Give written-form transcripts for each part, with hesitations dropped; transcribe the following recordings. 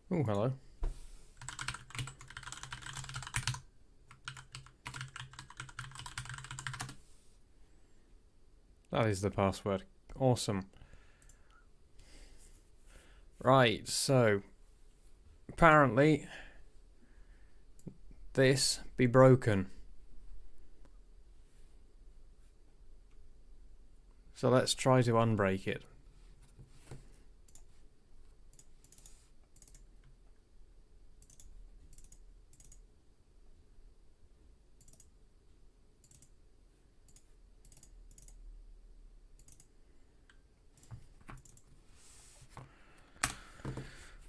Oh, hello. That is the password. Awesome. Right, so apparently this be broken. So let's try to unbreak it.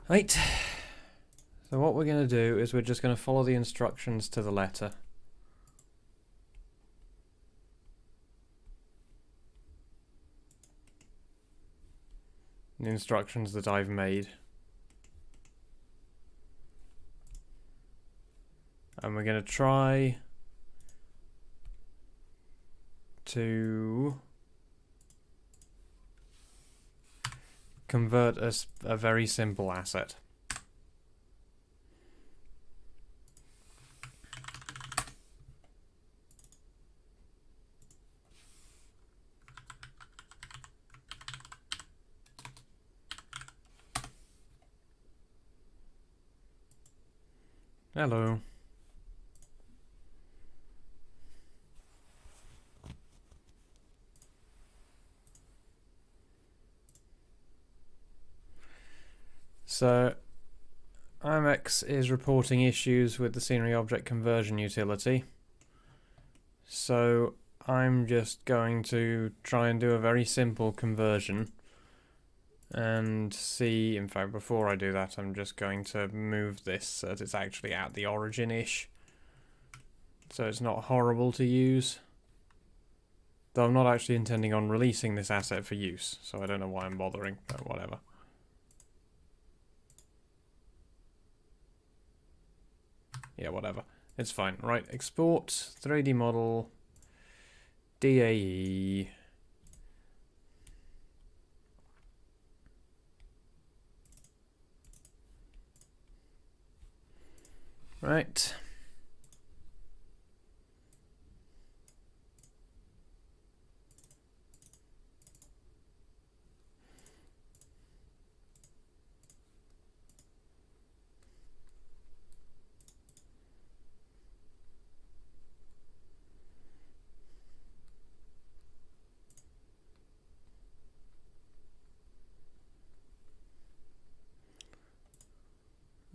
Right. So what we're going to do is we're just going to follow the instructions to the letter. The instructions that I've made. And we're going to try to convert a very simple asset. Hello. So IMX is reporting issues with the scenery object conversion utility. So I'm just going to try and do a very simple conversion and see, in fact before I do that I'm just going to move this so that it's actually at the origin-ish, so it's not horrible to use. Though I'm not actually intending on releasing this asset for use, so I don't know why I'm bothering, but whatever. Yeah, whatever. It's fine. Right, export 3D model DAE. Right.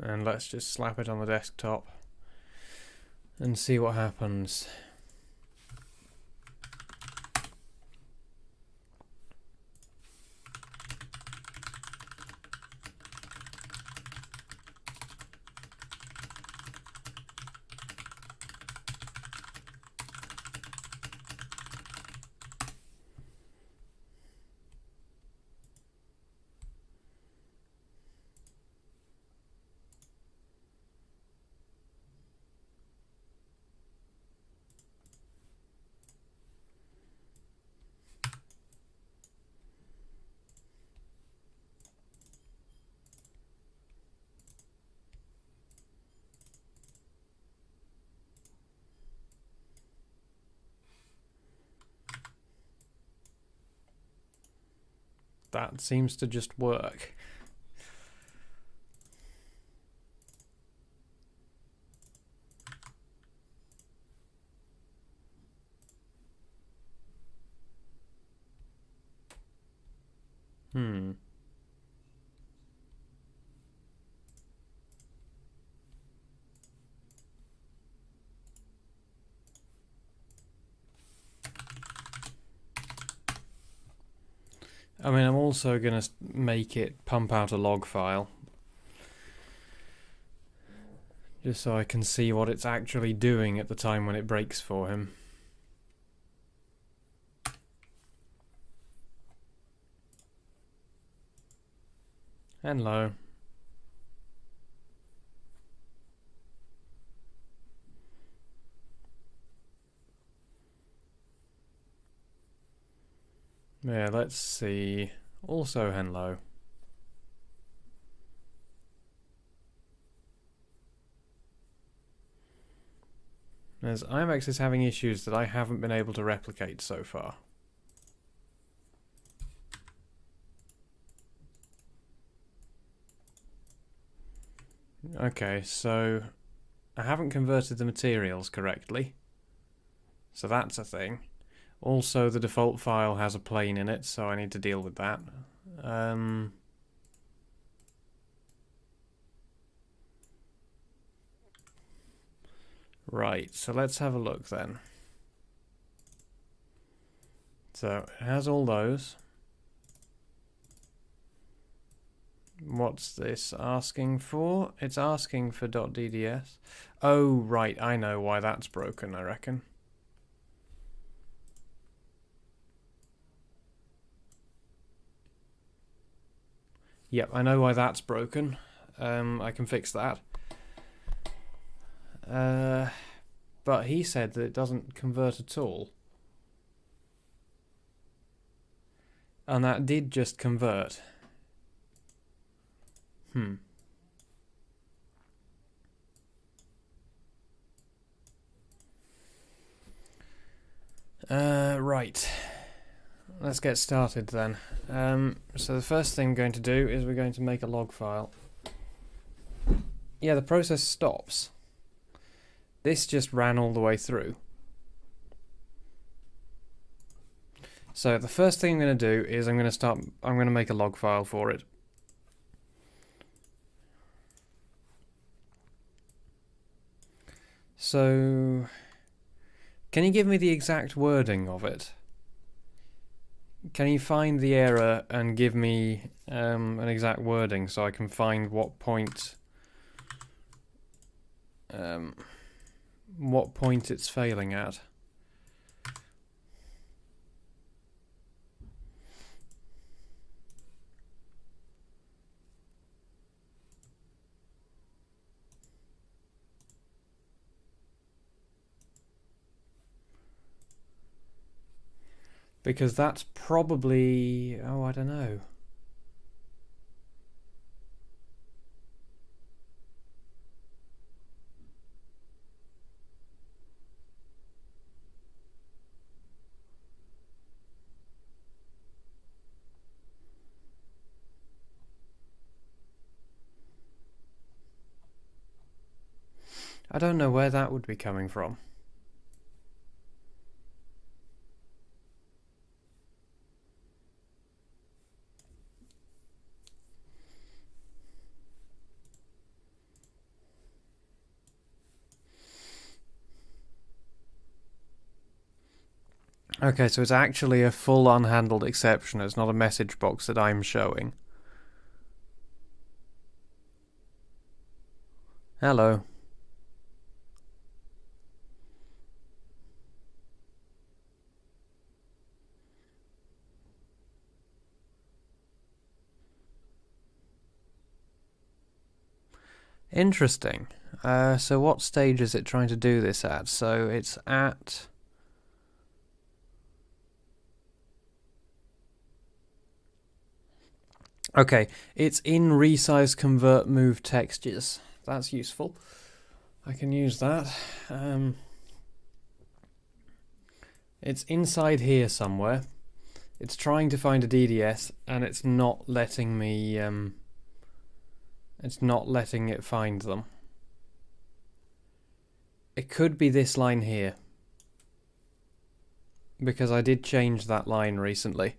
And let's just slap it on the desktop and see what happens. That seems to just work. I mean, I'm also going to make it pump out a log file, just so I can see what it's actually doing at the time when it breaks for him. Hello. Yeah, let's see. Also hello. as IMX is having issues that I haven't been able to replicate so far. Okay, so I haven't converted the materials correctly, so that's a thing. Also, the default file has a plane in it, so I need to deal with that. Right, so let's have a look then. So it has all those. What's this asking for? It's asking for .dds. Oh, right, I know why that's broken, I reckon. Yep, I know why that's broken. I can fix that. But he said that it doesn't convert at all. And that did just convert. Right. Let's get started then. So the first thing we're going to do is we're going to make a log file. Yeah, the process stops. This just ran all the way through. So the first thing I'm going to do is I'm going to make a log file for it. So, can you give me the exact wording of it? Can you find the error and give me an exact wording so I can find what point it's failing at? Because that's probably... oh, I don't know. I don't know where that would be coming from. Okay, so it's actually a full unhandled exception. It's not a message box that I'm showing. Hello. Interesting. So what stage is it trying to do this at? So it's at... okay, it's in resize convert move textures. That's useful. I can use that. It's inside here somewhere. It's trying to find a DDS and it's not letting me... it's not letting it find them. It could be this line here, because I did change that line recently.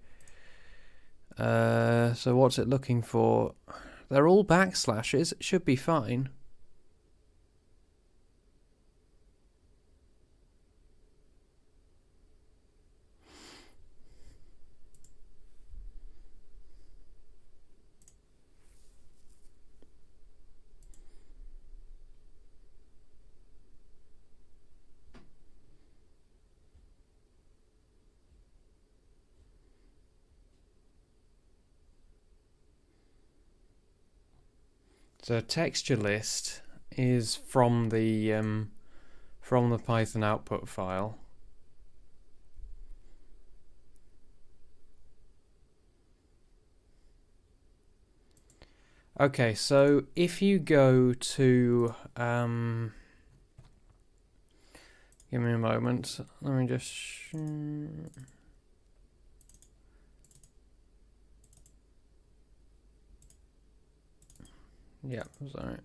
So what's it looking for? They're all backslashes. It should be fine. So texture list is from the Python output file. Okay, so if you go to Give me a moment. Let me just... Yeah, sorry.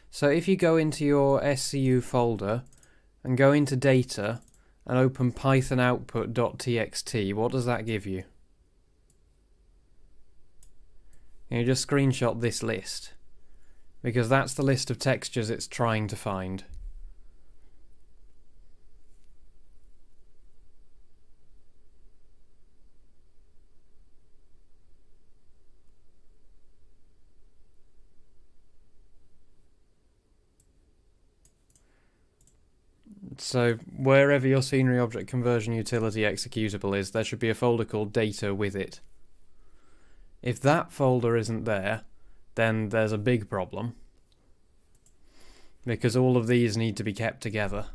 So if you go into your SCU folder and go into data and open python output.txt, what does that give you? You just screenshot this list, because that's the list of textures it's trying to find. So wherever your scenery object conversion utility executable is, there should be a folder called data with it. If that folder isn't there, then there's a big problem, because all of these need to be kept together,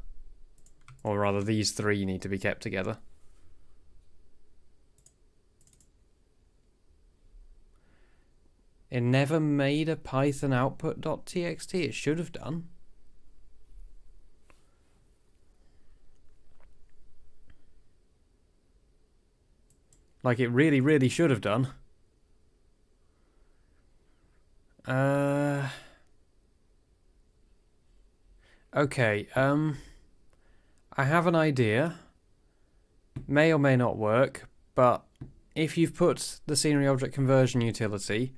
or rather these three need to be kept together. It never made a python output.txt. It should have done. Like, it really, really should have done. Okay, I have an idea. May or may not work, but if you've put the scenery object conversion utility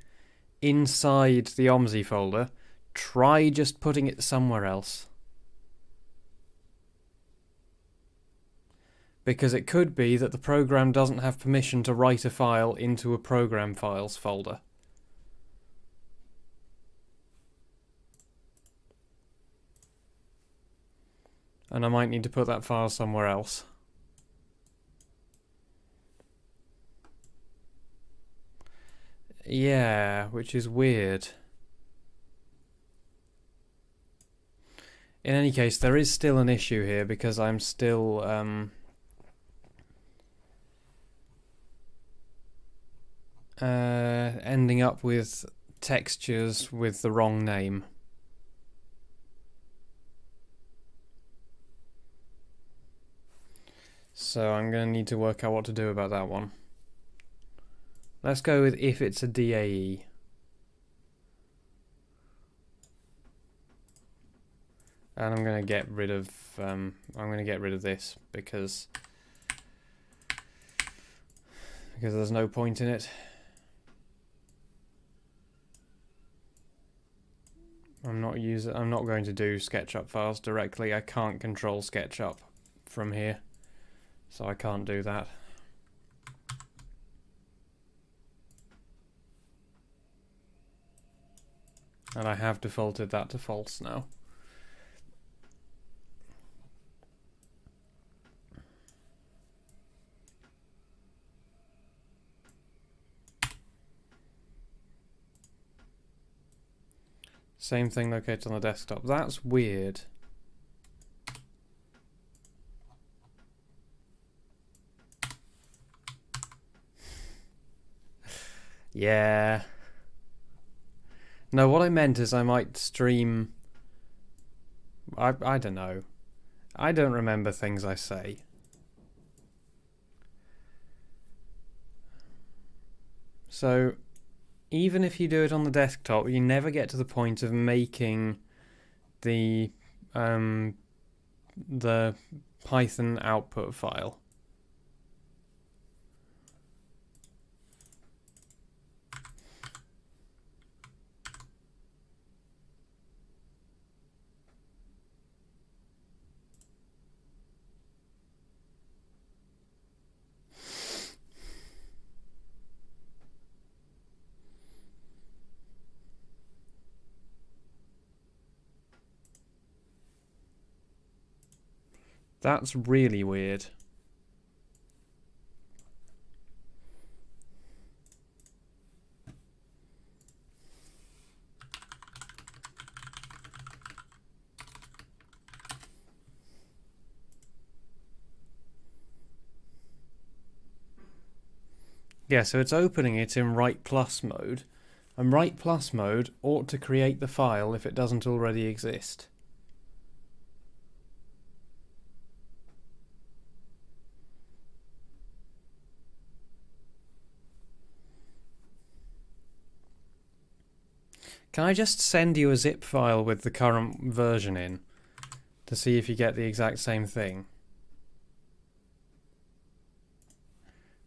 inside the OMSI folder, try just putting it somewhere else. Because it could be that the program doesn't have permission to write a file into a program files folder. And I might need to put that file somewhere else. Yeah, which is weird. In any case, there is still an issue here, because I'm still ending up with textures with the wrong name. So I'm going to need to work out what to do about that one. Let's go with if it's a DAE. And I'm going to get rid of this because there's no point in it. I'm not going to do SketchUp files directly. I can't control SketchUp from here, so I can't do that. And I have defaulted that to false now. Same thing located on the desktop. That's weird. Yeah. No, what I meant is I might stream... I don't know. I don't remember things I say. So, even if you do it on the desktop, you never get to the point of making the Python output file. That's really weird. Yeah, so it's opening it in write plus mode, and write plus mode ought to create the file if it doesn't already exist. Can I just send you a zip file with the current version in to see if you get the exact same thing?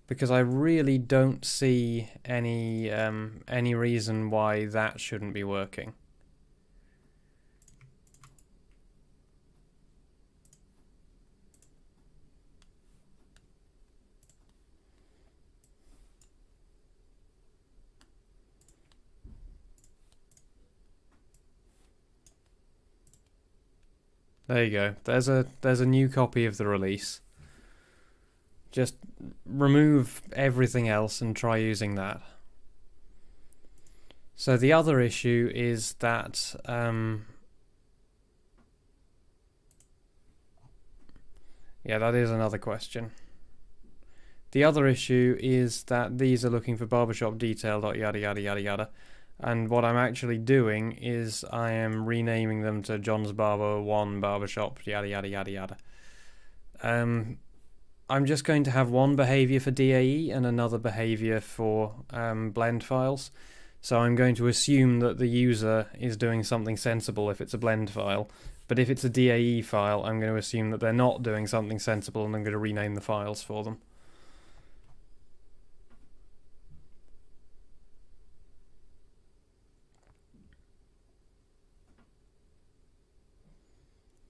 Because I really don't see any reason why that shouldn't be working. There you go. There's a new copy of the release. Just remove everything else and try using that. So the other issue is that yeah, that is another question. The other issue is that these are looking for barbershop detail yada yada yada yada. And what I'm actually doing is I am renaming them to John's Barber 1 Barbershop, yada yada yada yada. I'm just going to have one behavior for DAE and another behavior for blend files. So I'm going to assume that the user is doing something sensible if it's a blend file. But if it's a DAE file, I'm going to assume that they're not doing something sensible and I'm going to rename the files for them.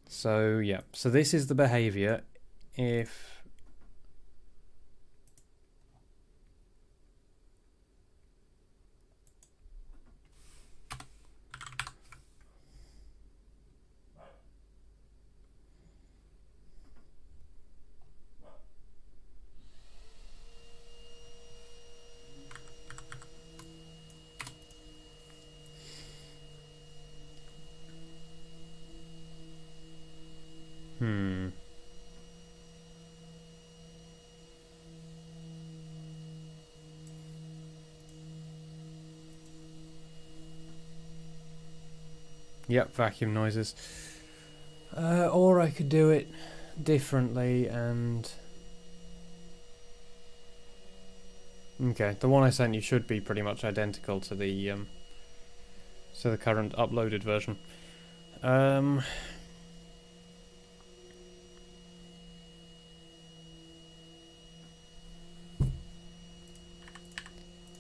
So yeah, so this is the behavior if Yep, vacuum noises. Or I could do it differently and... Okay, the one I sent you should be pretty much identical to the current uploaded version. Let's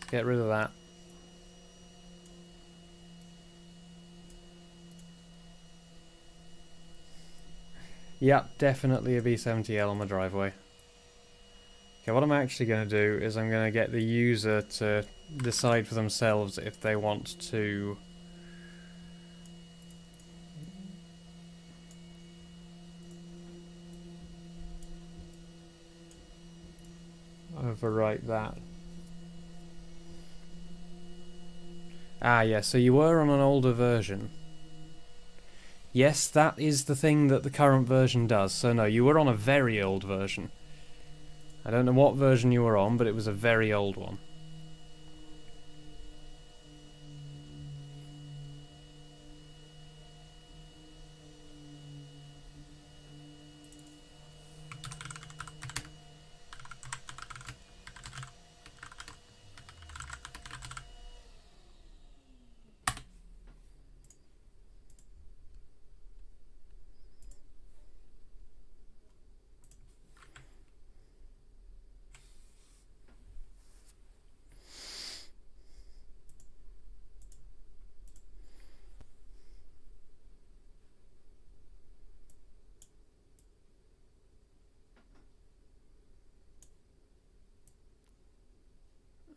get rid of that. Yep, definitely a B70L on the driveway. Okay, what I'm actually going to do is I'm going to get the user to decide for themselves if they want to overwrite that. Ah, yeah, so you were on an older version. Yes, that is the thing that the current version does. So no, you were on a very old version. I don't know what version you were on, but it was a very old one.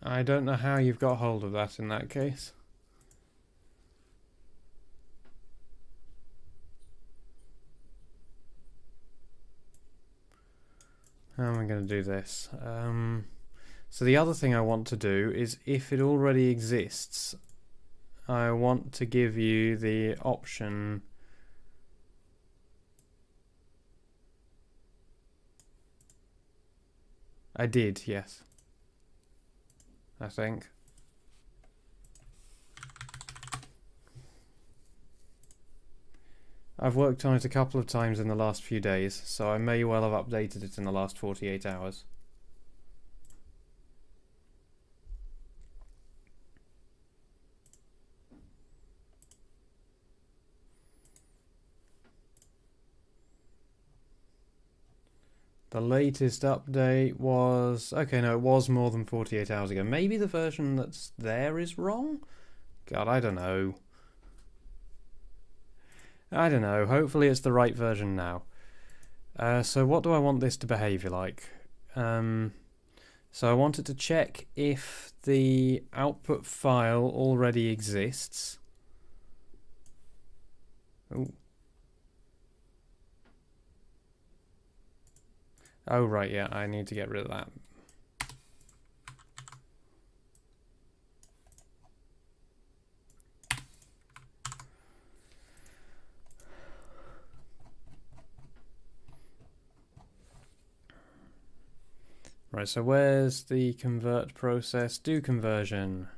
I don't know how you've got hold of that in that case. How am I going to do this? So the other thing I want to do is, if it already exists, I want to give you the option I did, yes. I think. I've worked on it a couple of times in the last few days, so I may well have updated it in the last 48 hours. The latest update was... Okay, no, it was more than 48 hours ago. Maybe the version that's there is wrong? God, I don't know. I don't know. Hopefully it's the right version now. So what do I want this to behave like? So I wanted to check if the output file already exists. Ooh. Oh, right, yeah, I need to get rid of that. Right, so where's the convert process? Do conversion.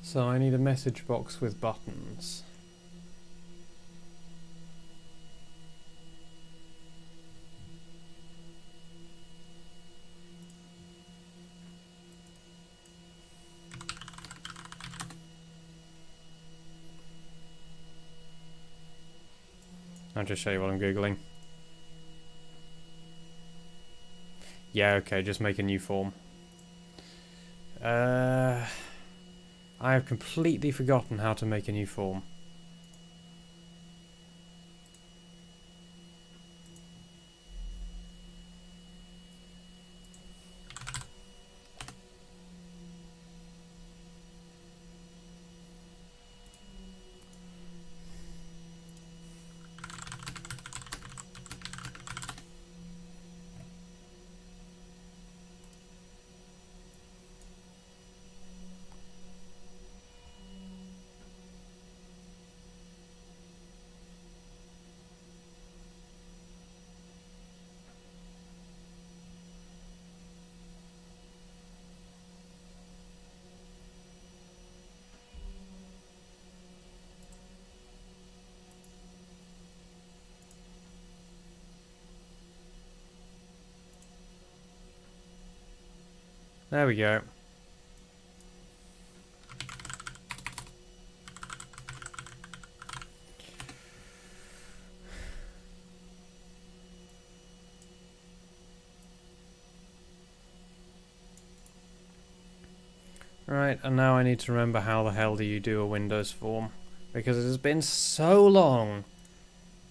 So I need a message box with buttons. I'll just show you what I'm Googling. Yeah, okay, just make a new form. I have completely forgotten how to make a new form. There we go. Right, and now I need to remember how the hell do you do a Windows form. Because it has been so long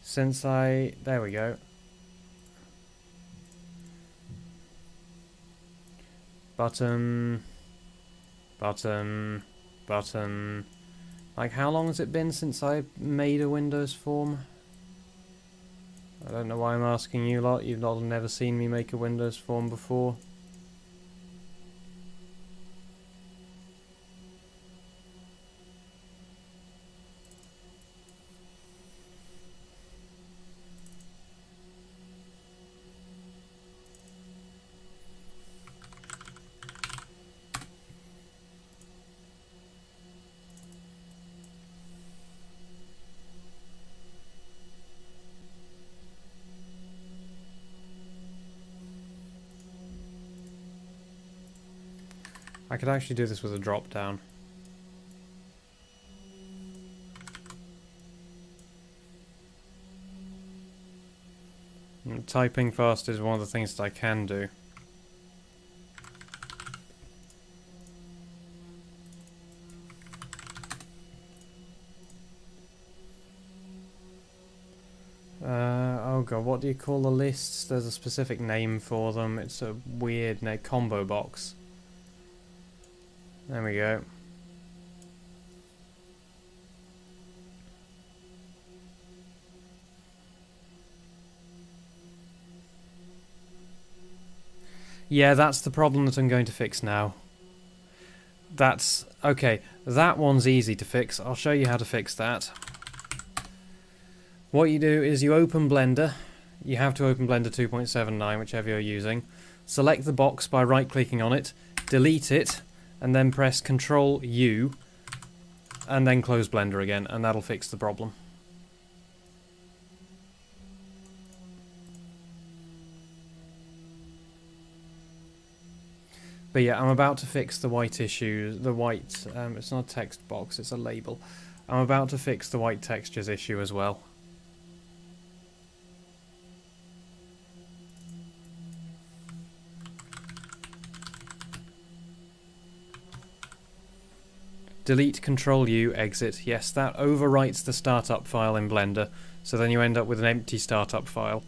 since I... There we go. Button... Button... Button... Like, how long has it been since I made a Windows form? I don't know why I'm asking you lot. You've not never seen me make a Windows form before. I could actually do this with a drop down. Typing fast is one of the things that I can do. Oh god, what do you call the lists? There's a specific name for them. It's a weird name. Combo box. There we go. Yeah, that's the problem that I'm going to fix now. That's... okay, that one's easy to fix. I'll show you how to fix that. What you do is you open Blender. You have to open Blender 2.79, whichever you're using. Select the box by right-clicking on it, delete it, and then press Ctrl-U, and then close Blender again, and that'll fix the problem. But yeah, I'm about to fix the white issue, it's not a text box, it's a label. I'm about to fix the white textures issue as well. Delete, Ctrl-U, exit. Yes, that overwrites the startup file in Blender, so then you end up with an empty startup file.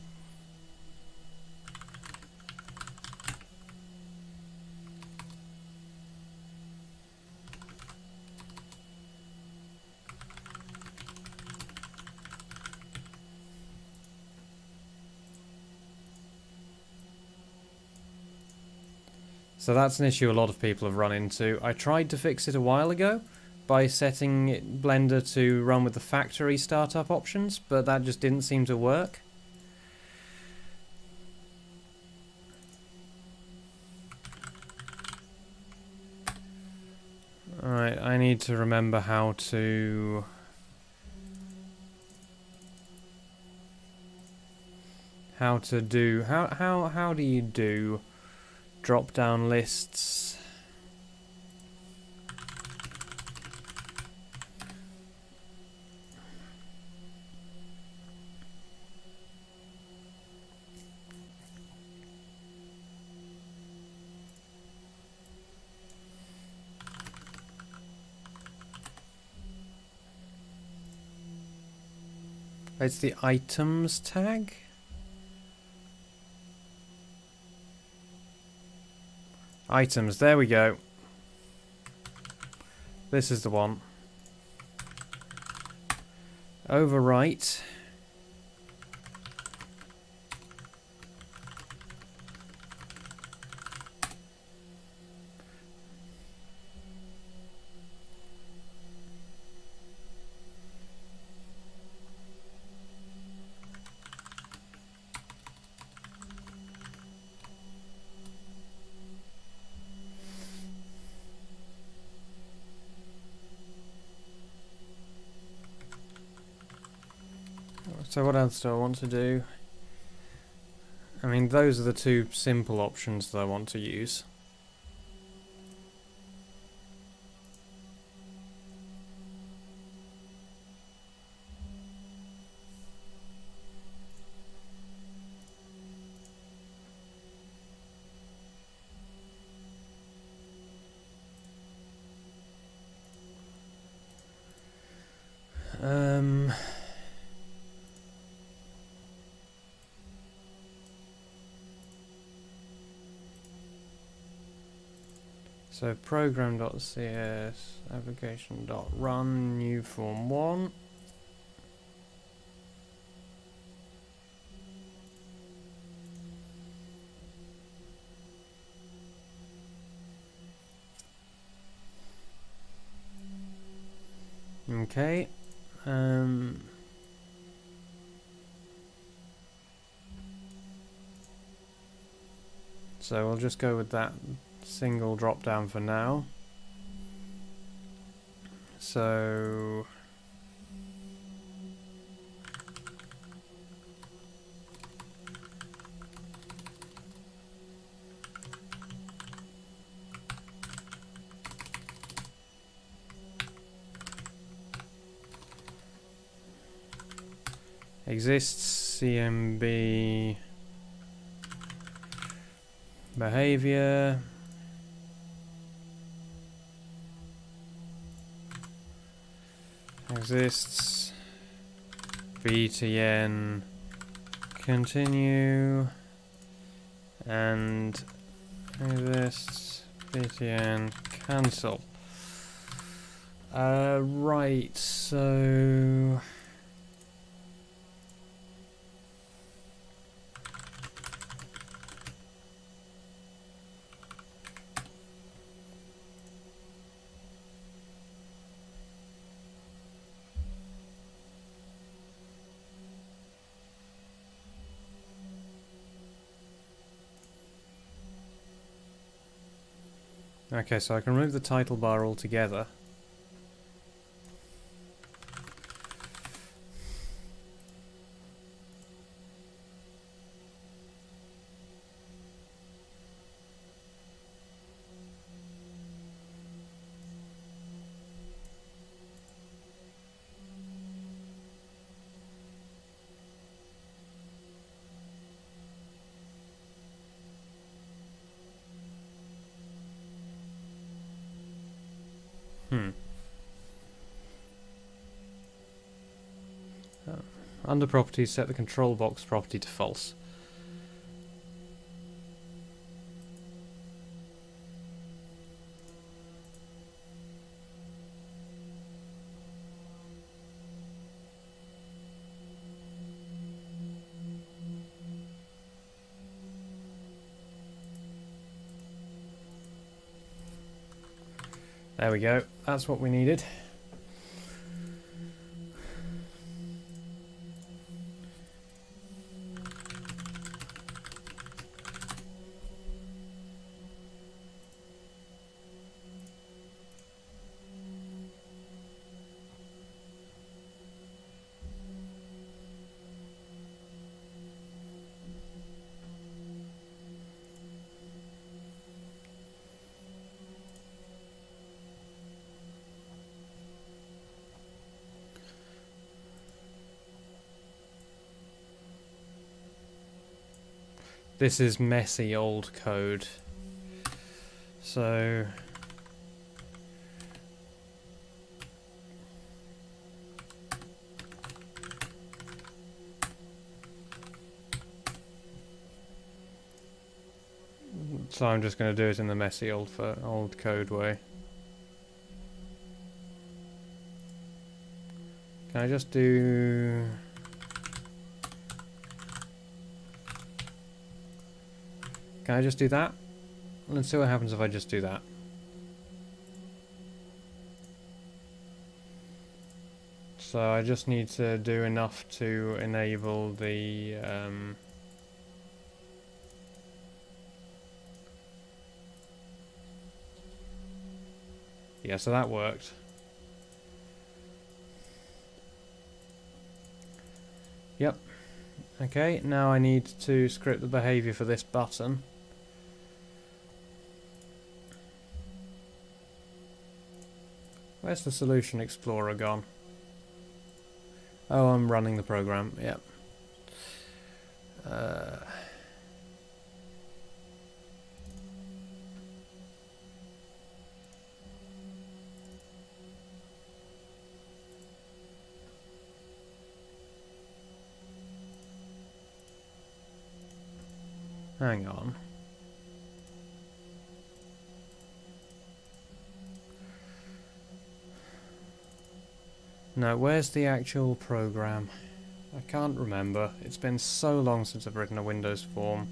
So that's an issue a lot of people have run into. I tried to fix it a while ago by setting Blender to run with the factory startup options, but that just didn't seem to work. Alright, I need to remember how to... how do you do drop down lists? It's the items tag. Items, there we go. This is the one. Overwrite. So what else do I want to do? I mean, those are the two simple options that I want to use. So program.cs application.run new form 1. Okay. So we'll just go with that single drop down for now. So exists CMB behavior. Exists btn continue, and this btn cancel. Right, so okay, so I can remove the title bar altogether. Under properties, set the control box property to false. There we go, that's what we needed. This is messy old code. So I'm just going to do it in the messy old code way. Can I just do... Can I just do that? Let's see what happens if I just do that. So I just need to do enough to enable the... yeah, so that worked. Yep. Okay, now I need to script the behavior for this button. Where's the Solution Explorer gone? Oh, I'm running the program, yep. Hang on. No, where's the actual program? I can't remember. It's been so long since I've written a Windows form.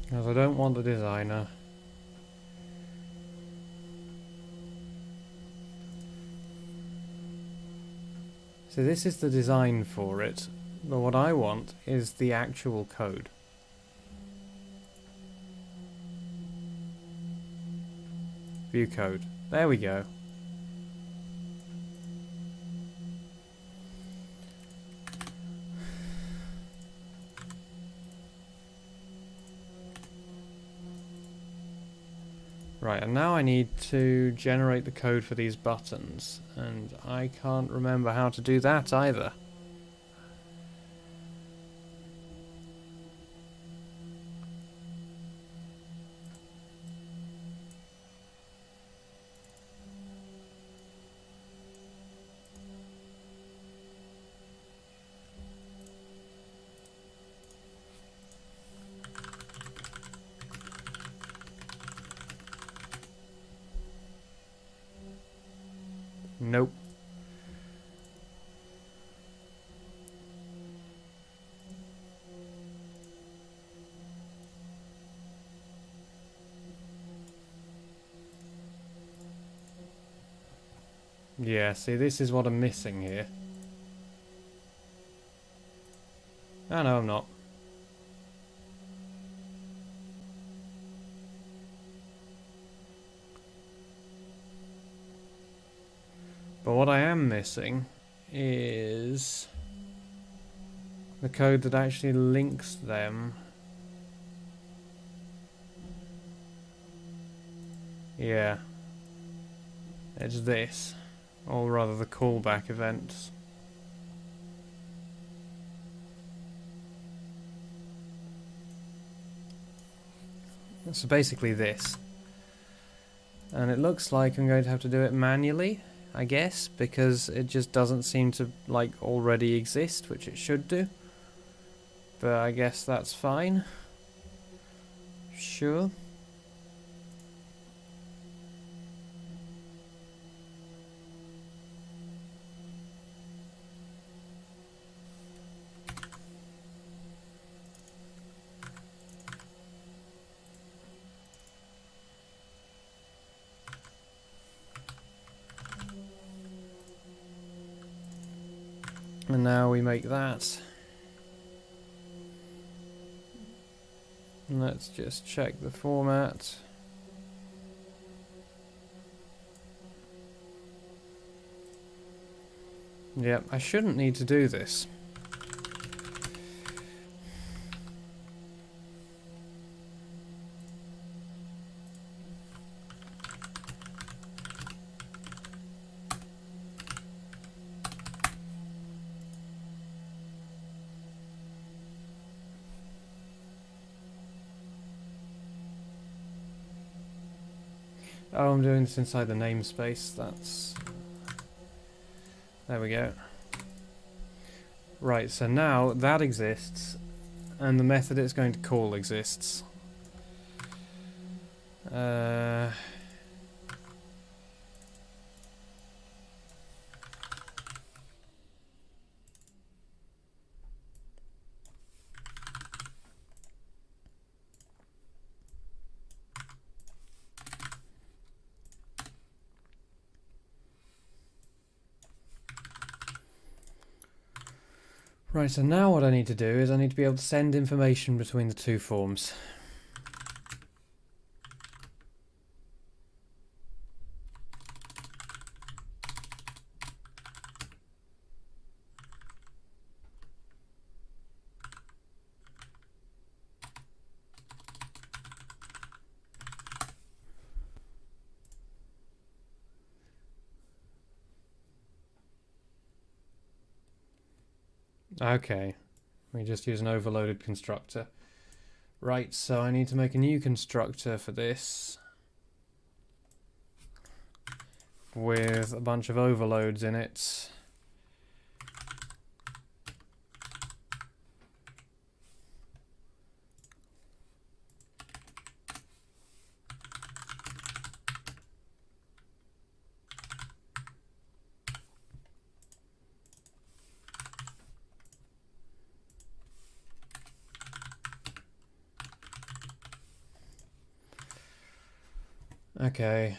Because I don't want the designer. So this is the design for it, but what I want is the actual code. View code. There we go. Right, and now I need to generate the code for these buttons, and I can't remember how to do that either. Nope. Yeah, see, this is what I'm missing here. Oh, no, I'm not. But what I am missing is the code that actually links them. Yeah. It's this. Or rather the callback events. So basically this. And it looks like I'm going to have to do it manually, I guess, because it just doesn't seem to, like, already exist, which it should do. But I guess that's fine. Sure. And now we make that. And let's just check the format. Yep, I shouldn't need to do this. Oh, I'm doing this inside the namespace. That's... There we go. Right, so now that exists, and the method it's going to call exists. Right, so now what I need to do is I need to be able to send information between the two forms. Okay, we just use an overloaded constructor. Right, so I need to make a new constructor for this with a bunch of overloads in it. Okay.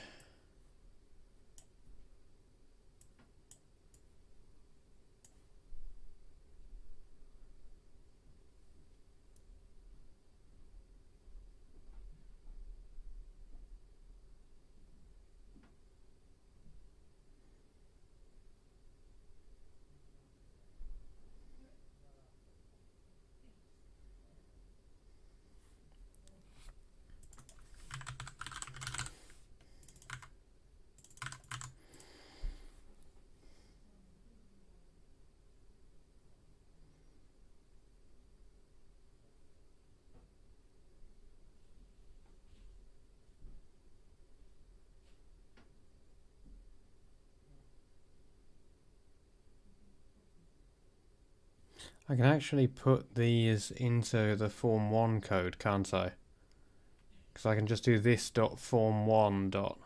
I can actually put these into the form 1 code, can't I? Because I can just do this dot form 1 dot.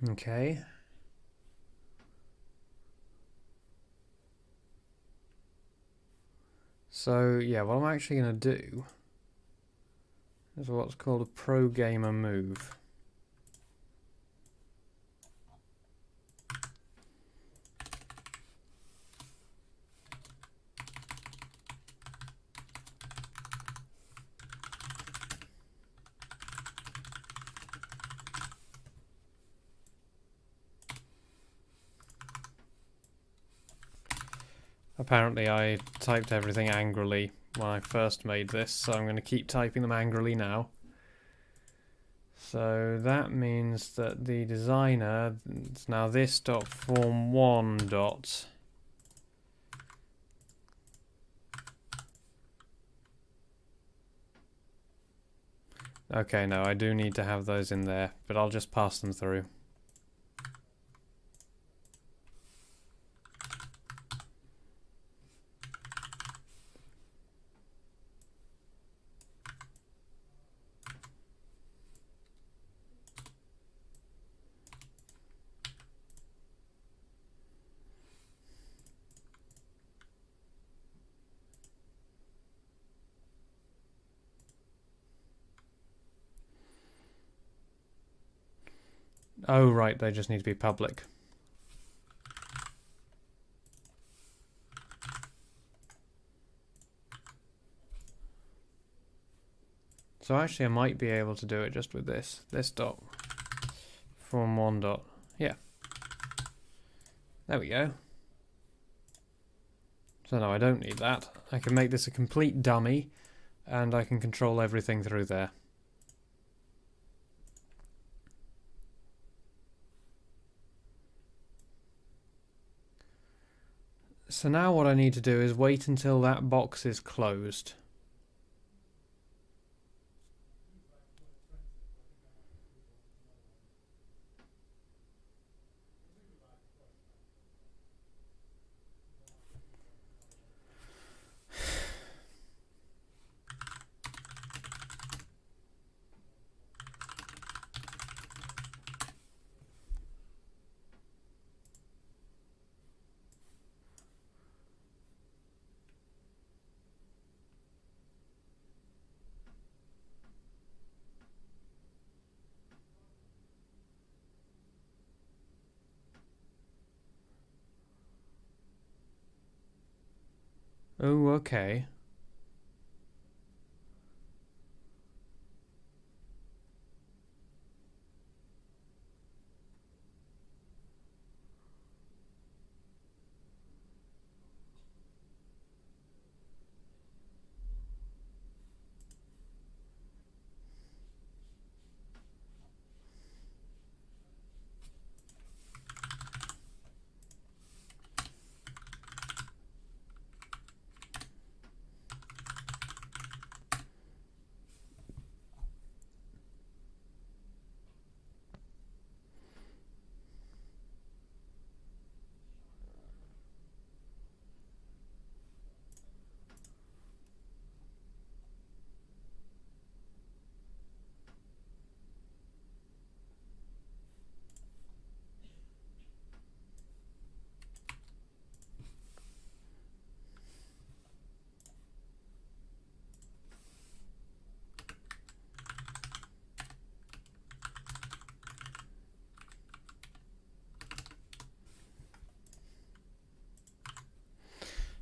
Okay. So yeah, what I'm actually going to do is what's called a pro gamer move. Apparently I typed everything angrily when I first made this, so I'm going to keep typing them angrily now. So that means that the designer, it's now this dot form one dot. Okay, no, I do need to have those in there, but I'll just pass them through. Oh, right, they just need to be public. So actually I might be able to do it just with this dot form one dot. Yeah. There we go. So no, I don't need that. I can make this a complete dummy, and I can control everything through there. So now what I need to do is wait until that box is closed. Oh, okay.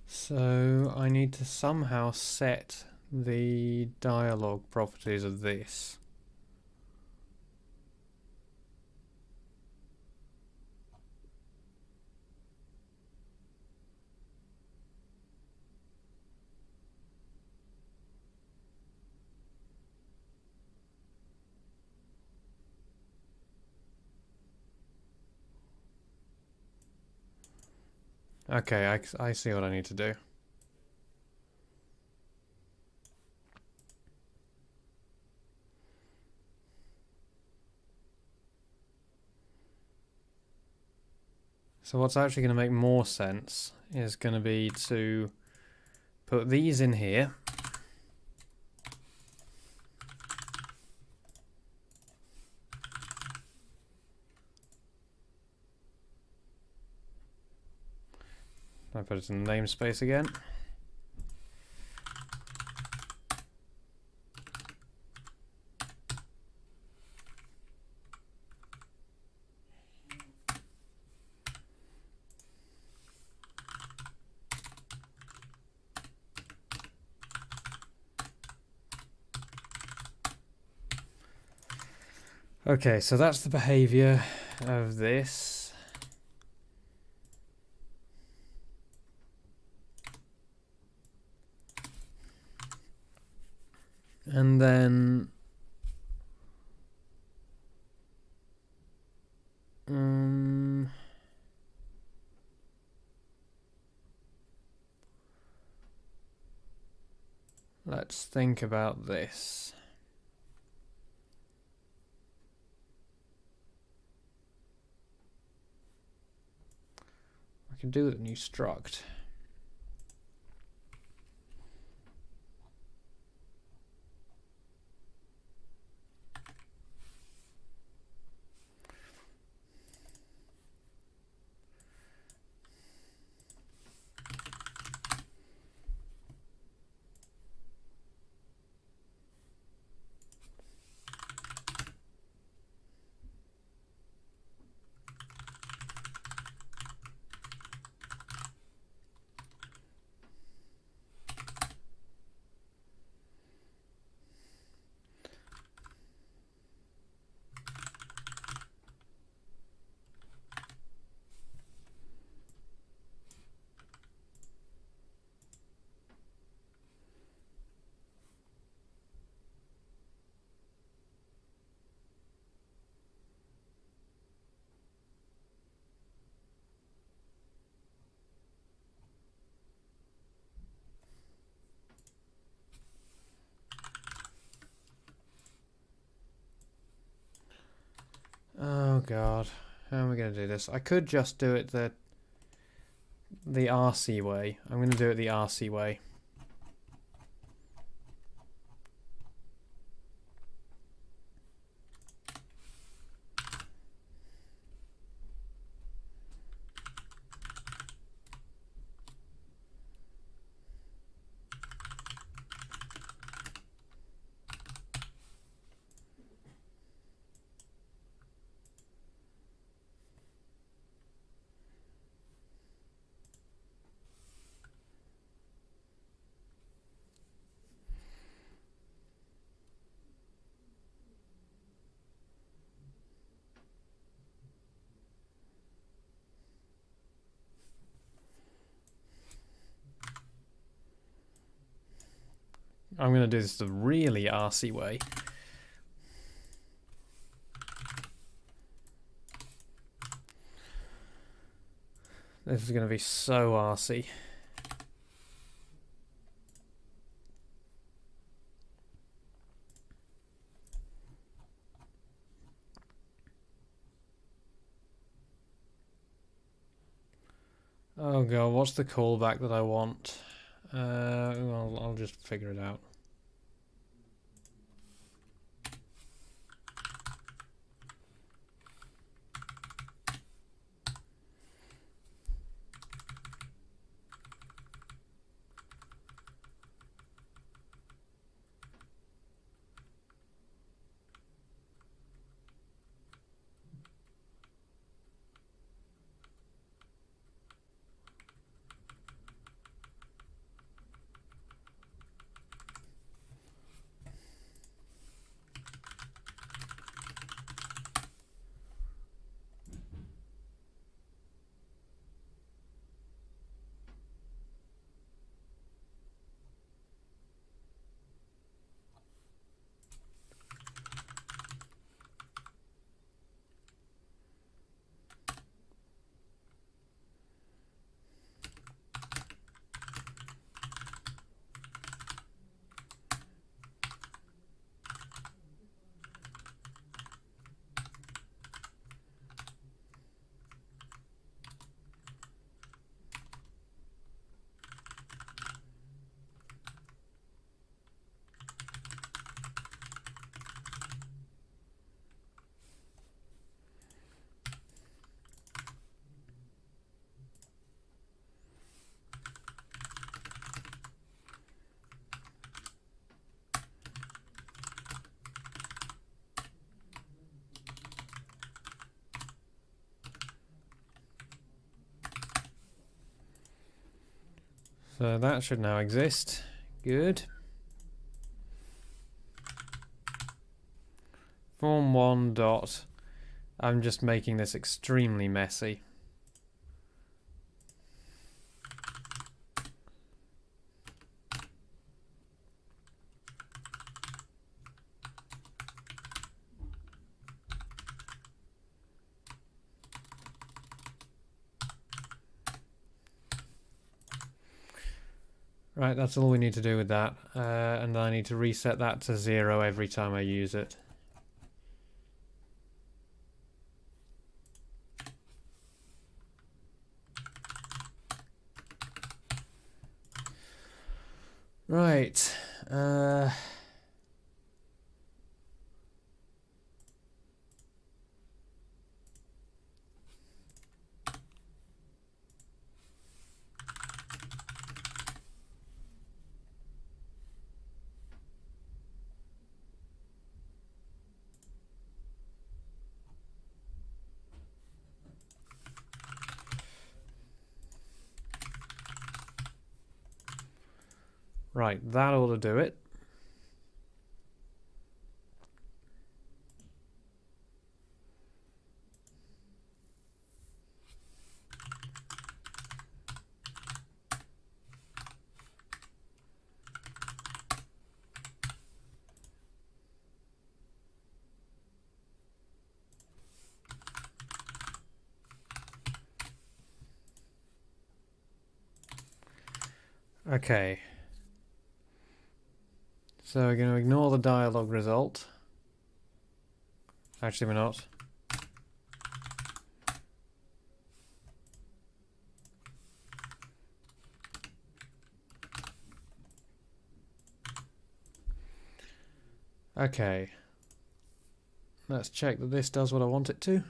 So I need to somehow set the dialog properties of this. Okay, I see what I need to do. So what's actually going to make more sense is going to be to put these in here. I put it in the namespace again. Okay, so that's the behavior of this. And then let's think about this. I can do with a new struct. Oh god, how am I going to do this? I could just do it the RC way. I'm going to do it the RC way. I'm going to do this the really RC way. This is going to be so RC. Oh god, what's the callback that I want? Well, I'll just figure it out. So that should now exist. Good. Form 1 dot. I'm just making this extremely messy. Right, that's all we need to do with that. And I need to reset that to 0 every time I use it. Right. Right, that ought to do it. Okay. So we're going to ignore the dialog result. Actually, we're not. Okay. Let's check that this does what I want it to.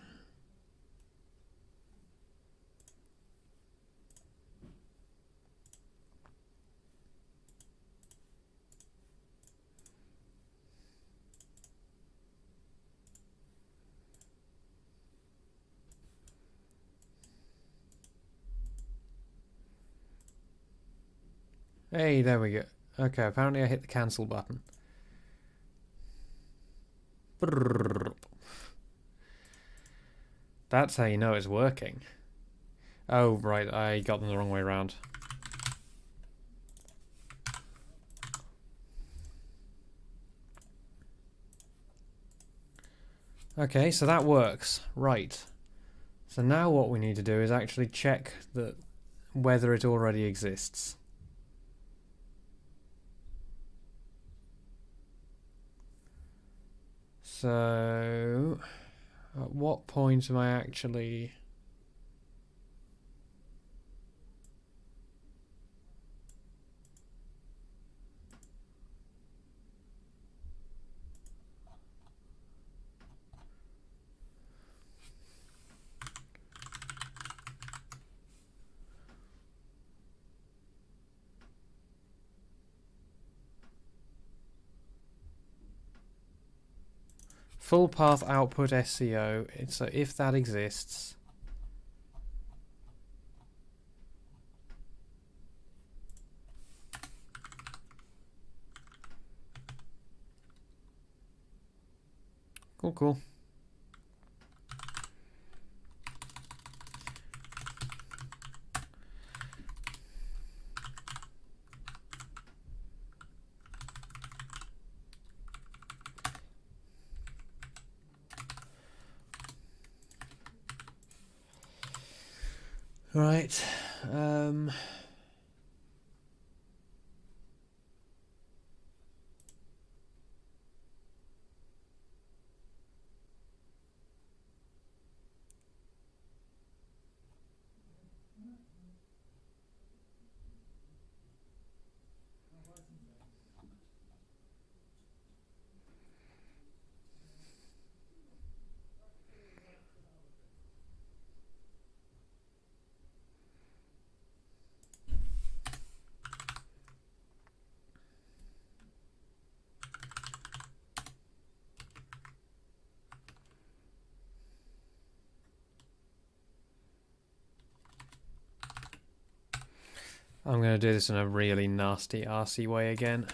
Hey, there we go. Okay, apparently I hit the cancel button. That's how you know it's working. Oh, right, I got them the wrong way around. Okay, so that works. Right. So now what we need to do is actually check that whether it already exists. So, at what point am I actually... Full path output SCO, so if that exists... Cool, cool. Right, I'm going to do this in a really nasty, arsey way again.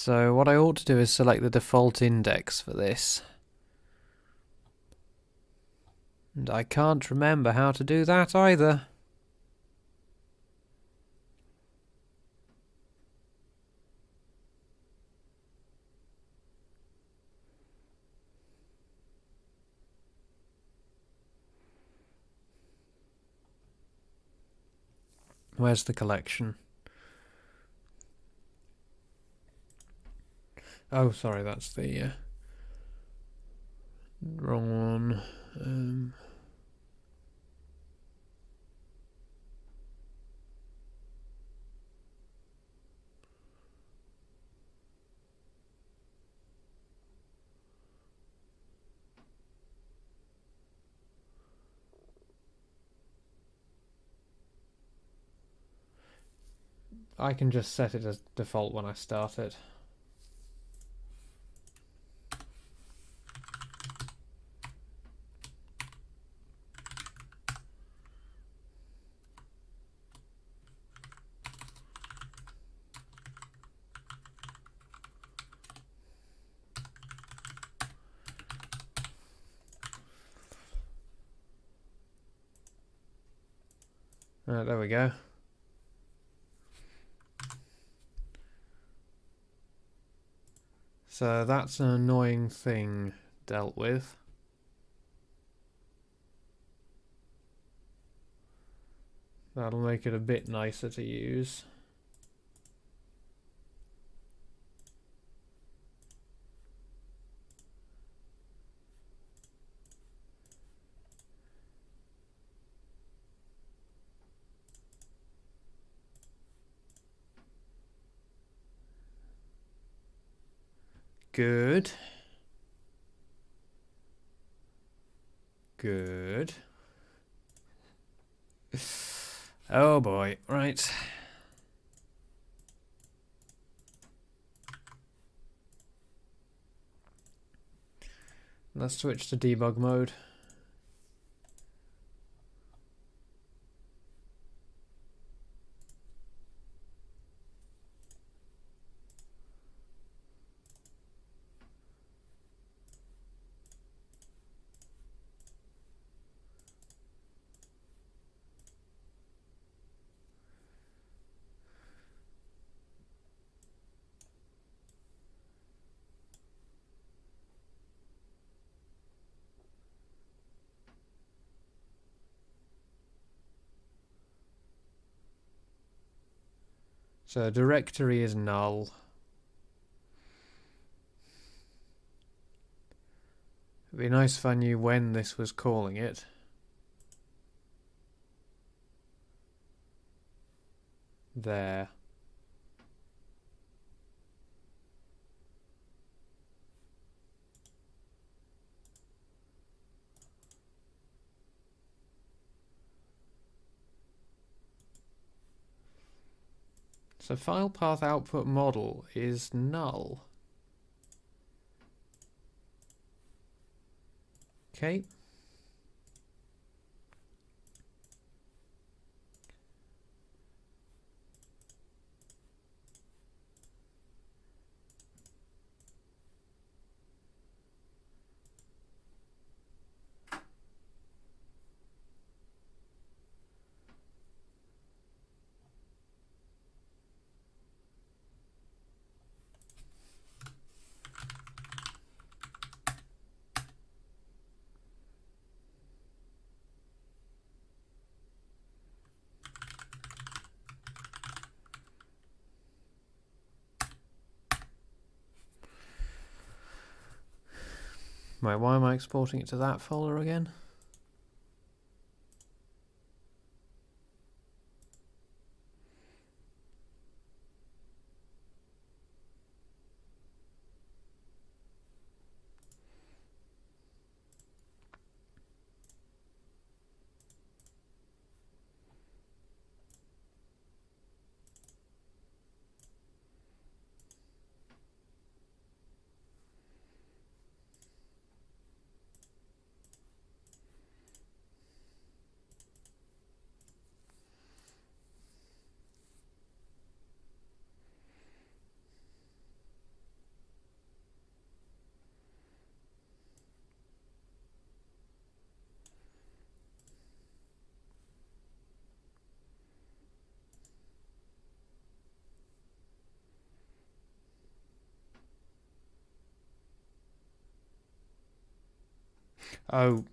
So what I ought to do is select the default index for this. And I can't remember how to do that either. Where's the collection? Oh, sorry, that's the wrong one. I can just set it as default when I start it. Right, there we go. So that's an annoying thing dealt with. That'll make it a bit nicer to use. Good. Good. Oh boy, right. Let's switch to debug mode. So directory is null. It'd be nice if I knew when this was calling it. There. So file path output model is null. Okay. Wait, why am I exporting it to that folder again? Oh,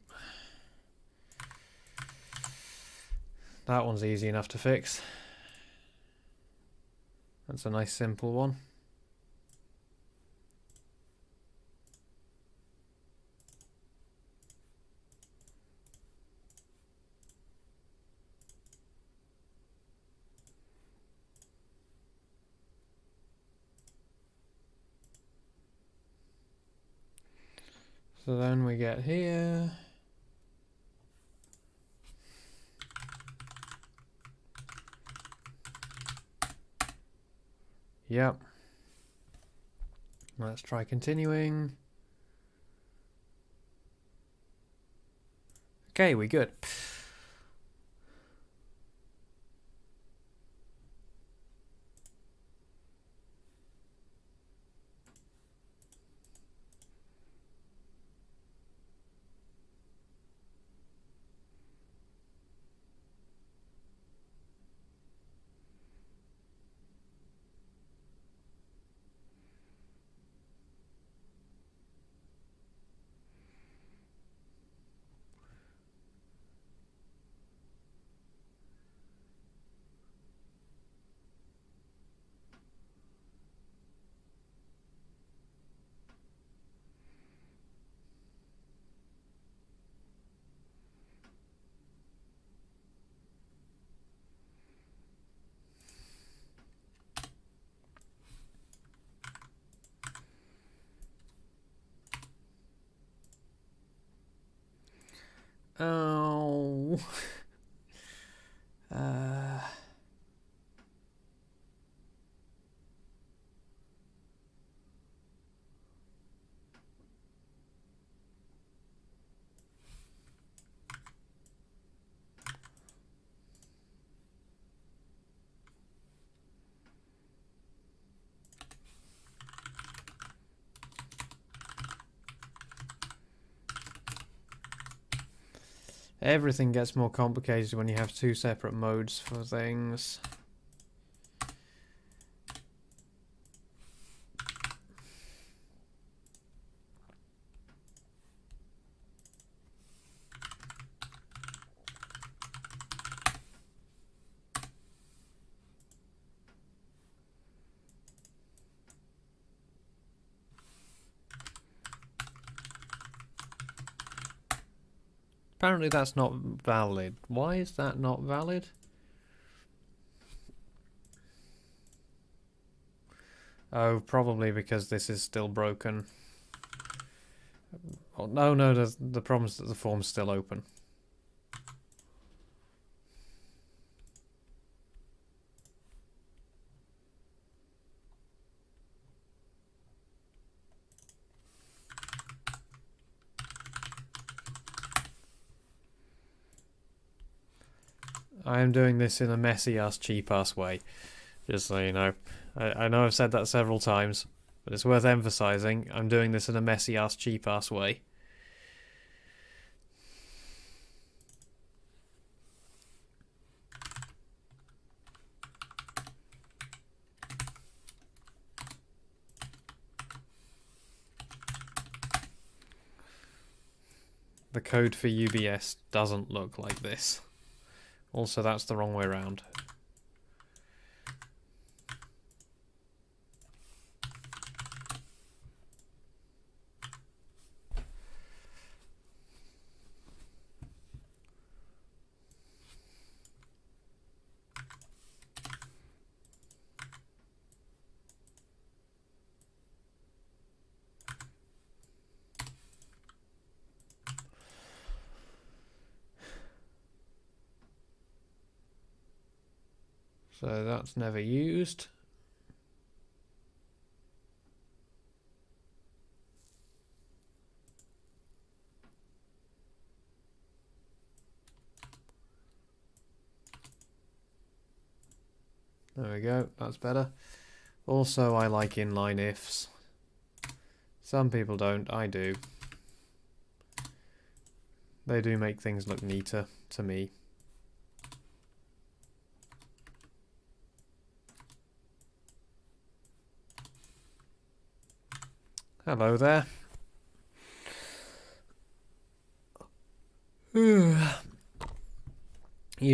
that one's easy enough to fix. That's a nice simple one. So then we get here. Yep. Let's try continuing. Okay, we good. Oh. Everything gets more complicated when you have two separate modes for things. Apparently that's not valid. Why is that not valid? Oh, probably because this is still broken. Oh, no, the problem is that the form's still open. I am doing this in a messy-ass, cheap-ass way. Just so you know. I know I've said that several times, but it's worth emphasising. I'm doing this in a messy-ass, cheap-ass way. The code for UBS doesn't look like this. Also, that's the wrong way around. So that's never used. There we go, that's better. Also, I like inline ifs. Some people don't, I do. They do make things look neater to me. Hello there. You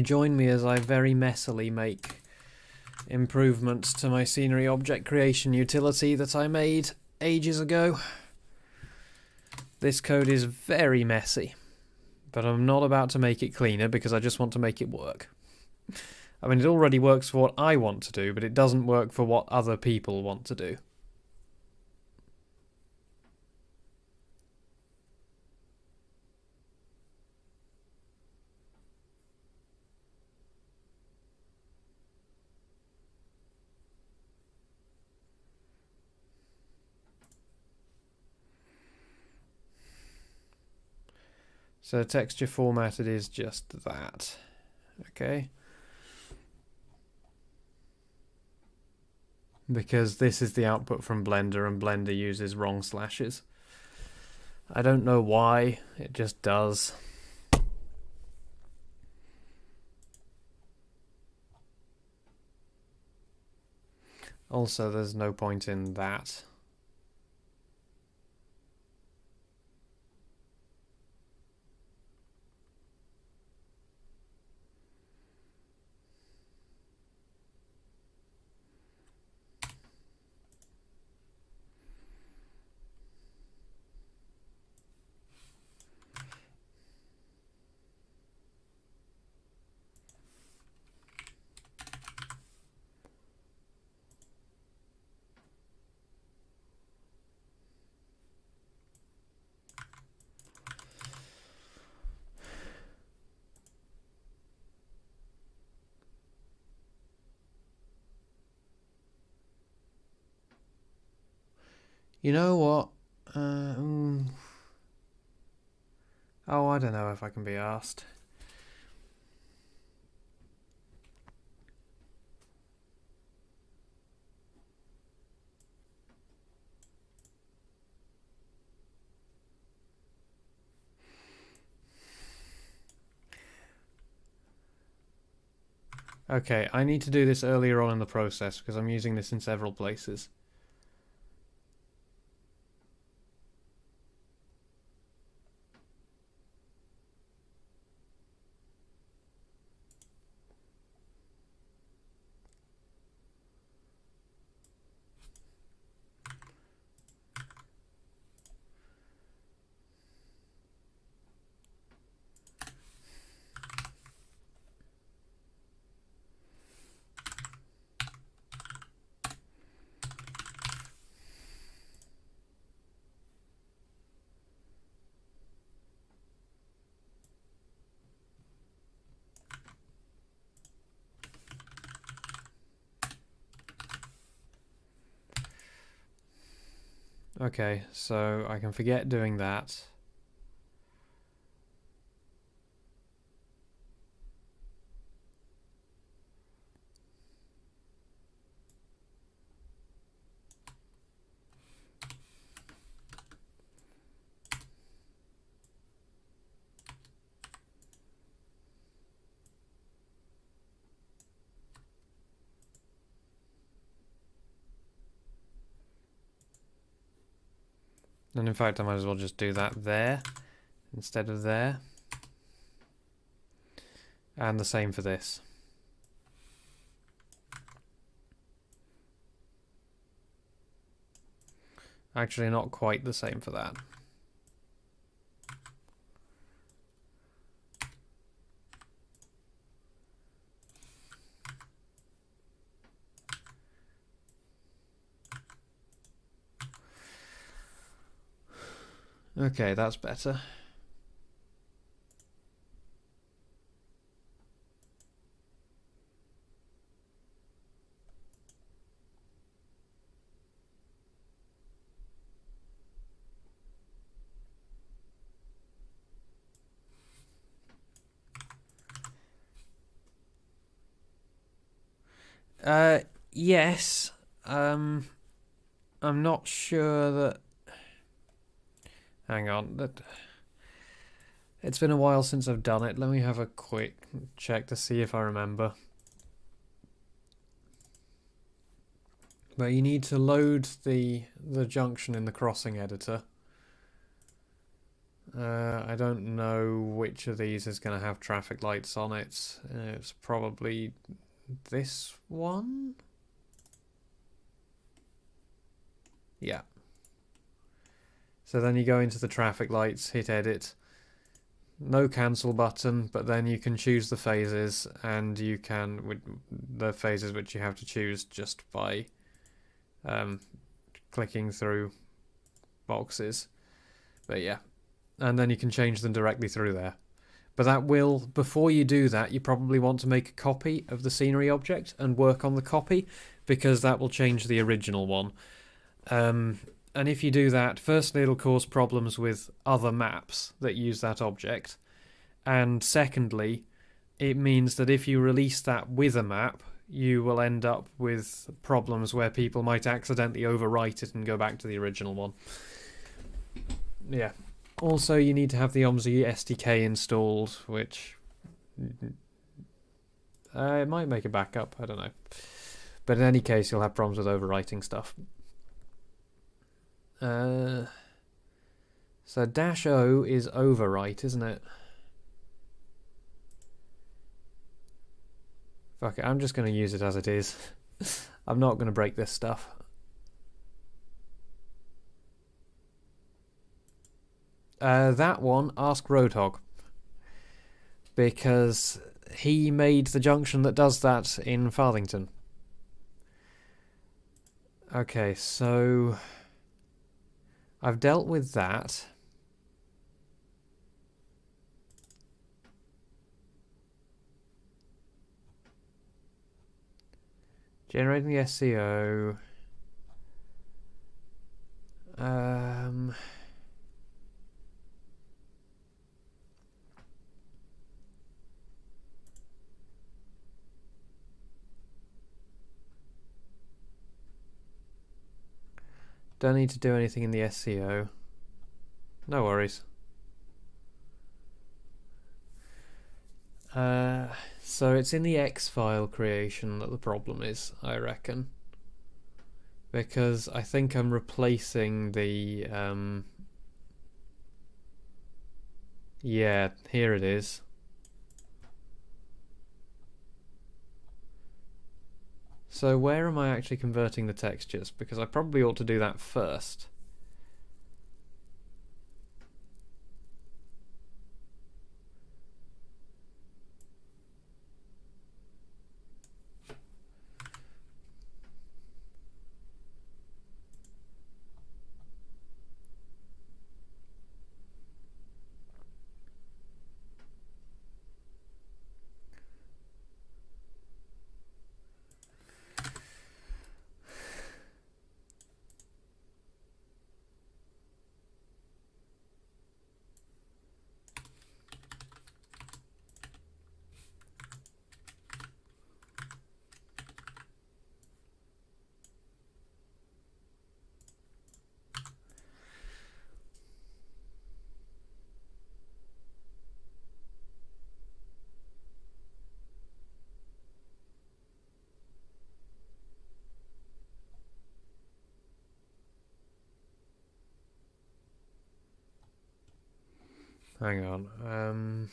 join me as I very messily make improvements to my scenery object creation utility that I made ages ago. This code is very messy, but I'm not about to make it cleaner because I just want to make it work. I mean, it already works for what I want to do, but it doesn't work for what other people want to do. So texture formatted is just that. Okay. Because this is the output from Blender and Blender uses wrong slashes. I don't know why, it just does. Also, there's no point in that. You know what? Oh, I don't know if I can be asked. Okay, I need to do this earlier on in the process because I'm using this in several places. Okay, so I can forget doing that. And in fact, I might as well just do that there instead of there. And the same for this. Actually, not quite the same for that. Okay, that's better. Yes. I'm not sure that... Hang on. It's been a while since I've done it. Let me have a quick check to see if I remember. But you need to load the junction in the crossing editor. I don't know which of these is going to have traffic lights on it. It's probably this one? Yeah. So then you go into the traffic lights, hit edit. No cancel button, but then you can choose the phases, and you can, with the phases which you have to choose just by clicking through boxes. But yeah, and then you can change them directly through there. But that will, before you do that, you probably want to make a copy of the scenery object and work on the copy, because that will change the original one. And if you do that, firstly it'll cause problems with other maps that use that object, and secondly it means that if you release that with a map, you will end up with problems where people might accidentally overwrite it and go back to the original one. Yeah. Also, you need to have the OMSI SDK installed, which it might make a backup, I don't know. But in any case, you'll have problems with overwriting stuff. So -O is overwrite, isn't it? Fuck it, I'm just going to use it as it is. I'm not going to break this stuff. That one, ask Roadhog. Because he made the junction that does that in Farthington. Okay, so I've dealt with that. Generating the SEO. Don't need to do anything in the SEO. No worries. So it's in the X file creation that the problem is, I reckon. Because I think I'm replacing the... yeah, here it is. So where am I actually converting the textures? Because I probably ought to do that first. Hang on.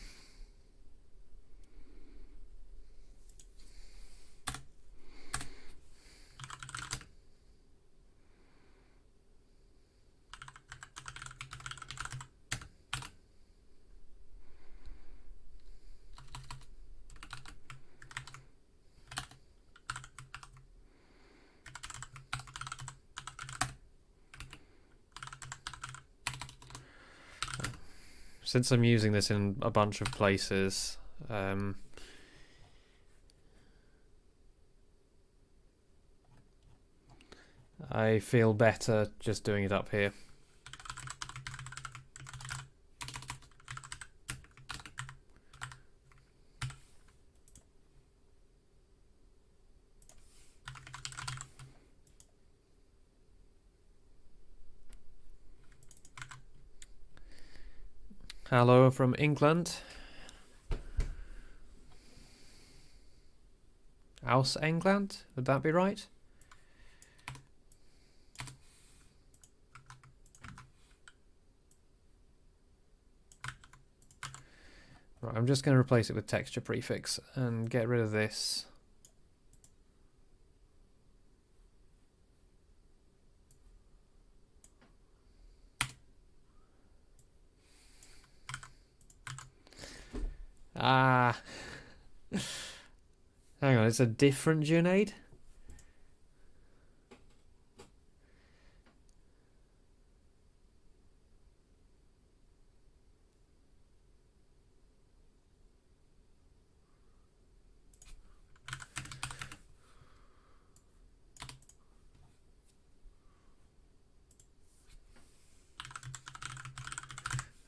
Since I'm using this in a bunch of places, I feel better just doing it up here. Hello from England. Aus England? Would that be right? Right, I'm just going to replace it with texture prefix and get rid of this. Ah. Hang on, it's a different Junaid?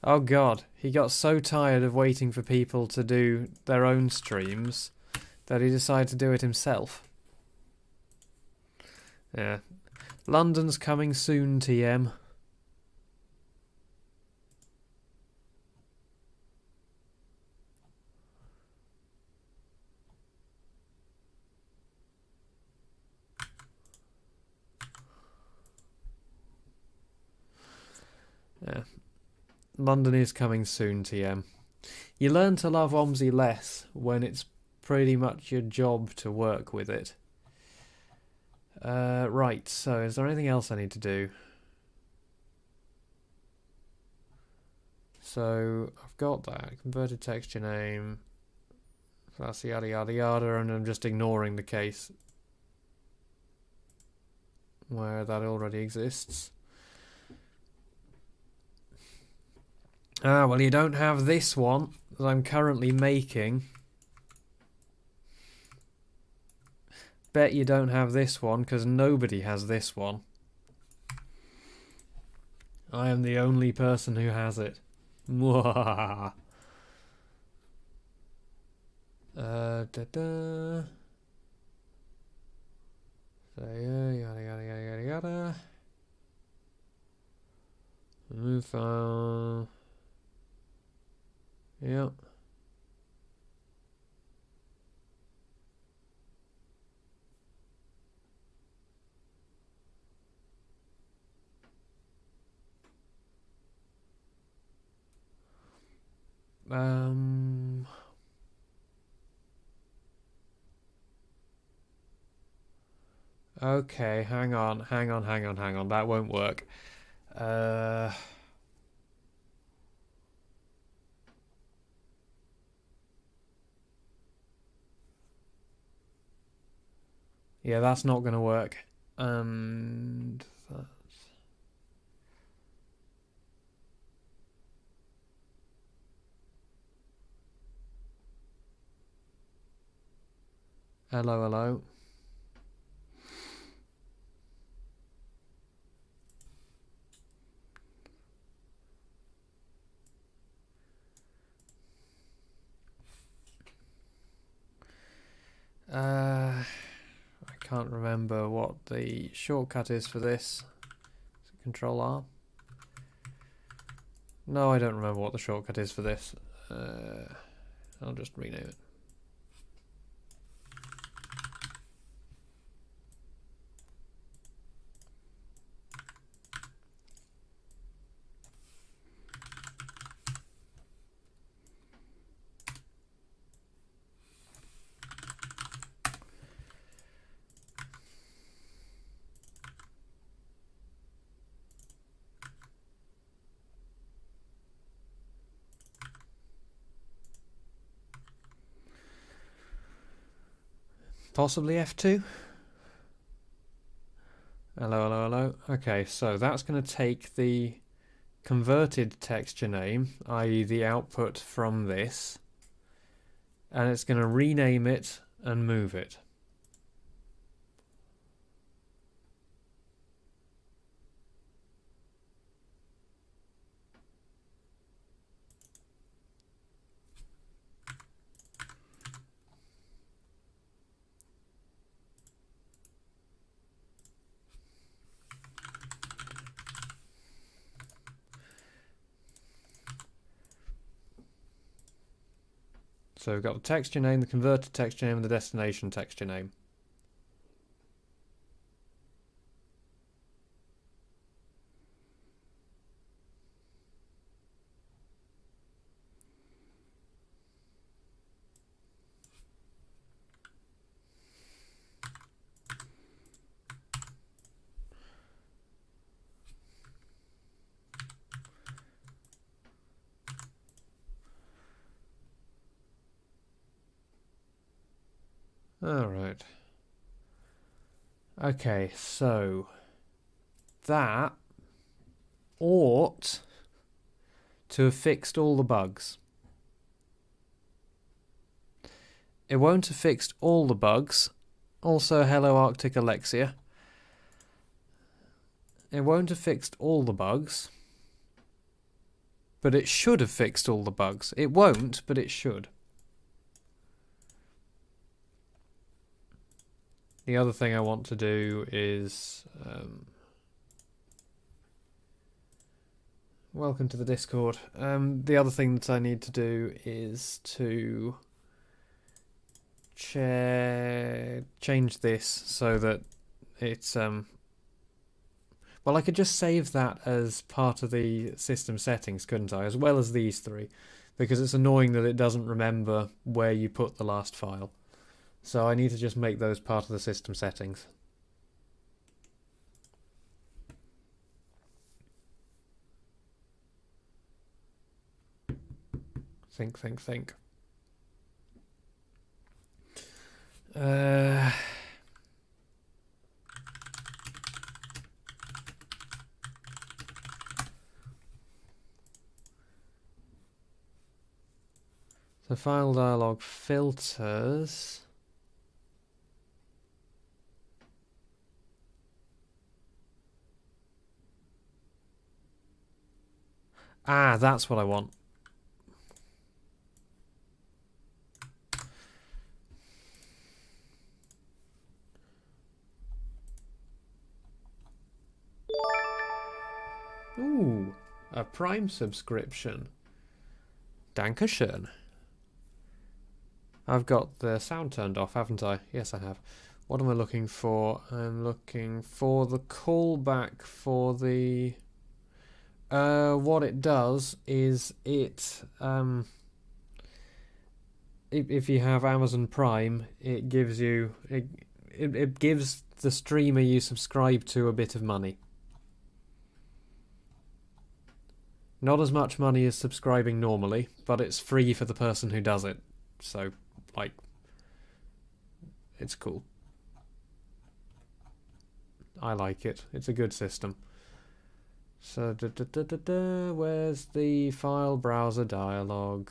Oh god, he got so tired of waiting for people to do their own streams that he decided to do it himself. Yeah. London's coming soon, TM. Yeah. London is coming soon, TM. You learn to love OMSI less when it's pretty much your job to work with it. Right, so is there anything else I need to do? So I've got that. Converted texture name. So that's yada yada yada, and I'm just ignoring the case where that already exists. Ah, well, you don't have this one that I'm currently making. Bet you don't have this one, because nobody has this one. I am the only person who has it. Mwah. Da-da. So, yeah, yada yada yada yada yada. Move file. Yep. Okay, hang on. That won't work. Yeah, that's not going to work. And that's... Hello, hello. I can't remember what the shortcut is for this. Is it Control R? No, I don't remember what the shortcut is for this. I'll just rename it. Possibly F2? Hello, hello, hello. Okay, so that's going to take the converted texture name, i.e. the output from this, and it's going to rename it and move it. So we've got the texture name, the converted texture name, and the destination texture name. Alright. Okay, so that ought to have fixed all the bugs. It won't have fixed all the bugs. Also, hello Arctic Alexia. It won't have fixed all the bugs. But it should have fixed all the bugs. It won't, but it should. The other thing I want to do is... welcome to the Discord. The other thing that I need to do is to change this so that it's... well, I could just save that as part of the system settings, couldn't I? As well as these three. Because it's annoying that it doesn't remember where you put the last file. So I need to just make those part of the system settings. Think. So file dialog filters. Ah, that's what I want. Ooh, a Prime subscription. Dankeschön. I've got the sound turned off, haven't I? Yes, I have. What am I looking for? I'm looking for the callback for the... what it does is it... if you have Amazon Prime, it gives you... It gives the streamer you subscribe to a bit of money. Not as much money as subscribing normally, but it's free for the person who does it. So, like, it's cool. I like it. It's a good system. So, where's the file browser dialog?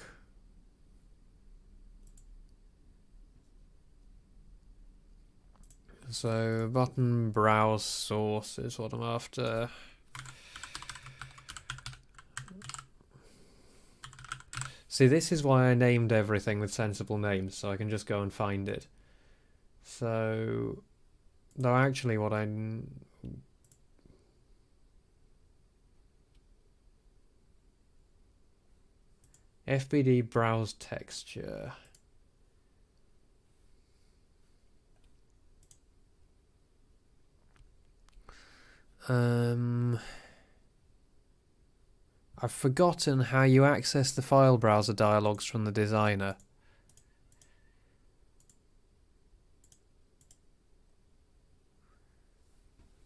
So, button browse source is what I'm after. See, this is why I named everything with sensible names, so I can just go and find it. So, though actually what I... FBD browse texture. I've forgotten how you access the file browser dialogs from the designer.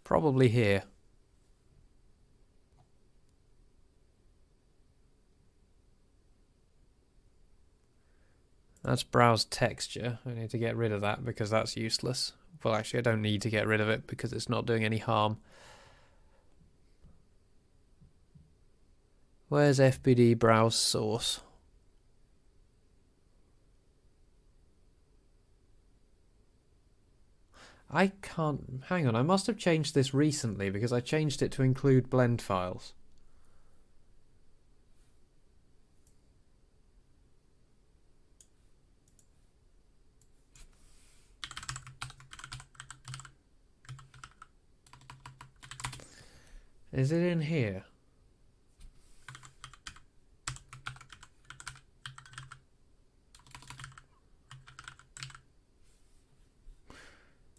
Probably here. That's browse texture. I need to get rid of that because that's useless. Well, actually, I don't need to get rid of it because it's not doing any harm. Where's FBD browse source? I can't... Hang on, I must have changed this recently because I changed it to include blend files. Is it in here?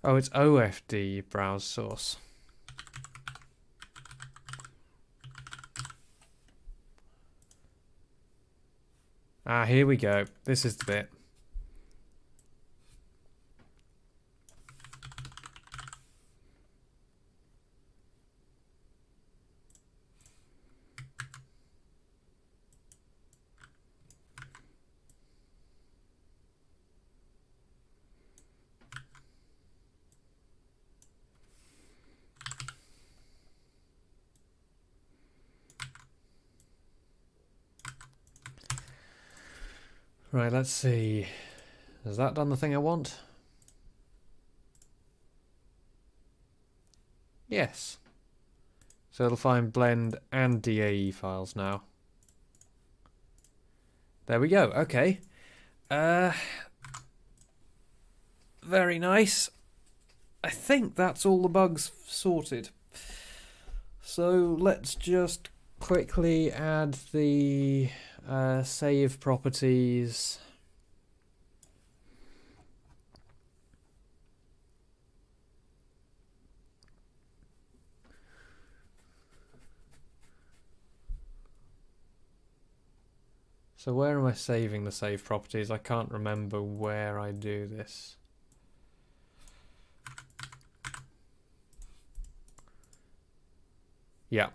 Oh, it's OFD browse source. Ah, here we go. This is the bit. Right, let's see. Has that done the thing I want? Yes. So it'll find blend and DAE files now. There we go. Okay. Very nice. I think that's all the bugs sorted. So let's just quickly add the save properties. So where am I saving the save properties? I can't remember where I do this. Yeah,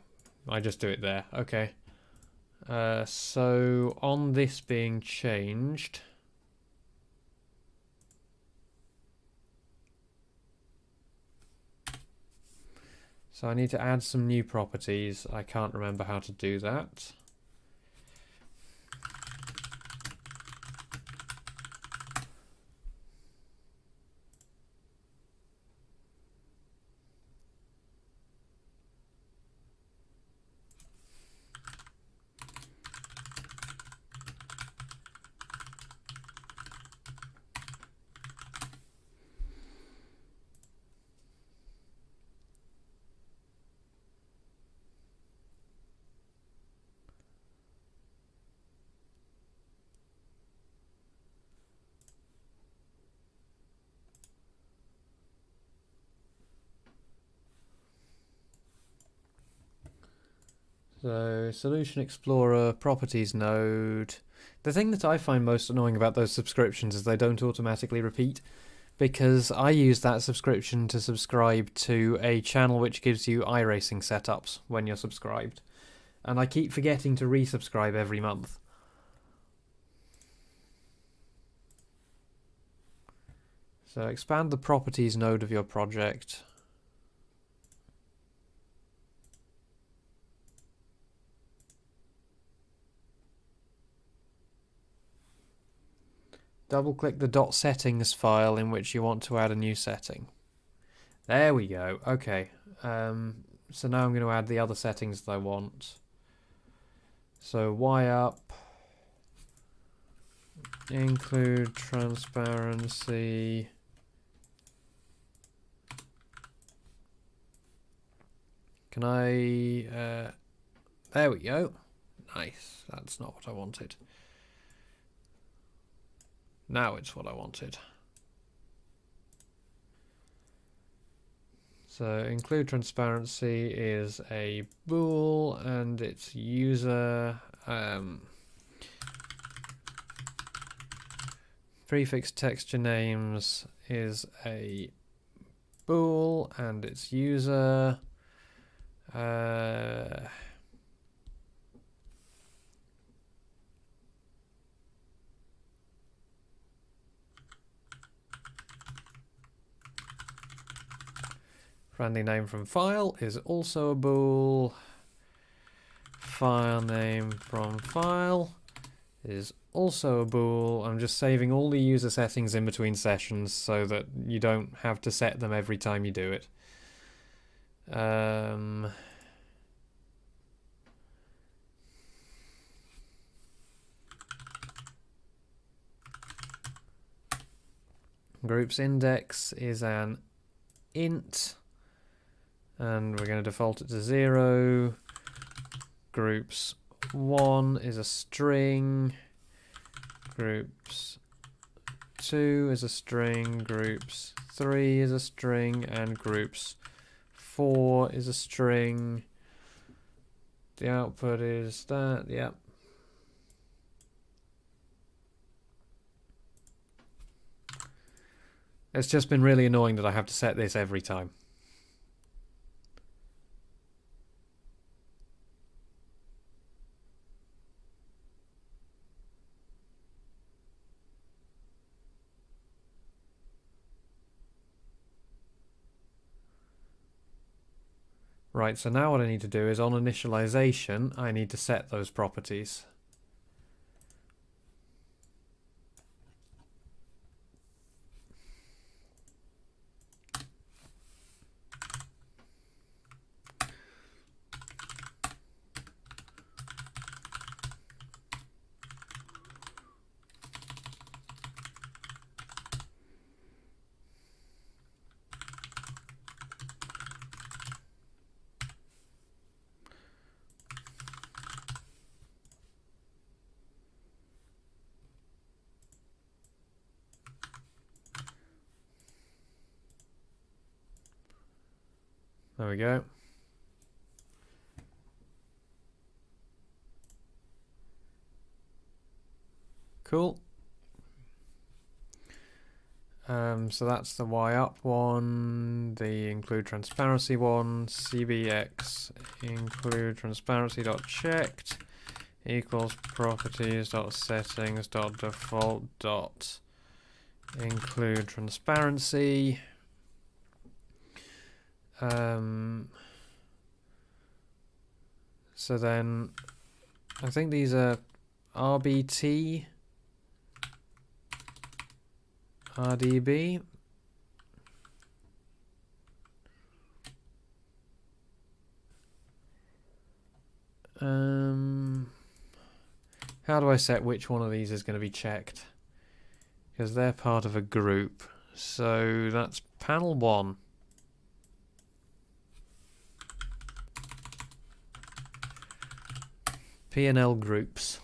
I just do it there. Okay. So on this being changed, so I need to add some new properties. I can't remember how to do that. So, Solution Explorer, Properties node. The thing that I find most annoying about those subscriptions is they don't automatically repeat, because I use that subscription to subscribe to a channel which gives you iRacing setups when you're subscribed. And I keep forgetting to resubscribe every month. So expand the Properties node of your project. Double-click the .settings file in which you want to add a new setting. There we go. Okay. So now I'm going to add the other settings that I want. So Y up, include transparency. Can I... there we go. Nice. That's not what I wanted. Now it's what I wanted. So include transparency is a bool and its user prefix texture names is a bool and its user friendly name from file is also a bool. File name from file is also a bool. I'm just saving all the user settings in between sessions so that you don't have to set them every time you do it. Groups index is an int. And we're going to default it to 0. Groups 1 is a string. Groups 2 is a string, groups 3 is a string, and groups 4 is a string. The output is that, yep. It's just been really annoying that I have to set this every time. Right, so now what I need to do is on initialization, I need to set those properties. There we go. Cool. So that's the Y up one, the include transparency one, cbx include transparency dot checked equals properties dot settings dot default dot include transparency. So then I think these are RBT, RDB. How do I set which one of these is going to be checked? Because they're part of a group. So that's panel 1. P&L groups.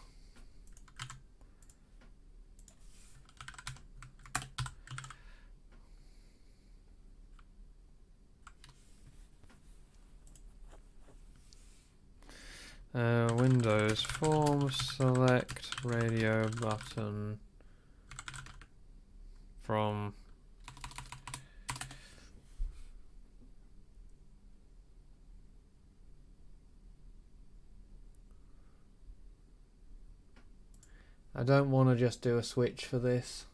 Windows form select radio button from I don't want to just do a switch for this.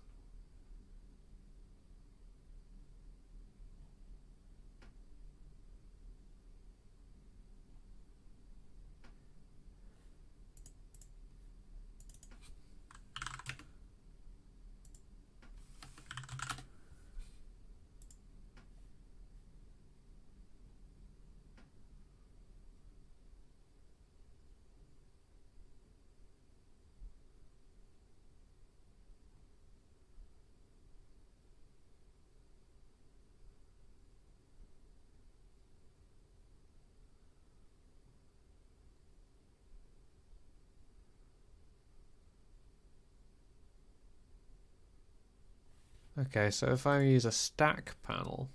Okay, so if I use a stack panel,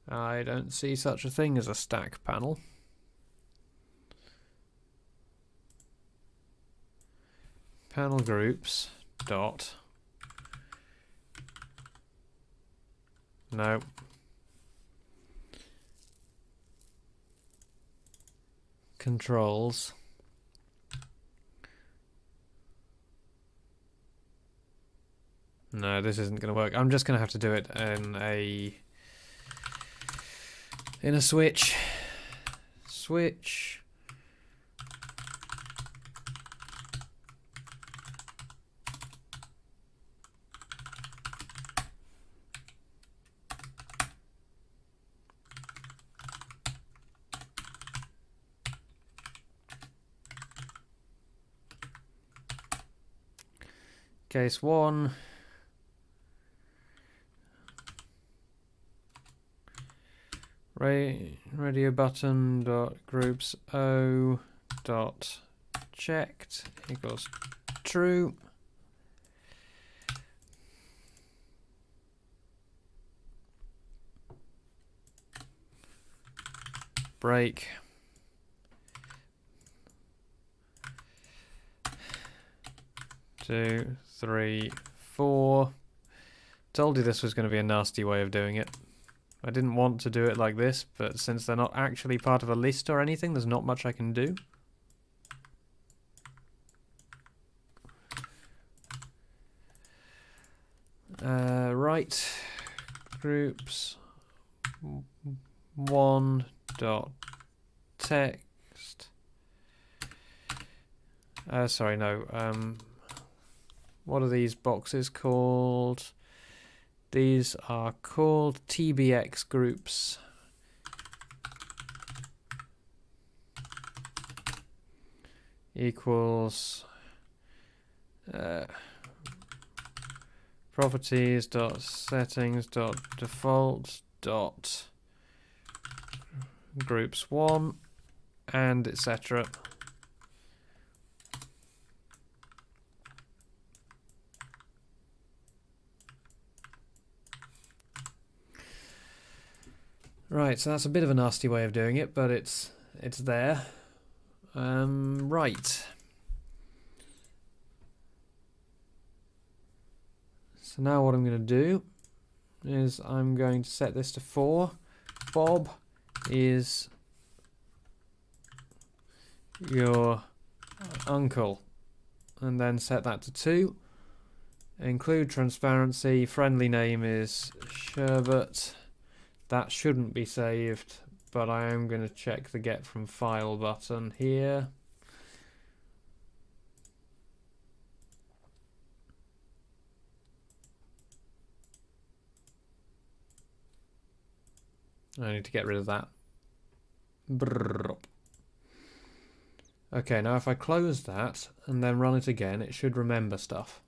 I don't see such a thing as a stack panel. Panel groups dot no. Controls no, this isn't going to work. I'm just going to have to do it in a switch. Case 1. radio button dot groups o dot checked equals true. Break. Two, three, four. Told you this was going to be a nasty way of doing it. I didn't want to do it like this, but since they're not actually part of a list or anything, there's not much I can do. Right. Groups. One dot text. Sorry, no. What are these boxes called? These are called TBX groups. Equals properties dot settings dot default dot groups 1 and etc. Right, so that's a bit of a nasty way of doing it, but it's there. Right. So now what I'm going to do is I'm going to set this to 4. Bob is your uncle. And then set that to 2. Include transparency. Friendly name is Sherbet. That shouldn't be saved, but I am going to check the get from file button here. I need to get rid of that. Brrr. Okay, now if I close that and then run it again, it should remember stuff.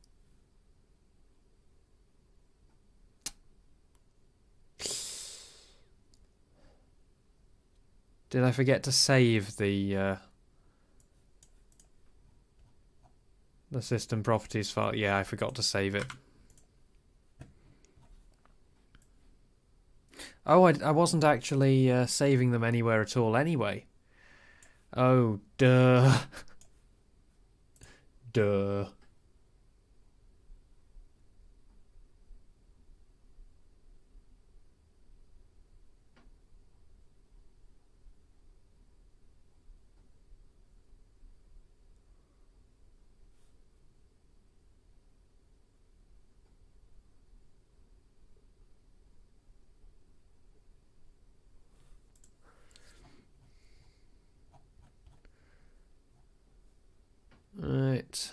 Did I forget to save the system properties file? Yeah, I forgot to save it. Oh, I wasn't actually saving them anywhere at all anyway. Oh, duh. Duh. Right.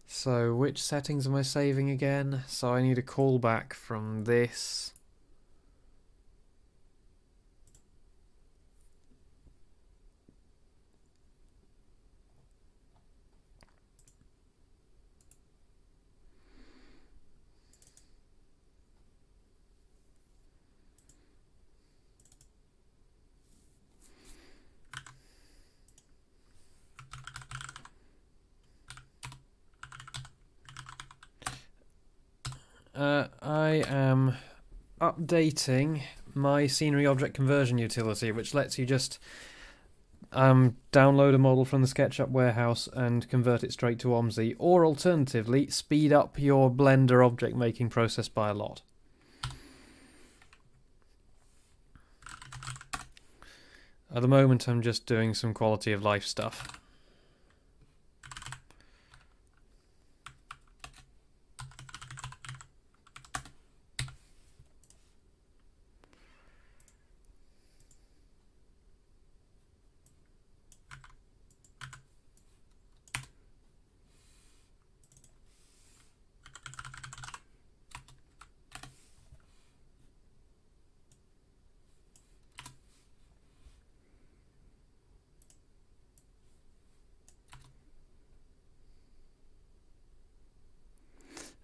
So which settings am I saving again? So I need a callback from this. I am updating my scenery object conversion utility, which lets you just download a model from the SketchUp warehouse and convert it straight to OMSI, or alternatively, speed up your Blender object making process by a lot. At the moment, I'm just doing some quality of life stuff.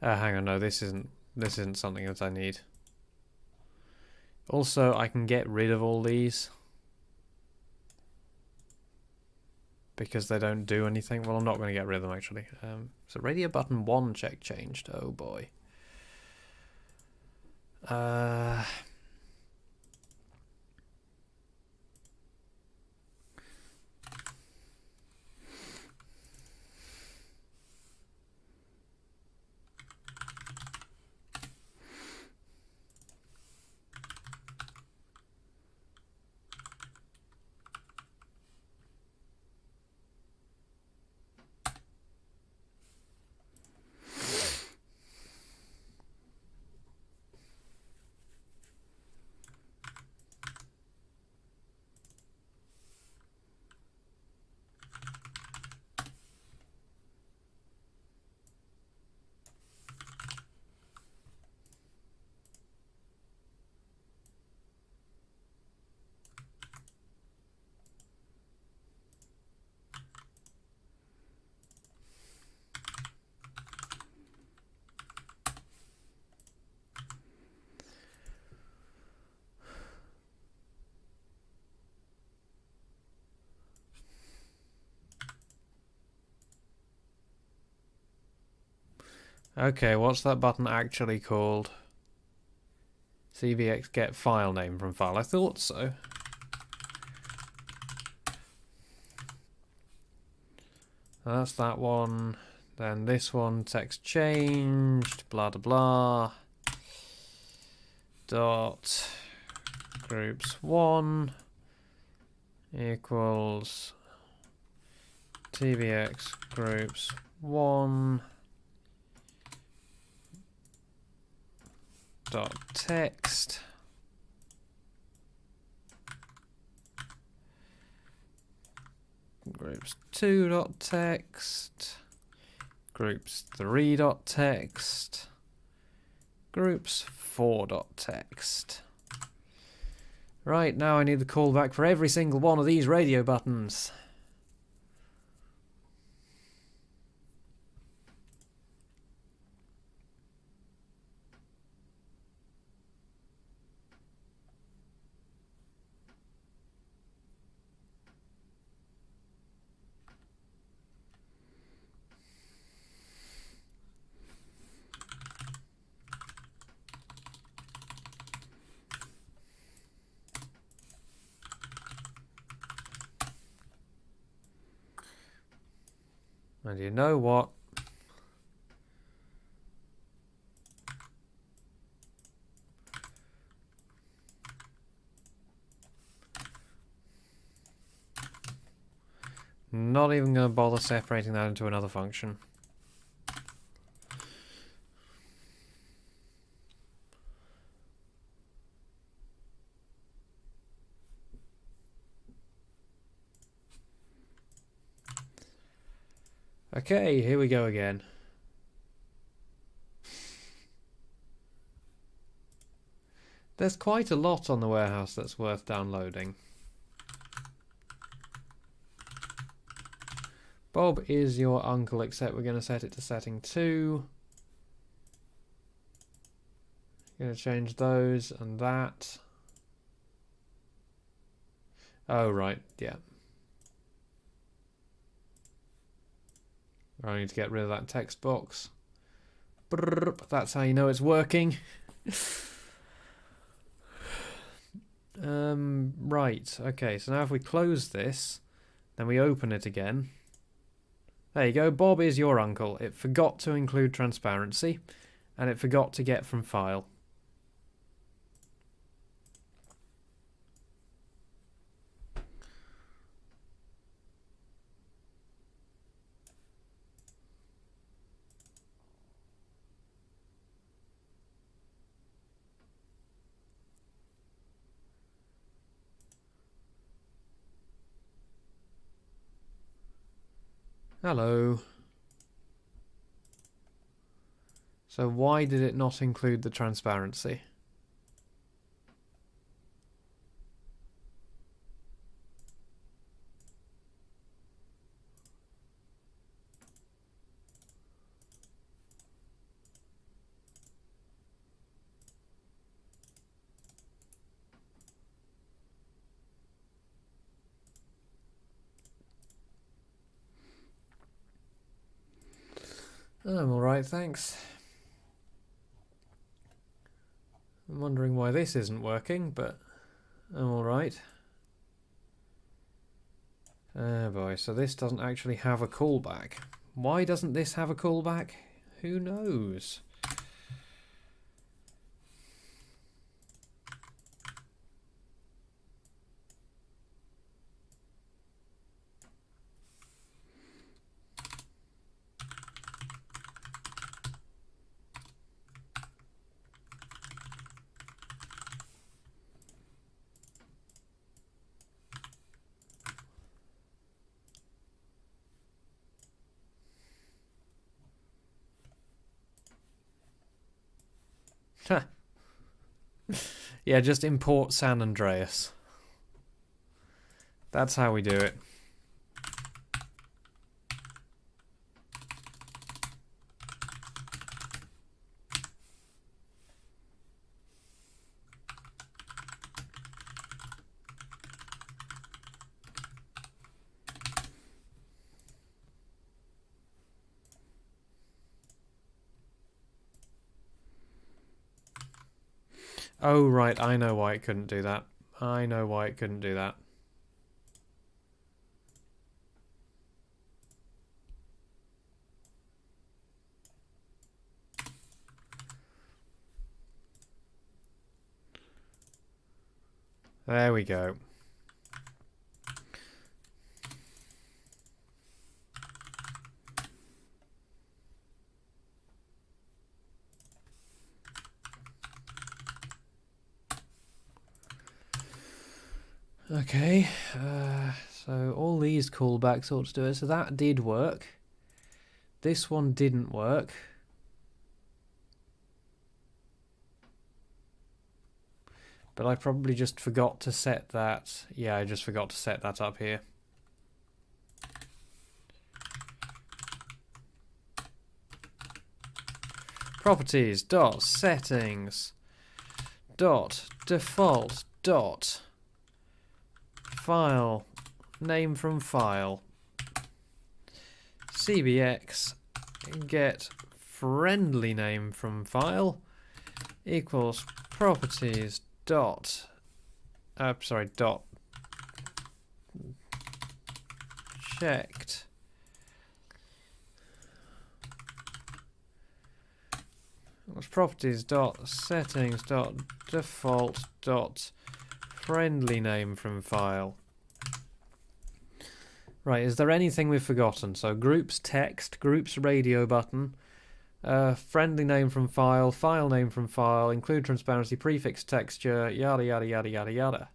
Hang on, no, this isn't something that I need. Also, I can get rid of all these because they don't do anything. Well, I'm not going to get rid of them actually. So radio button 1 check changed. Oh boy. Okay, what's that button actually called? CVX get file name from file. I thought so. That's that one. Then this one, text changed, blah blah blah. Dot groups 1 equals tvx groups 1 dot text groups 2 dot text groups 3 dot text groups 4 dot text. Right, now I need the callback for every single one of these radio buttons. And you know what? Not even going to bother separating that into another function. Okay, here we go again. There's quite a lot on the warehouse that's worth downloading. Bob is your uncle, except we're going to set it to setting 2. Going to change those and that. Oh, right, yeah. I need to get rid of that text box. Brrr, that's how you know it's working. Right, okay, so now if we close this, then we open it again. There you go, Bob is your uncle. It forgot to include transparency, and it forgot to get from file. Hello. So why did it not include the transparency? I'm alright, thanks. I'm wondering why this isn't working, but I'm alright. Oh boy, so this doesn't actually have a callback. Why doesn't this have a callback? Who knows? Yeah, just import San Andreas. That's how we do it. Oh, right, I know why it couldn't do that. I know why it couldn't do that. There we go. Okay, so all these callbacks ought to do it. So that did work. This one didn't work. But I probably just forgot to set that. Yeah, I just forgot to set that up here. Properties dot settings dot default dot file name from file cbx get friendly name from file equals properties dot dot checked properties dot settings dot default dot friendly name from file. Right, is there anything we've forgotten? So groups text, groups radio button, friendly name from file, file name from file, include transparency, prefix texture, yada yada yada yada yada.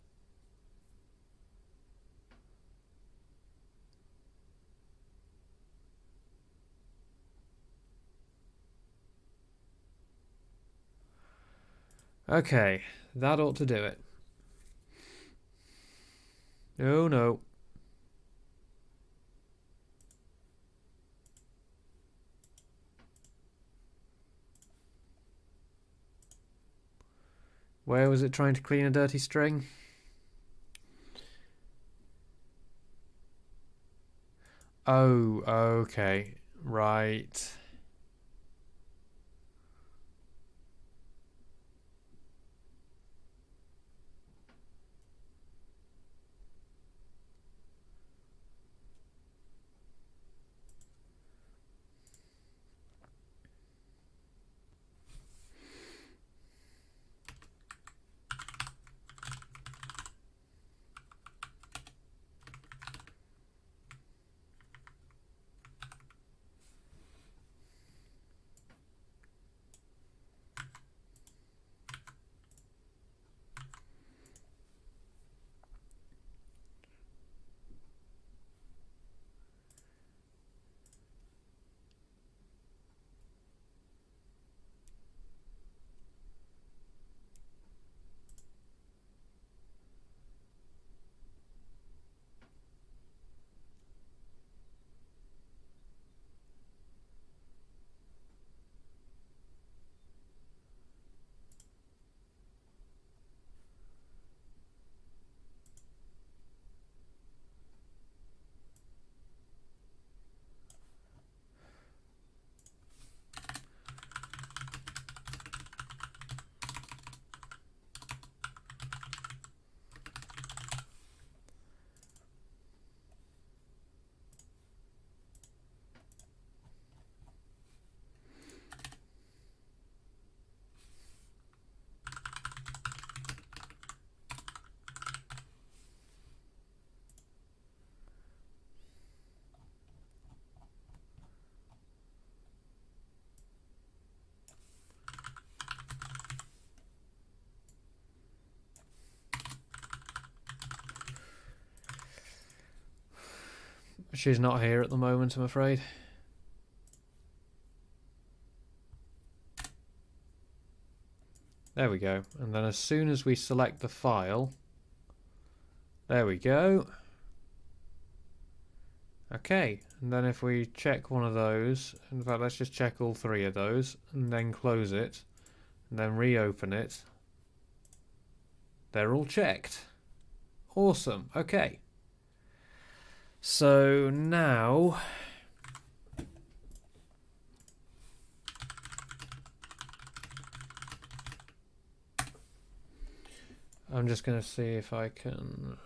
Okay, that ought to do it. Oh no. Where was it trying to clean a dirty string? Oh, okay. Right. She's not here at the moment, I'm afraid. There we go. And then as soon as we select the file, there we go. Okay, and then if we check one of those, in fact let's just check all three of those, and then close it, and then reopen it. They're all checked. Awesome, okay. So now I'm just going to see if I can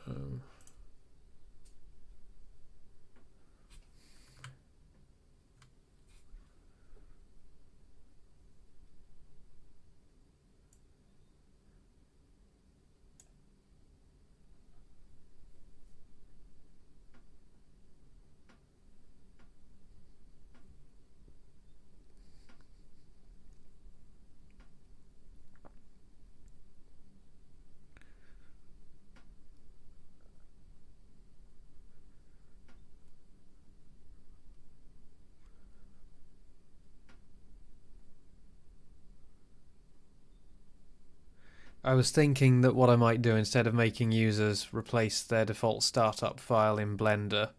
I was thinking that what I might do, instead of making users replace their default startup file in Blender,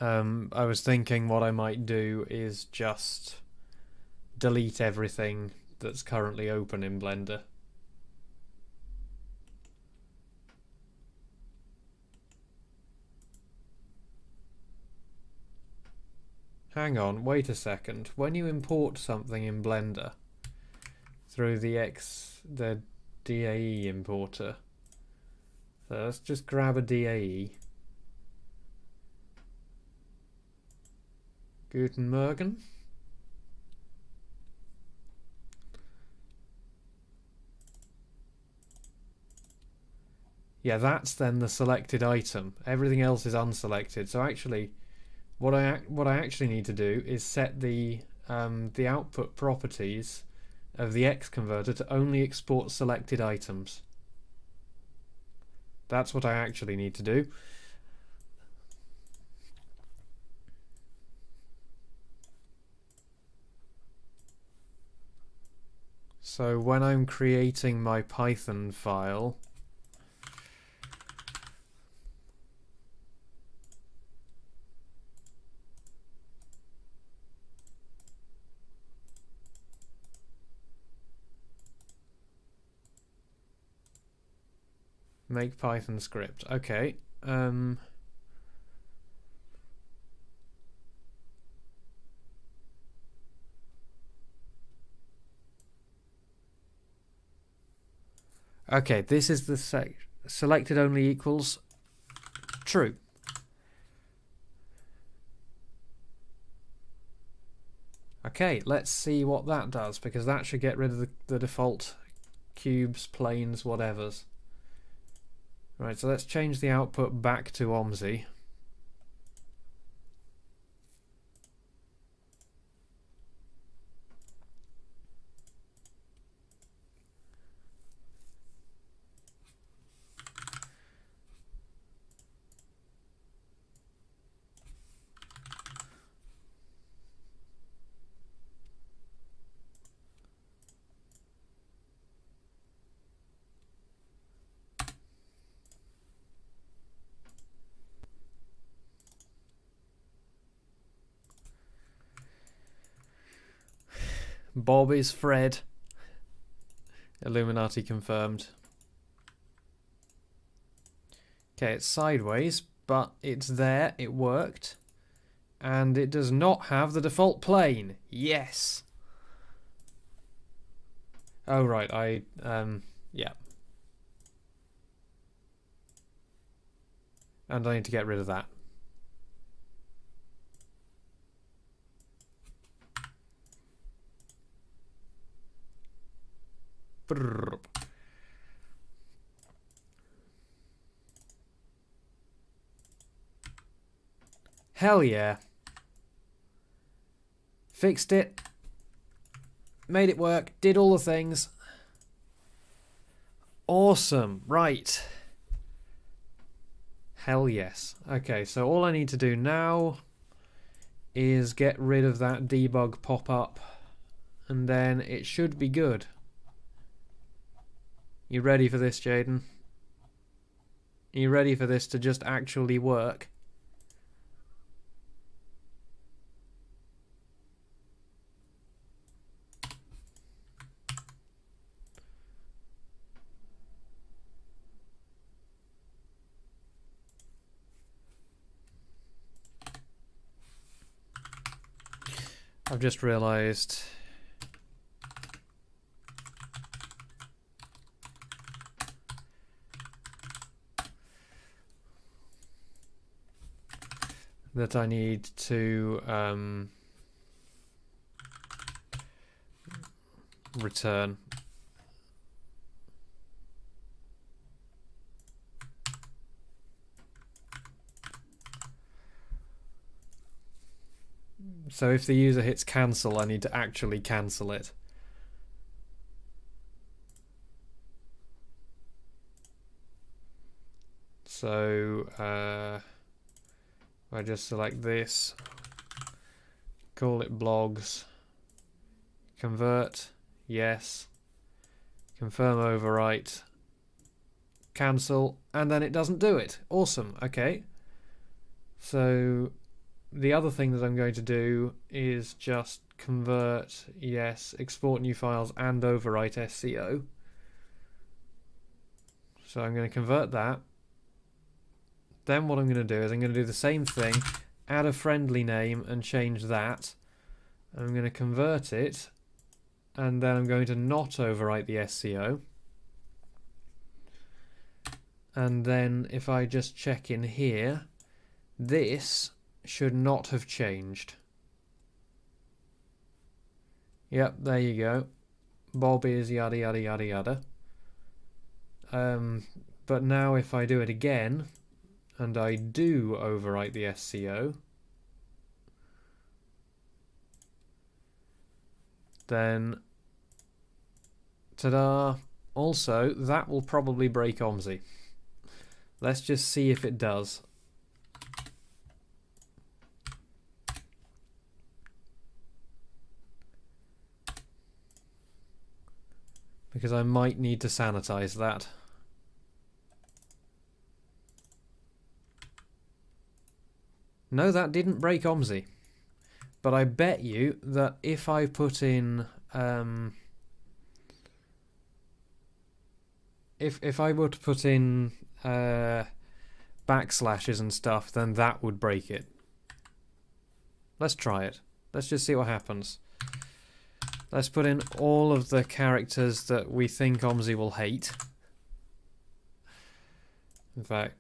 I was thinking what I might do is just delete everything that's currently open in Blender. Hang on, wait a second. When you import something in Blender through the DAE importer, so let's just grab a DAE. Guten Morgen. Yeah, that's then the selected item. Everything else is unselected. So actually, what I actually need to do is set the output properties of the X converter to only export selected items. That's what I actually need to do. So when I'm creating my Python file, make Python script. Okay. Okay, this is the selected only equals true. Okay, let's see what that does, because that should get rid of the default cubes, planes, whatevers. Right, so let's change the output back to OMSI. Bob is Fred. Illuminati confirmed. Okay, it's sideways, but it's there, it worked. And it does not have the default plane. Yes! Oh, right, yeah. And I need to get rid of that. Hell yeah. Fixed it. Made it work. Did all the things. Awesome. Right. Hell yes. Okay, so all I need to do now is get rid of that debug pop-up, and then it should be good. You ready for this, Jaden? Are you ready for this to just actually work? I've just realised that I need to return. So if the user hits cancel, I need to actually cancel it. So I just select this, call it blogs, convert, yes, confirm overwrite, cancel, and then it doesn't do it. Awesome, okay. So the other thing that I'm going to do is just convert, yes, export new files and overwrite SCO. So I'm going to convert that. Then what I'm going to do is I'm going to do the same thing, add a friendly name and change that. I'm going to convert it, and then I'm going to not overwrite the SCO. And then if I just check in here, this should not have changed. Yep, there you go. Bob is yada yada yada yada. But now if I do it again, and I do overwrite the SCO, then ta-da! Also, that will probably break OMSI. Let's just see if it does. Because I might need to sanitize that. No, that didn't break OMSI. But I bet you that if I put in if I were to put in backslashes and stuff, then that would break it. Let's try it. Let's just see what happens. Let's put in all of the characters that we think OMSI will hate. In fact,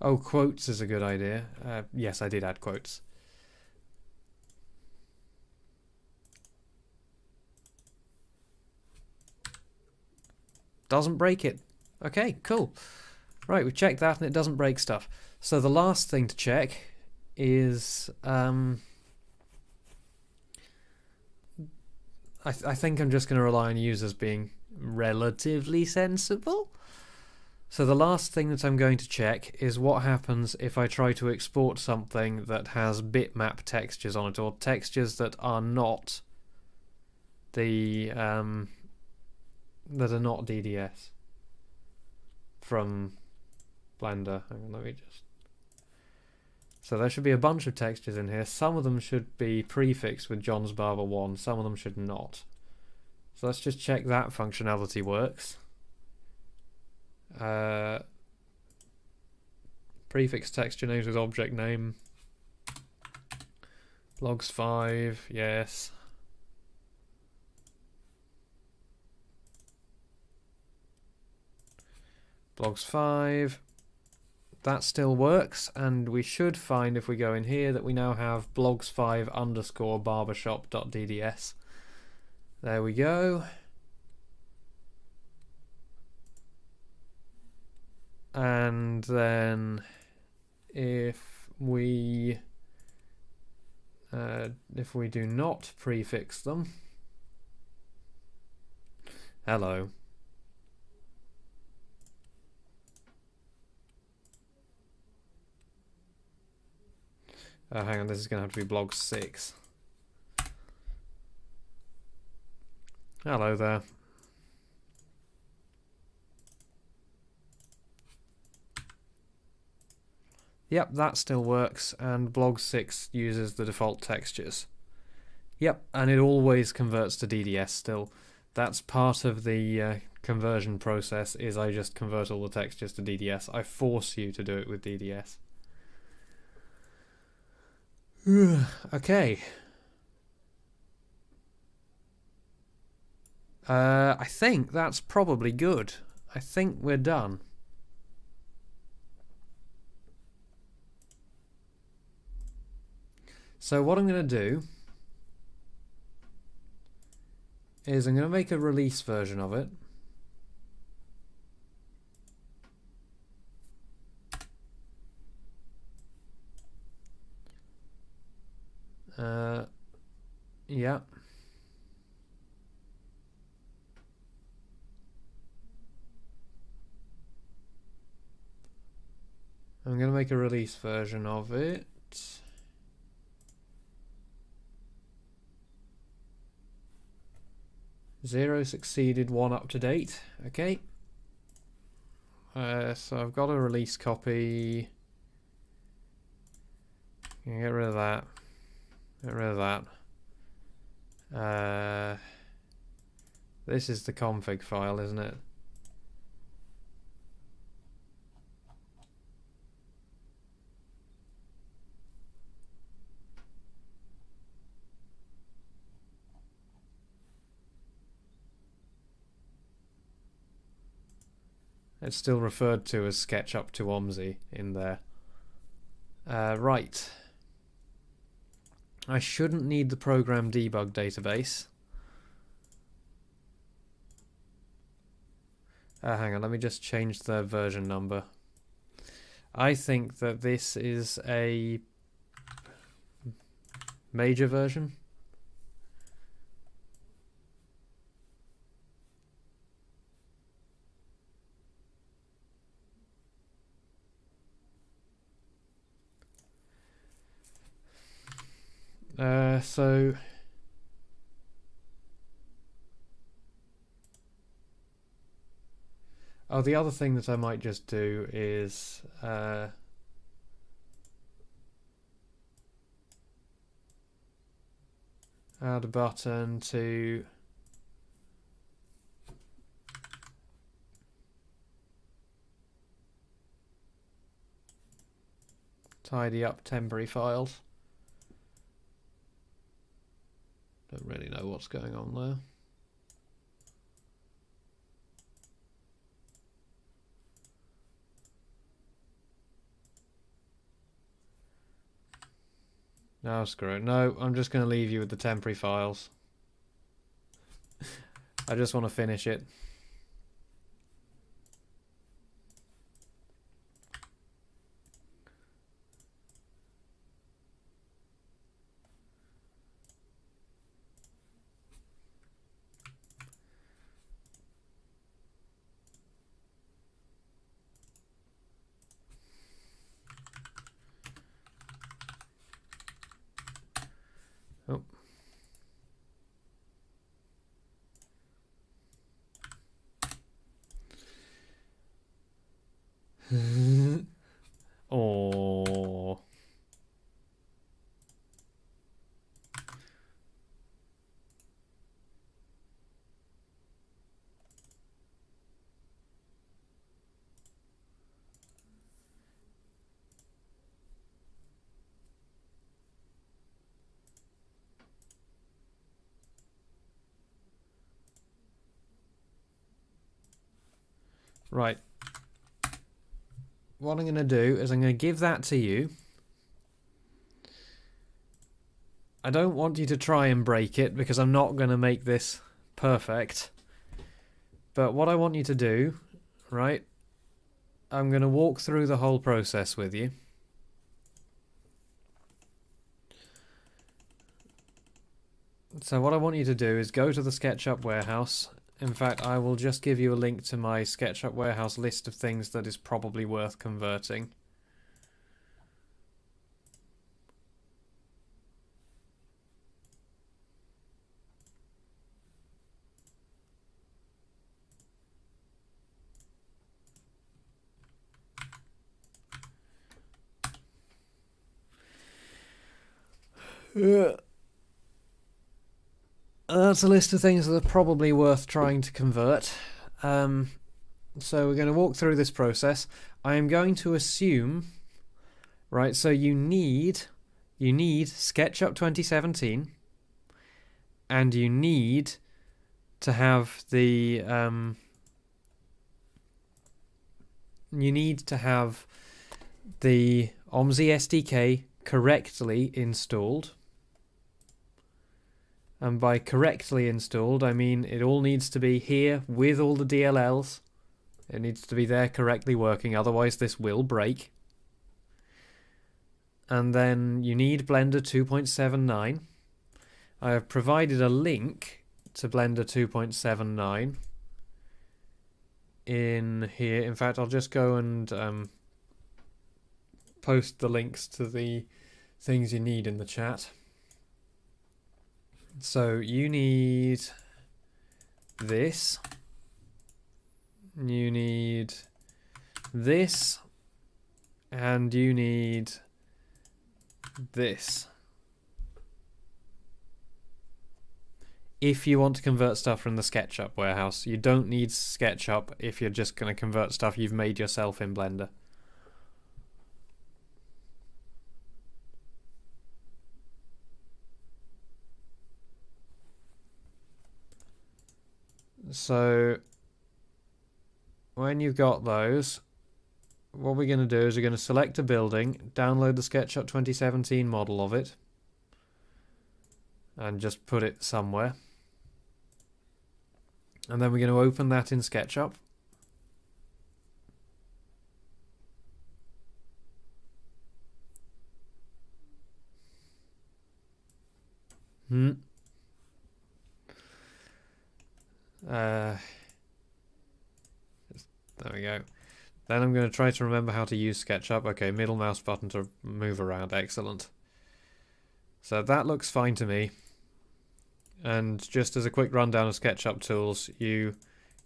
oh, quotes is a good idea. Yes, I did add quotes. Doesn't break it. Okay, cool. Right, we checked that and it doesn't break stuff. So the last thing to check is I think I'm just going to rely on users being relatively sensible. So the last thing that I'm going to check is what happens if I try to export something that has bitmap textures on it, or textures that are not the that are not DDS from Blender. Hang on, let me just... So there should be a bunch of textures in here. Some of them should be prefixed with John's Barber 1, some of them should not. So let's just check that functionality works. Prefix texture names with object name. Logs 5, yes. Blogs 5, that still works, and we should find if we go in here that we now have blogs5 underscore barbershop.dds. There we go. and then if we do not prefix them, hello. Hang on, this is going to have to be blog 6. Hello there. Yep, that still works, and blog 6 uses the default textures. Yep, and it always converts to DDS still. That's part of the conversion process, is I just convert all the textures to DDS. I force you to do it with DDS. Okay. I think that's probably good. I think we're done. So what I'm going to do is I'm going to make a release version of it. Yeah. I'm going to make a release version of it. Zero succeeded, 1 up to date. Okay. So I've got a release copy. Get rid of that. Get rid of that. This is the config file, isn't it? It's still referred to as SketchUp to OMSI in there. Right. I shouldn't need the program debug database. Hang on, let me just change the version number. I think that this is a major version. So the other thing that I might just do is add a button to tidy up temporary files. Don't really know what's going on there. No, screw it. No, I'm just going to leave you with the temporary files. I just want to finish it. Oh. Oh. Right. What I'm going to do is I'm going to give that to you. I don't want you to try and break it because I'm not going to make this perfect. But what I want you to do, right? I'm going to walk through the whole process with you. So what I want you to do is go to the SketchUp warehouse. In fact, I will just give you a link to my SketchUp warehouse list of things that is probably worth converting. That's a list of things that are probably worth trying to convert. So we're going to walk through this process. I am going to assume, right, so you need SketchUp 2017, and you need to have the OMSI SDK correctly installed. And by correctly installed, I mean it all needs to be here with all the DLLs. It needs to be there correctly working, otherwise this will break. And then you need Blender 2.79. I have provided a link to Blender 2.79 in here. In fact, I'll just go and post the links to the things you need in the chat. So you need this, you need this, and you need this. If you want to convert stuff from the SketchUp warehouse, you don't need SketchUp if you're just going to convert stuff you've made yourself in Blender. So when you've got those, what we're going to do is we're going to select a building, download the SketchUp 2017 model of it, and just put it somewhere. And then we're going to open that in SketchUp. There we go. Then I'm going to try to remember how to use SketchUp. Okay, middle mouse button to move around. Excellent. So that looks fine to me. And just as a quick rundown of SketchUp tools, you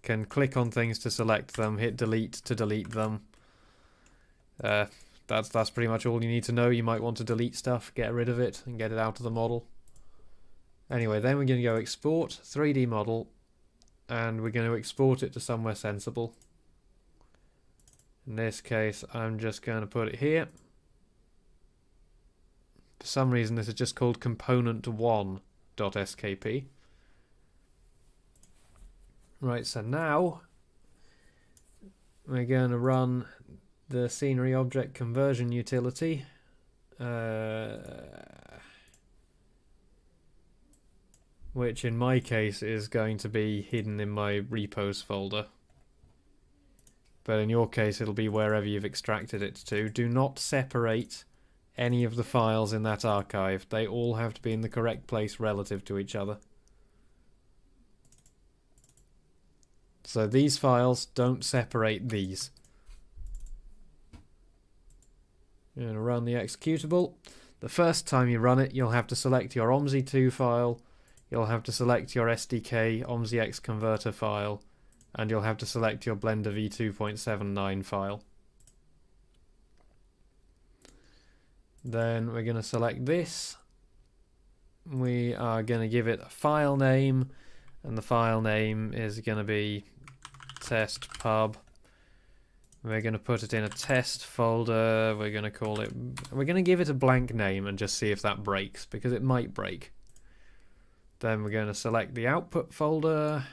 can click on things to select them, hit delete to delete them. That's pretty much all you need to know. You might want to delete stuff, get rid of it, and get it out of the model. Anyway, then we're going to go export 3D model, and we're going to export it to somewhere sensible. In this case, I'm just going to put it here. For some reason, this is just called component1.skp. Right, so now we're going to run the scenery object conversion utility. Which in my case is going to be hidden in my repos folder. But in your case, it'll be wherever you've extracted it to. Do not separate any of the files in that archive. They all have to be in the correct place relative to each other. So these files, don't separate these. You're going to run the executable. The first time you run it, you'll have to select your OMSI2 file, you'll have to select your SDK OMSIX converter file, and you'll have to select your Blender v2.79 file. Then we're going to select this. We are going to give it a file name, and the file name is going to be test pub. We're going to put it in a test folder. We're going to give it a blank name and just see if that breaks, because it might break. Then we're going to select the output folder,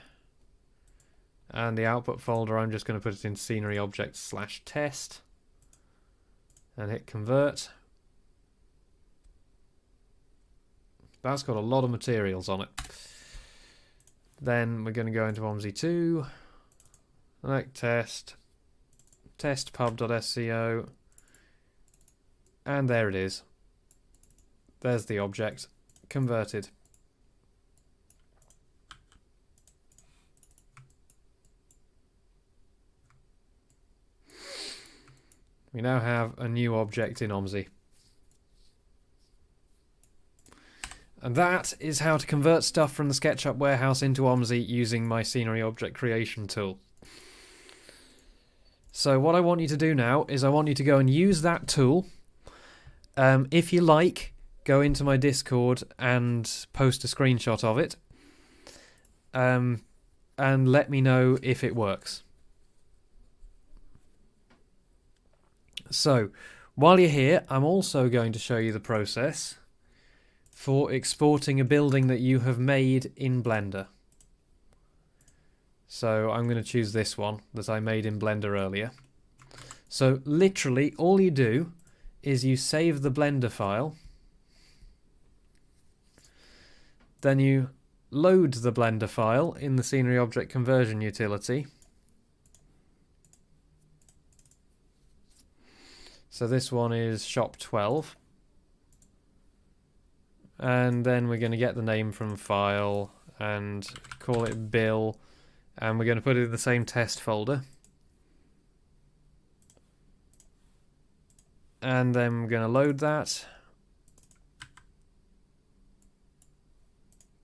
and the output folder, I'm just going to put it in scenery object /test and hit convert. That's got a lot of materials on it. Then we're going to go into OMSI2, select test, test pub.sco, and there it is. There's the object converted. We now have a new object in OMSI. And that is how to convert stuff from the SketchUp warehouse into OMSI using my scenery object creation tool. So what I want you to do now is I want you to go and use that tool. If you like, go into my Discord and post a screenshot of it. And let me know if it works. So, while you're here, I'm also going to show you the process for exporting a building that you have made in Blender. So I'm going to choose this one that I made in Blender earlier. So literally all you do is you save the Blender file, then you load the Blender file in the scenery object conversion utility. So this one is shop 12. And then we're going to get the name from file and call it bill. And we're going to put it in the same test folder. And then we're going to load that.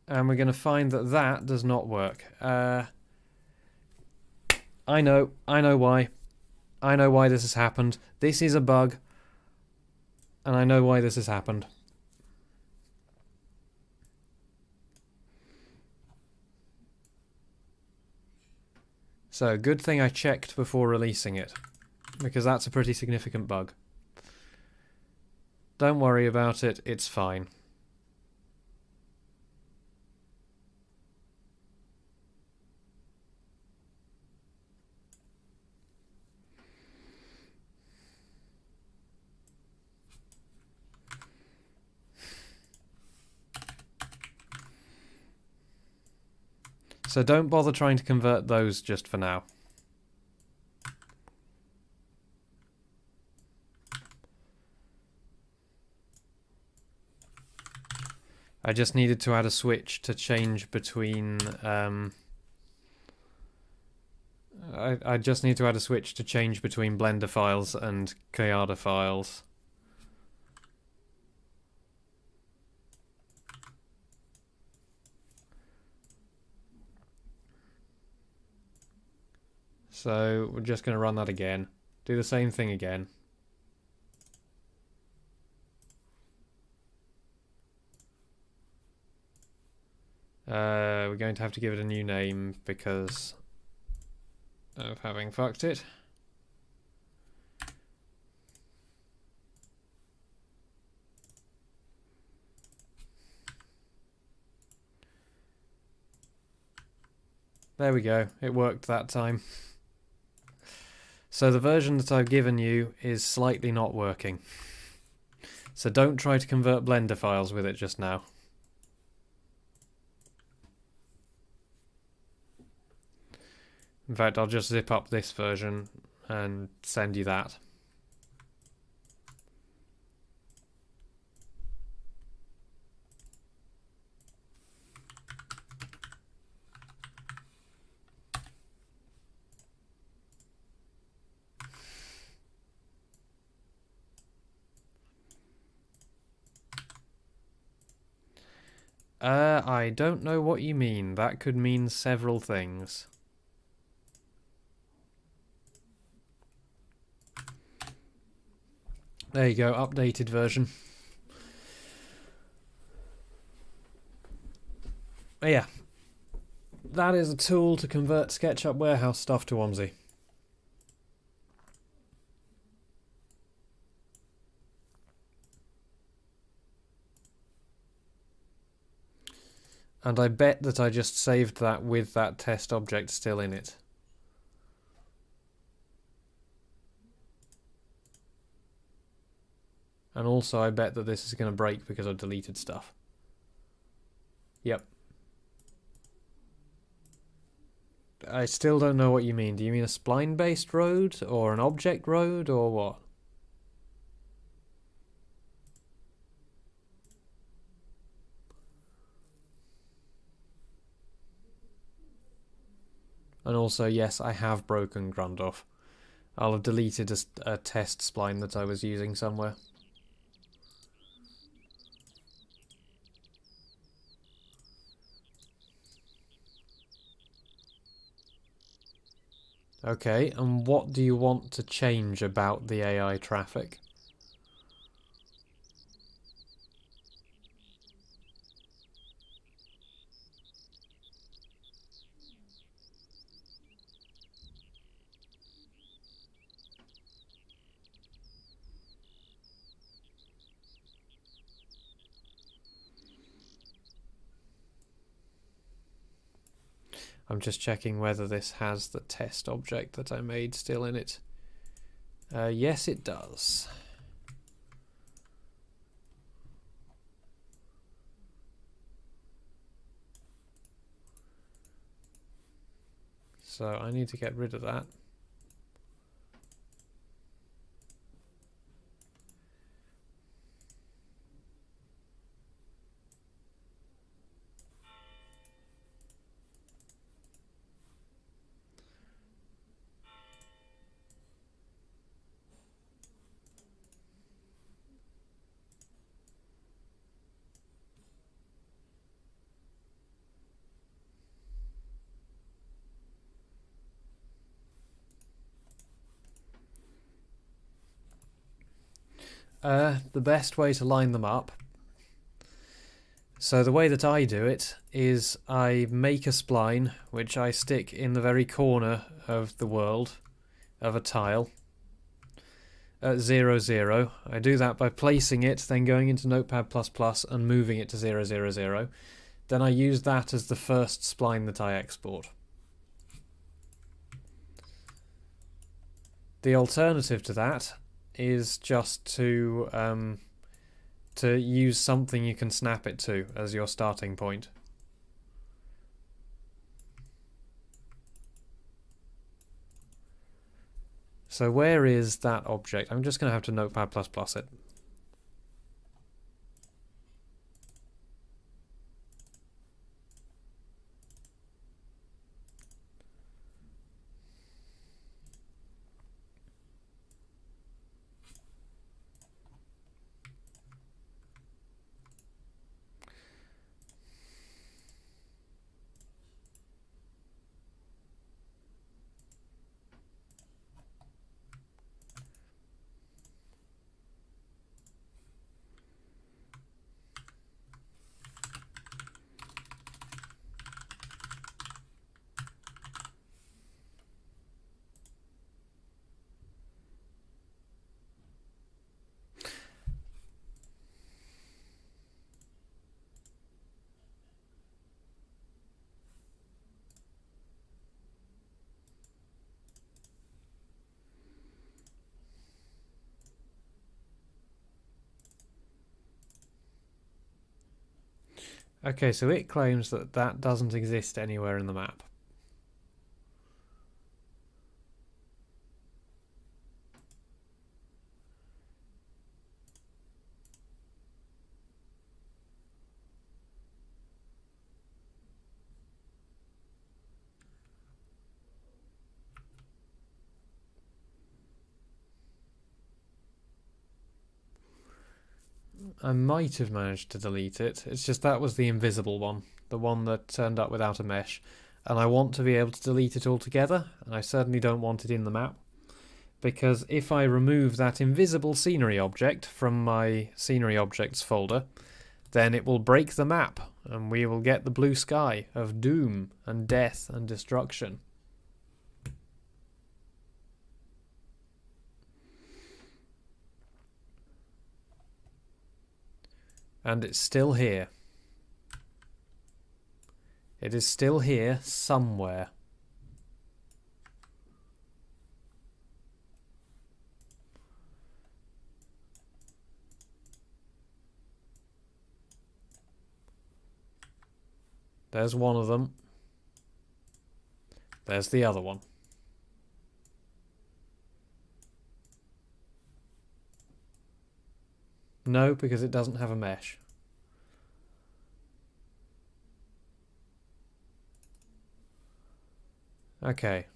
And we're going to find that that does not work. I know why. I know why this has happened. This is a bug. And I know why this has happened. So, good thing I checked before releasing it, because that's a pretty significant bug. Don't worry about it, it's fine. So don't bother trying to convert those just for now. I just needed to add a switch to change between... I just need to add a switch to change between Blender files and Kayada files. So we're just going to run that again. Do the same thing again. We're going to have to give it a new name because of having fucked it. There we go, it worked that time. So the version that I've given you is slightly not working. So don't try to convert Blender files with it just now. In fact, I'll just zip up this version and send you that. I don't know what you mean. That could mean several things. There you go, updated version. Yeah. That is a tool to convert SketchUp warehouse stuff to OMSI. And I bet that I just saved that with that test object still in it. And also I bet that this is going to break because I've deleted stuff. Yep. I still don't know what you mean. Do you mean a spline-based road or an object road or what? And also, yes, I have broken Grundorf. I'll have deleted a test spline that I was using somewhere. Okay, and what do you want to change about the AI traffic? I'm just checking whether this has the test object that I made still in it. Yes, it does. So I need to get rid of that. The best way to line them up. So the way that I do it is I make a spline which I stick in the very corner of the world of a tile at 0, 0. I do that by placing it, then going into Notepad++ and moving it to 0, 0, 0. Then I use that as the first spline that I export. The alternative to that is just to use something you can snap it to as your starting point. So where is that object? I'm just going to have to Notepad++ it. Okay, so it claims that that doesn't exist anywhere in the map. I might have managed to delete it. It's just that was the invisible one, the one that turned up without a mesh. And I want to be able to delete it altogether, and I certainly don't want it in the map. Because if I remove that invisible scenery object from my scenery objects folder, then it will break the map, and we will get the blue sky of doom and death and destruction. And it's still here. It is still here somewhere. There's one of them. There's the other one. No, because it doesn't have a mesh. Okay,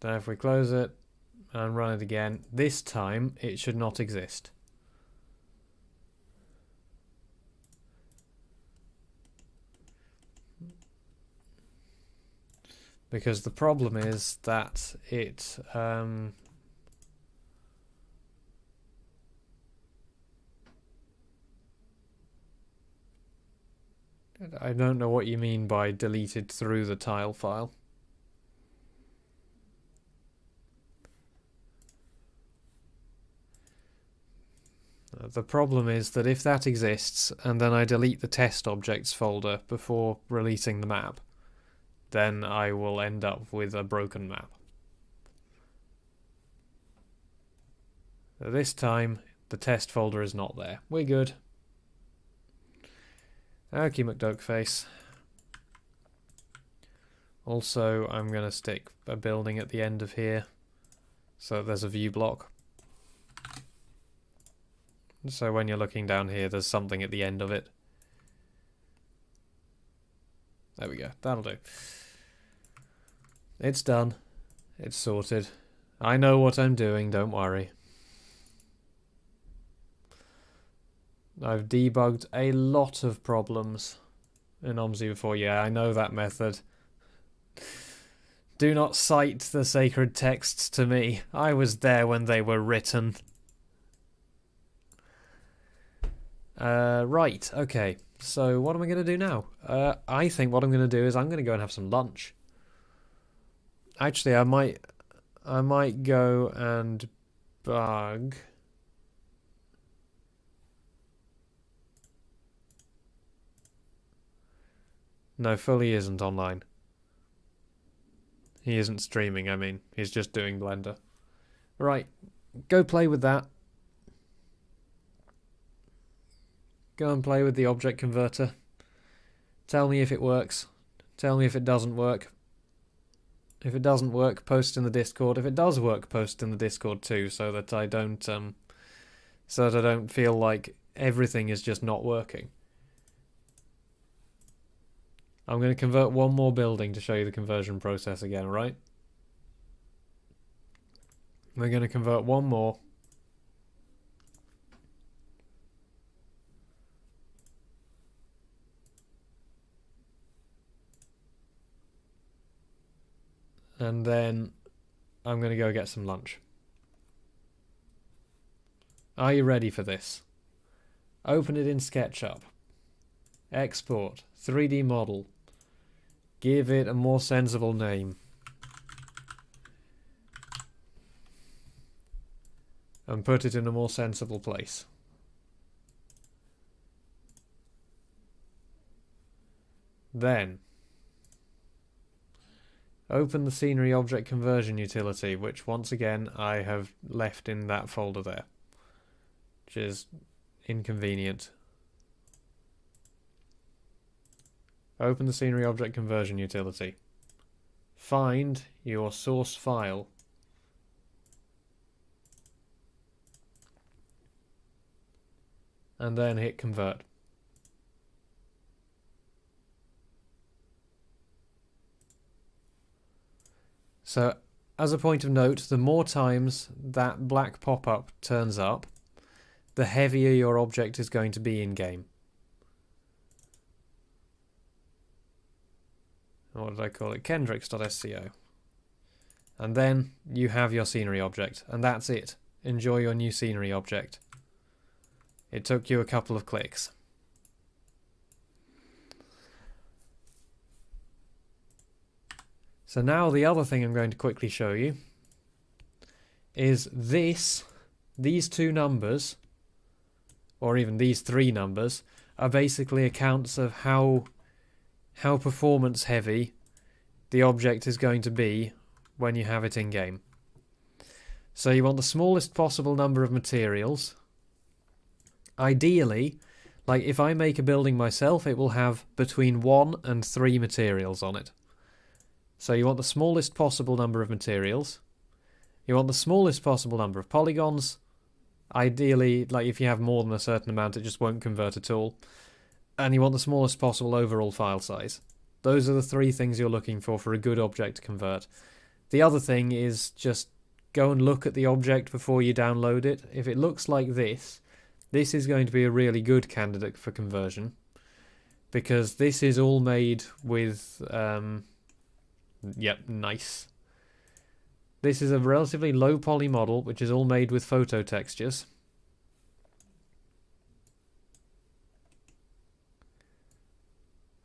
then if we close it and run it again, this time it should not exist. Because the problem is that it I don't know what you mean by deleted through the tile file. The problem is that if that exists and then I delete the test objects folder before releasing the map, then I will end up with a broken map. This time, the test folder is not there. We're good. Okay, McDuckface. Also, I'm going to stick a building at the end of here, so there's a view block. So when you're looking down here, there's something at the end of it. There we go. That'll do. It's done. It's sorted. I know what I'm doing, don't worry. I've debugged a lot of problems in OMSI before. Yeah, I know that method. Do not cite the sacred texts to me. I was there when they were written. Right, okay. So what am I going to do now? I think what I'm going to do is I'm going to go and have some lunch. Actually, I might go and bug. No, Fully isn't online. He isn't streaming, I mean. He's just doing Blender. Right, go play with that. Go and play with the object converter. Tell me if it works. Tell me if it doesn't work. If it doesn't work, post in the Discord. If it does work, post in the Discord too, so that I don't feel like everything is just not working. I'm going to convert one more building to show you the conversion process again, right? We're going to convert one more. And then I'm going to go get some lunch. Are you ready for this? Open it in SketchUp. Export. 3D model. Give it a more sensible name. And put it in a more sensible place. Then open the scenery object conversion utility, which once again I have left in that folder there, which is inconvenient. Open the scenery object conversion utility. Find your source file. And then hit convert. So, as a point of note, the more times that black pop-up turns up, the heavier your object is going to be in-game. What did I call it? Kendricks.sco. And then you have your scenery object, and that's it. Enjoy your new scenery object. It took you a couple of clicks. So now the other thing I'm going to quickly show you is these two numbers, or even these three numbers, are basically accounts of how performance heavy the object is going to be when you have it in game. So you want the smallest possible number of materials. Ideally, like if I make a building myself, it will have between 1 and 3 materials on it. So you want the smallest possible number of materials. You want the smallest possible number of polygons. Ideally, like if you have more than a certain amount, it just won't convert at all. And you want the smallest possible overall file size. Those are the three things you're looking for a good object to convert. The other thing is just go and look at the object before you download it. If it looks like this is going to be a really good candidate for conversion, because this is all made with yep, nice. This is a relatively low poly model, which is all made with photo textures.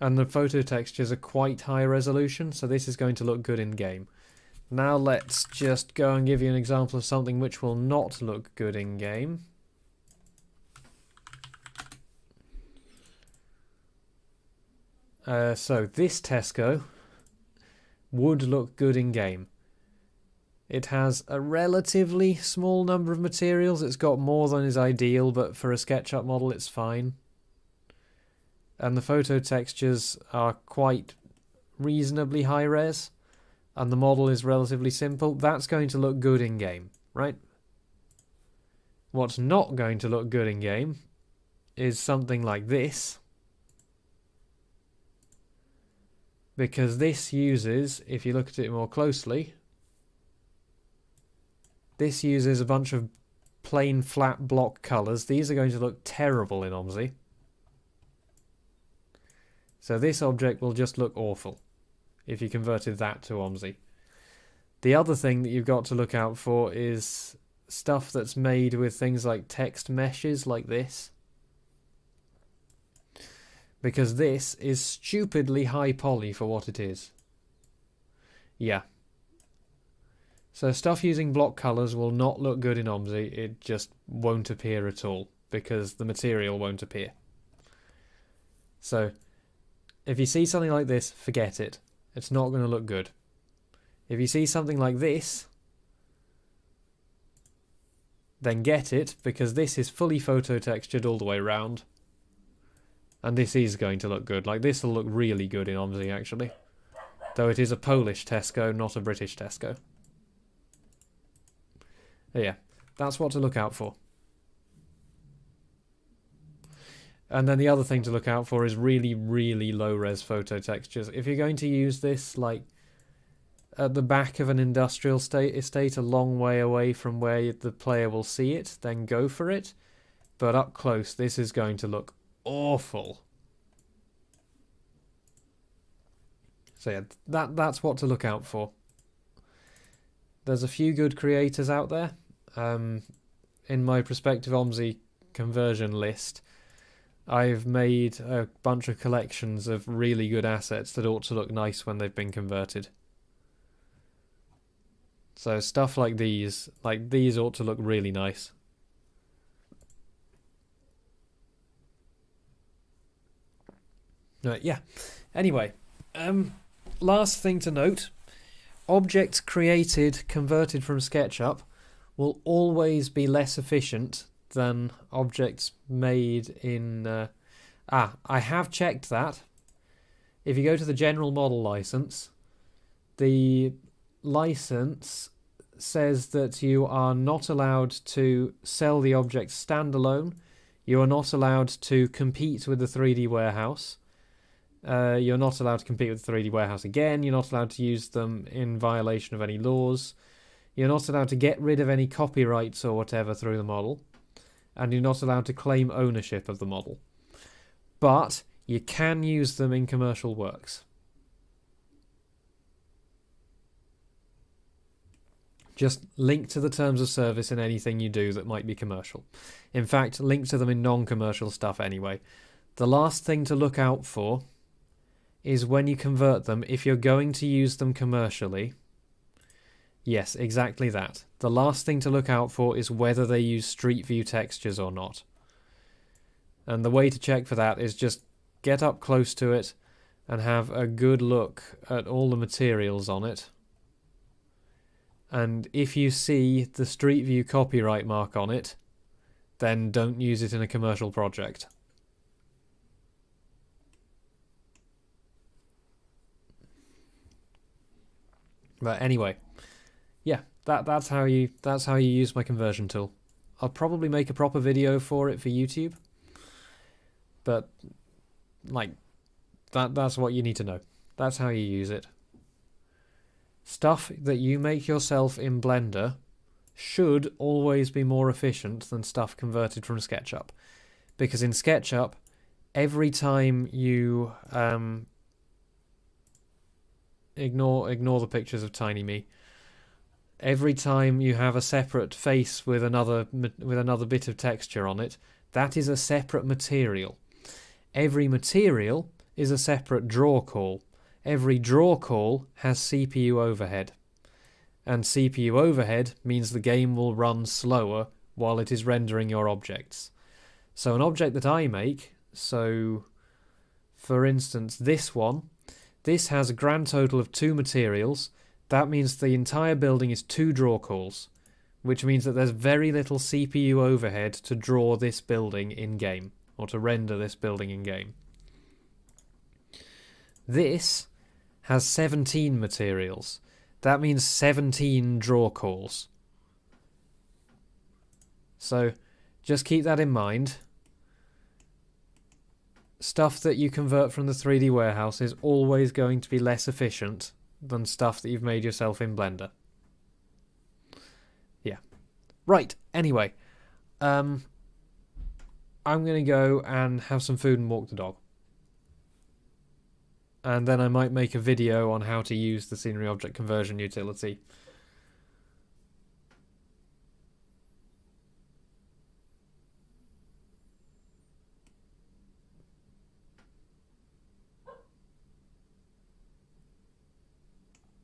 And the photo textures are quite high resolution, so this is going to look good in game. Now let's just go and give you an example of something which will not look good in game. So this Tesco would look good in game. It has a relatively small number of materials. It's got more than is ideal, but for a SketchUp model it's fine. And the photo textures are quite reasonably high res, and the model is relatively simple. That's going to look good in game, right? What's not going to look good in game is something like this, because this uses, if you look at it more closely, this uses a bunch of plain flat block colours. These are going to look terrible in OMSI. So this object will just look awful if you converted that to OMSI. The other thing that you've got to look out for is stuff that's made with things like text meshes like this, because this is stupidly high poly for what it is. Yeah. So stuff using block colours will not look good in OMSI. It just won't appear at all, because the material won't appear. So if you see something like this, forget it. It's not going to look good. If you see something like this, then get it, because this is fully photo textured all the way around. And this is going to look good. Like, this will look really good in OMSI, actually. Though it is a Polish Tesco, not a British Tesco. But yeah, that's what to look out for. And then the other thing to look out for is really, really low-res photo textures. If you're going to use this, like, at the back of an industrial estate, a long way away from where the player will see it, then go for it. But up close, this is going to look awful. So yeah, that's what to look out for. There's a few good creators out there. In my prospective OMSI conversion list, I've made a bunch of collections of really good assets that ought to look nice when they've been converted. So stuff like these ought to look really nice. Yeah. Anyway, last thing to note, objects created, converted from SketchUp will always be less efficient than objects made in... I have checked that. If you go to the general model license, the license says that you are not allowed to sell the object standalone. You are not allowed to compete with the 3D warehouse. You're not allowed to compete with the 3D warehouse again. You're not allowed to use them in violation of any laws. You're not allowed to get rid of any copyrights or whatever through the model. And you're not allowed to claim ownership of the model. But you can use them in commercial works. Just link to the terms of service in anything you do that might be commercial. In fact, link to them in non-commercial stuff anyway. The last thing to look out for is when you convert them, if you're going to use them commercially. Yes, exactly that. The last thing to look out for is whether they use Street View textures or not. And the way to check for that is just get up close to it and have a good look at all the materials on it. And if you see the Street View copyright mark on it, then don't use it in a commercial project. But anyway, yeah, that's how you use my conversion tool. I'll probably make a proper video for it for YouTube, but like that's what you need to know. That's how you use it. Stuff that you make yourself in Blender should always be more efficient than stuff converted from SketchUp, because in SketchUp, every time you ignore the pictures of Tiny Me. Every time you have a separate face with another bit of texture on it, that is a separate material. Every material is a separate draw call. Every draw call has CPU overhead. And CPU overhead means the game will run slower while it is rendering your objects. So an object that I make, so for instance this has a grand total of 2 materials. That means the entire building is 2 draw calls, which means that there's very little CPU overhead to draw this building in-game, or to render this building in-game. This has 17 materials. That means 17 draw calls. So just keep that in mind. Stuff that you convert from the 3D warehouse is always going to be less efficient than stuff that you've made yourself in Blender. Yeah. Right, anyway. I'm going to go and have some food and walk the dog. And then I might make a video on how to use the scenery object conversion utility.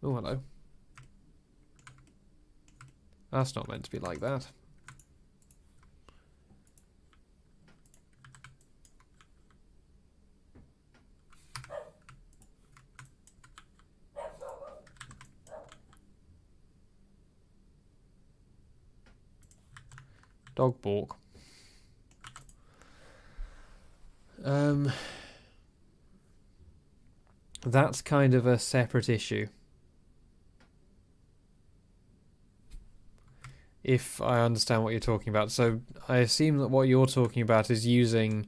Oh, hello. That's not meant to be like that. Dog balk. That's kind of a separate issue. If I understand what you're talking about. So I assume that what you're talking about is using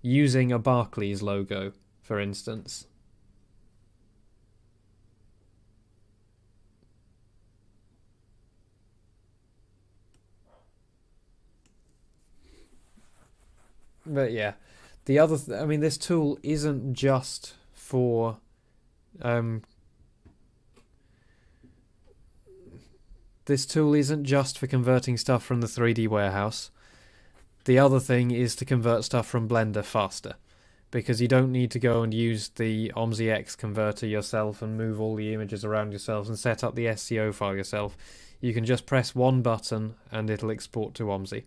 a Barclays logo, for instance. But yeah, the other I mean, this tool isn't just for converting stuff from the 3D warehouse. The other thing is to convert stuff from Blender faster, because you don't need to go and use the OMSI X converter yourself and move all the images around yourself and set up the SCO file yourself. You can just press one button and it'll export to OMSI.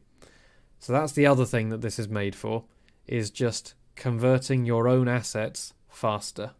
So that's the other thing that this is made for, is just converting your own assets faster.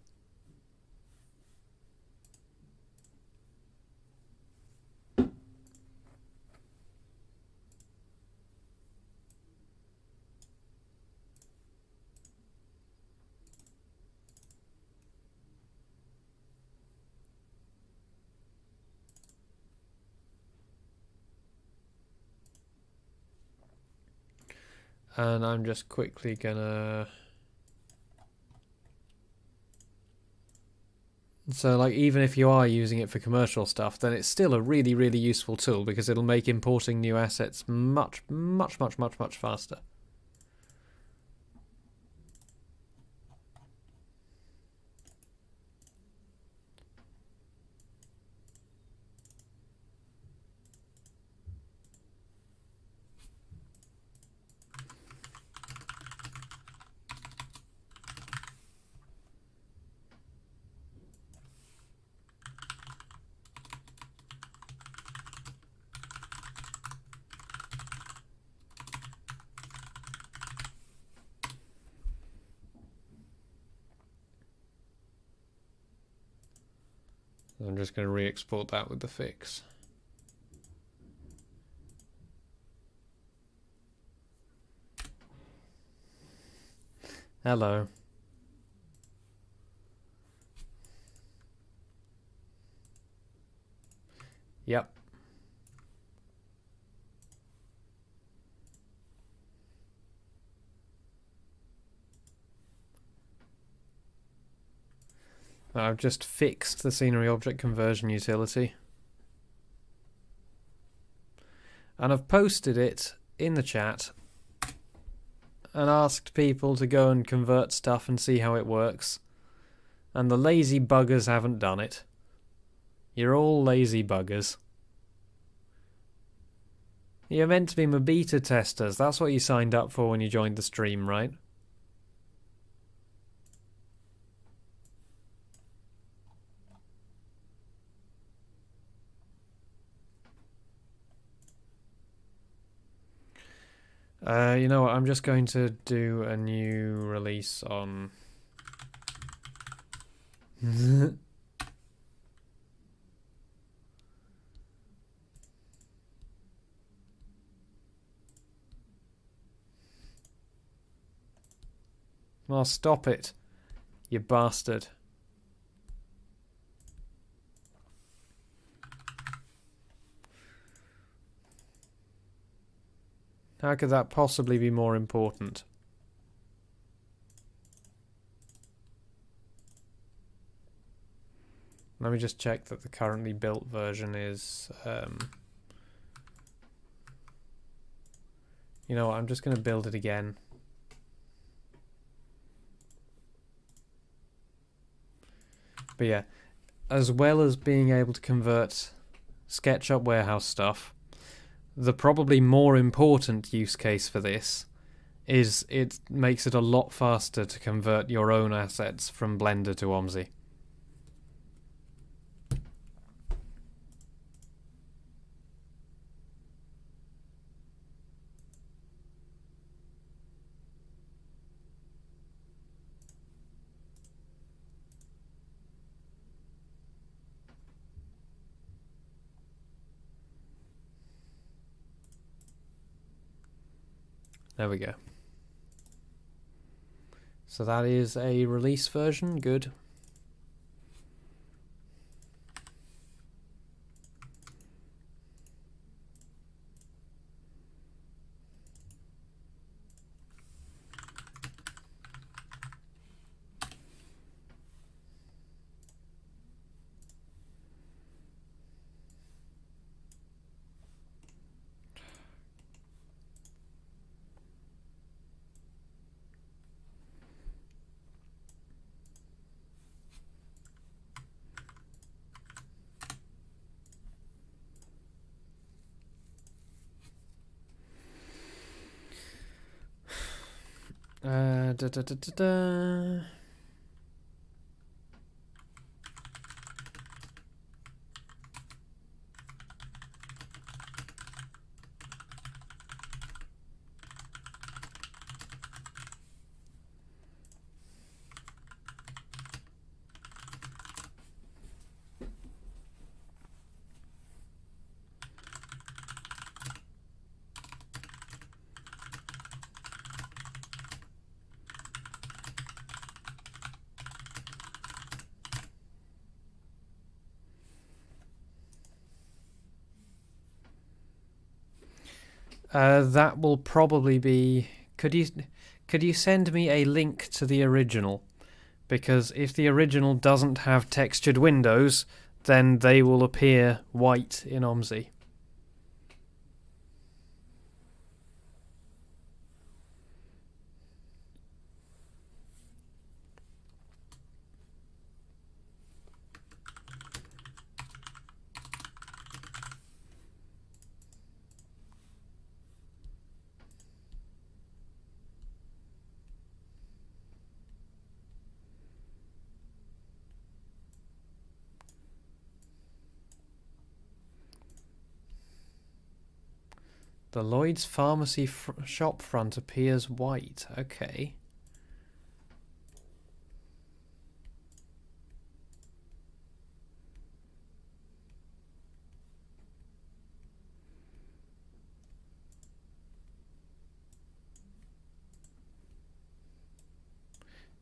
And I'm just quickly gonna... So like, even if you are using it for commercial stuff, then it's still a really, really useful tool, because it'll make importing new assets much, much, much, much, much faster. I'm just going to re-export that with the fix. Hello. Yep. I've just fixed the scenery object conversion utility. And I've posted it in the chat and asked people to go and convert stuff and see how it works. And the lazy buggers haven't done it. You're all lazy buggers. You're meant to be my beta testers. That's what you signed up for when you joined the stream, right? You know what? I'm just going to do a new release on... Well, stop it, you bastard. How could that possibly be more important? Let me just check that the currently built version is... You know what, I'm just going to build it again. But yeah, as well as being able to convert SketchUp warehouse stuff, the probably more important use case for this is it makes it a lot faster to convert your own assets from Blender to OMSI. There we go. So that is a release version, good. Da, da, da, da, da. That will probably be... Could you send me a link to the original? Because if the original doesn't have textured windows, then they will appear white in OMSI. The Lloyd's Pharmacy shop front appears white. Okay.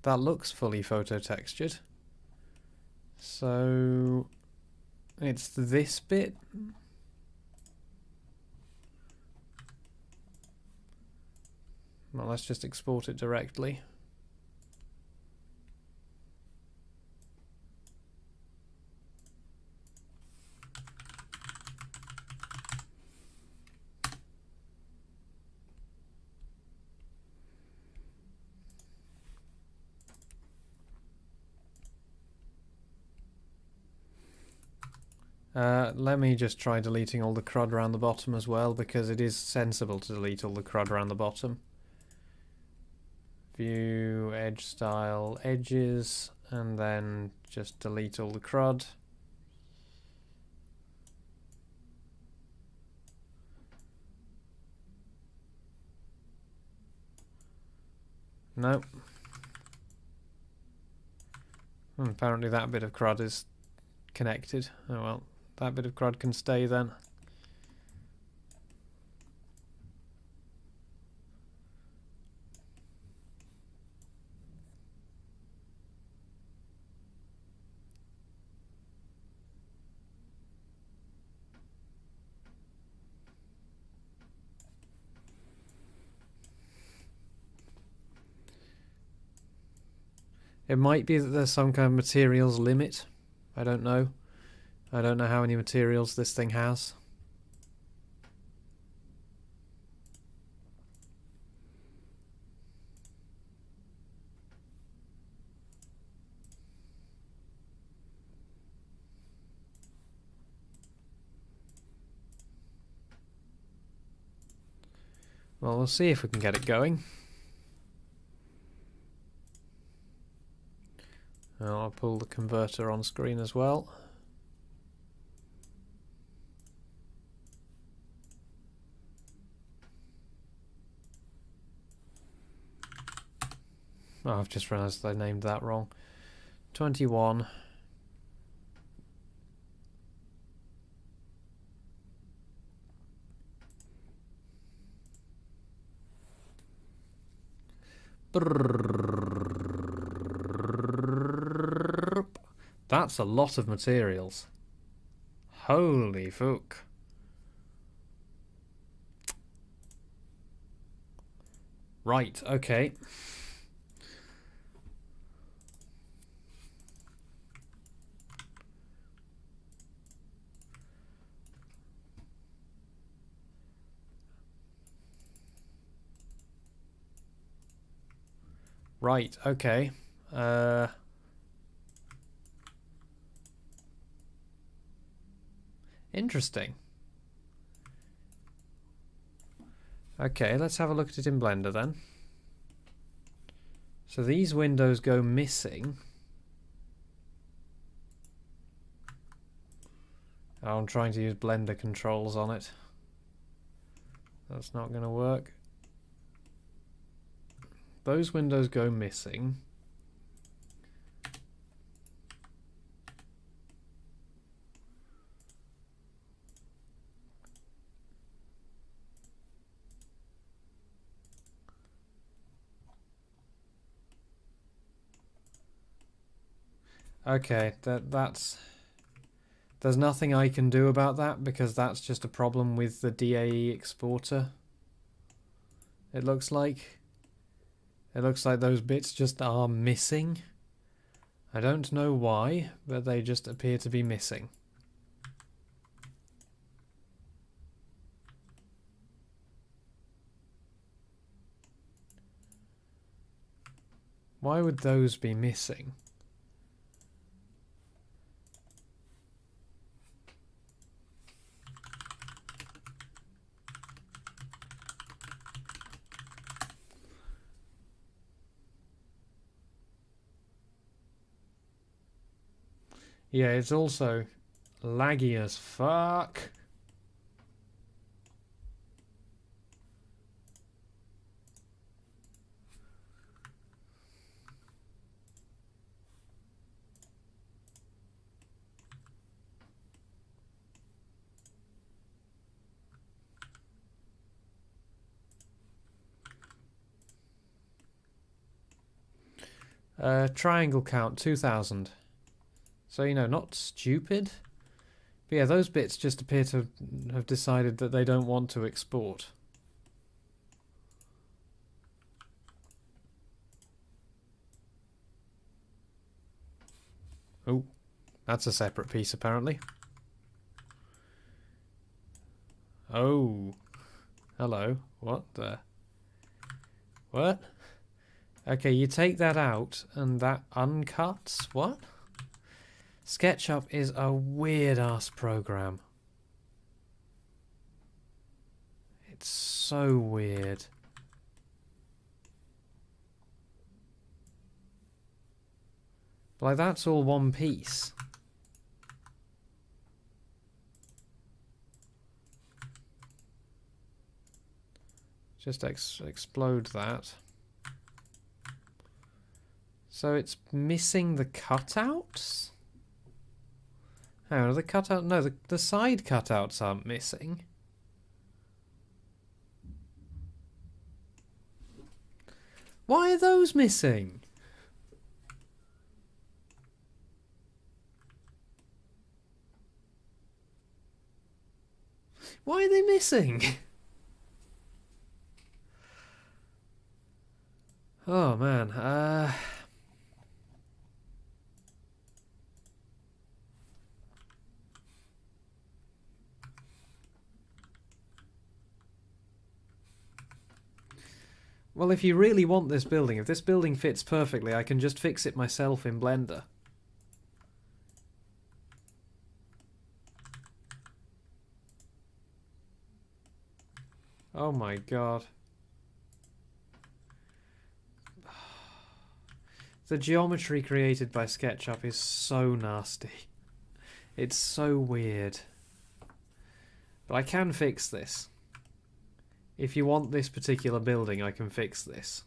That looks fully photo textured. So it's this bit. Well, let's just export it directly. Let me just try deleting all the crud around the bottom as well, because it is sensible to delete all the crud around the bottom. View, edge style, edges, and then just delete all the crud. Nope. Apparently that bit of crud is connected. Oh well, that bit of crud can stay then. It might be that there's some kind of materials limit. I don't know. I don't know how many materials this thing has. Well, we'll see if we can get it going. I'll pull the converter on screen as well. Oh, I've just realised I named that wrong. 21. That's a lot of materials. Holy fuck. Right, okay. Right, okay. Interesting. Okay, let's have a look at it in Blender then. So these windows go missing. Oh, I'm trying to use Blender controls on it. That's not going to work. Those windows go missing. Okay, that's... There's nothing I can do about that because that's just a problem with the DAE exporter. It looks like. It looks like those bits just are missing. I don't know why, but they just appear to be missing. Why would those be missing? Yeah, it's also laggy as fuck. Triangle count 2000. So, you know, not stupid. But yeah, those bits just appear to have decided that they don't want to export. Oh, that's a separate piece apparently. Oh, hello. What the? What? Okay, you take that out and that uncuts? What? SketchUp is a weird-ass program. It's so weird. Like, that's all one piece. Just explode that. So it's missing the cutouts? How are the cutout? No, the side cutouts aren't missing. Why are those missing? Why are they missing? Oh man, well, if you really want this building, if this building fits perfectly, I can just fix it myself in Blender. Oh my god. The geometry created by SketchUp is so nasty. It's so weird. But I can fix this. If you want this particular building, I can fix this.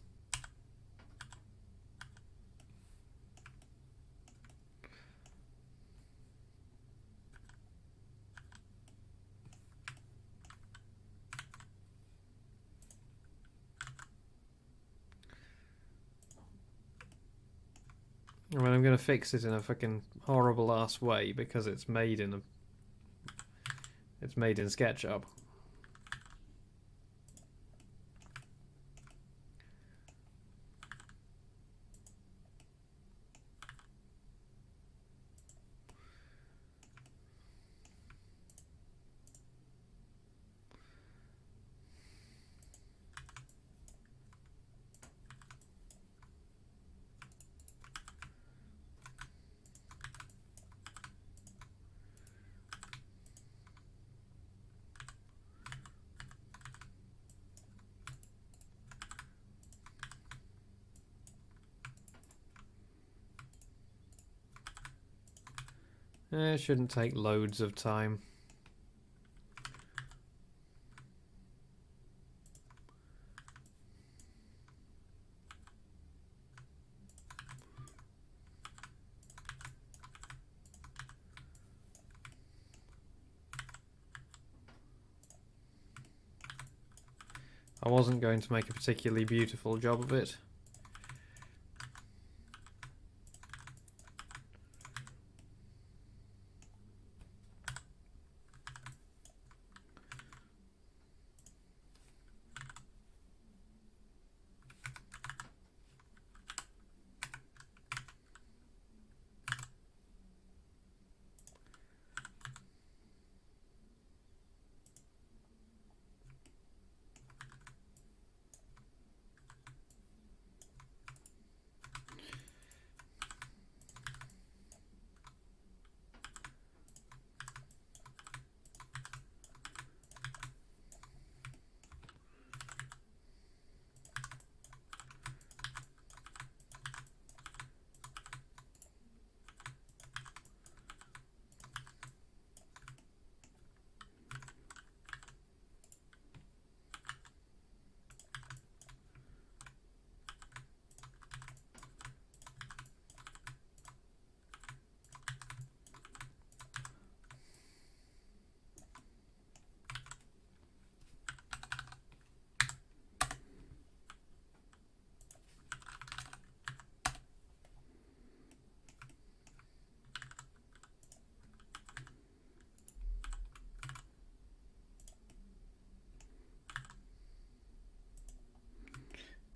I mean, I'm going to fix it in a fucking horrible ass way because it's made in SketchUp. It shouldn't take loads of time. I wasn't going to make a particularly beautiful job of it.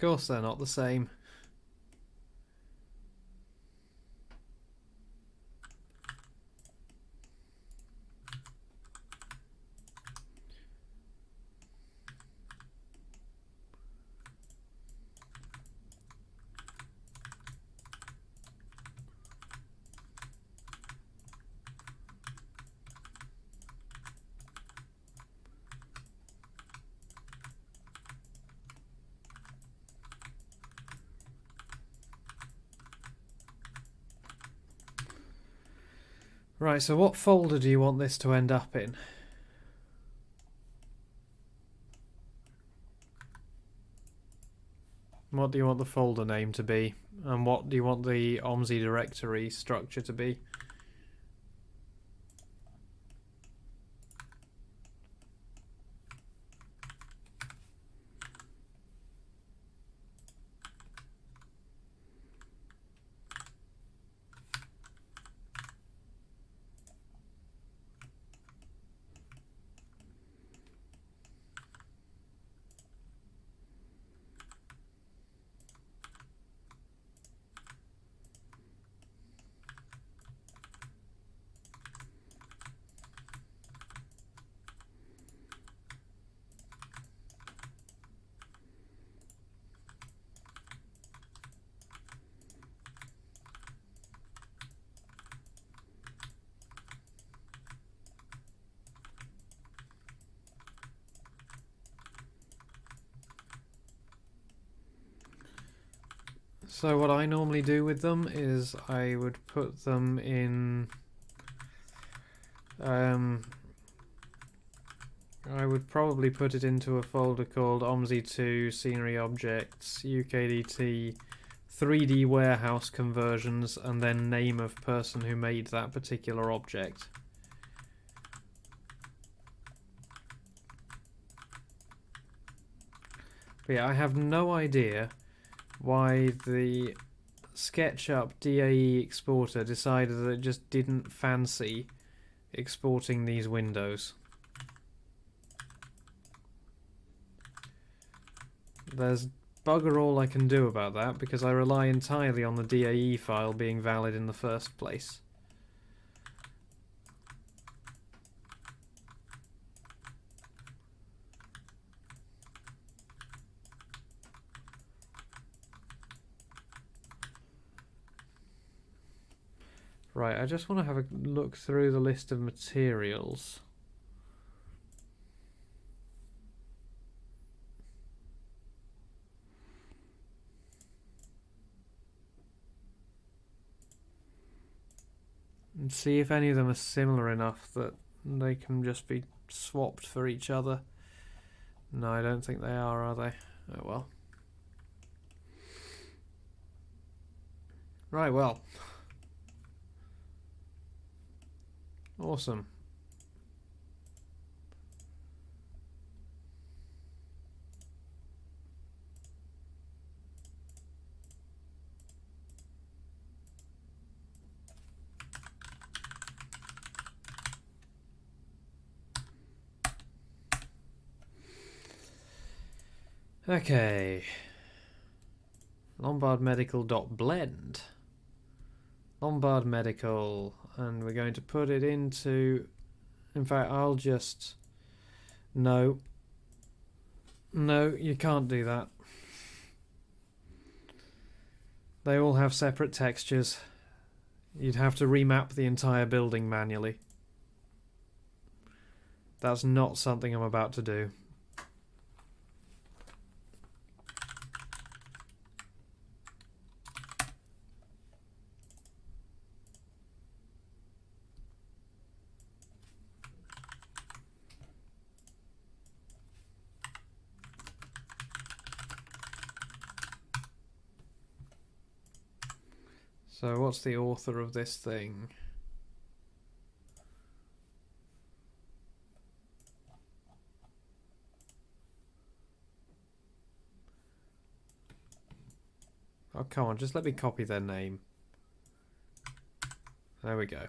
course they're not the same. Right, so what folder do you want this to end up in? What do you want the folder name to be? And what do you want the OMSI directory structure to be? So what I normally do with them is I would put them in... I would probably put it into a folder called OMSI2 Scenery Objects, UKDT 3D Warehouse Conversions, and then name of person who made that particular object. But yeah, I have no idea why the SketchUp DAE exporter decided that it just didn't fancy exporting these windows. There's bugger all I can do about that because I rely entirely on the DAE file being valid in the first place. Right, I just want to have a look through the list of materials. And see if any of them are similar enough that they can just be swapped for each other. No, I don't think they are they? Oh well. Right, well. Awesome. Okay. Lombard Medical.blend. Lombard Medical, and we're going to put it into... In fact, I'll just... No, you can't do that. They all have separate textures. You'd have to remap the entire building manually. That's not something I'm about to do. So what's the author of this thing? Oh, come on, just let me copy their name. There we go.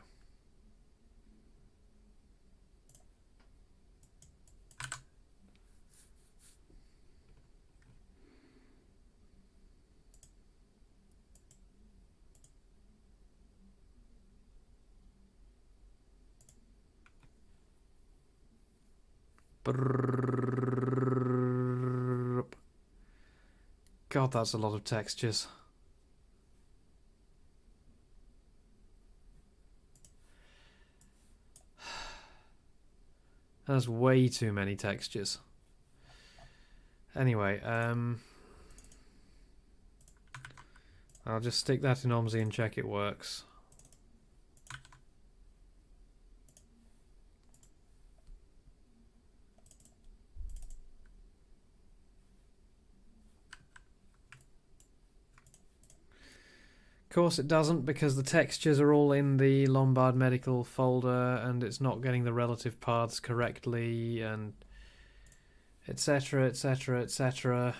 God, that's a lot of textures. That's way too many textures. Anyway, I'll just stick that in OMSI and check it works. Of course it doesn't, because the textures are all in the Lombard Medical folder and it's not getting the relative paths correctly, and etc, etc, etc.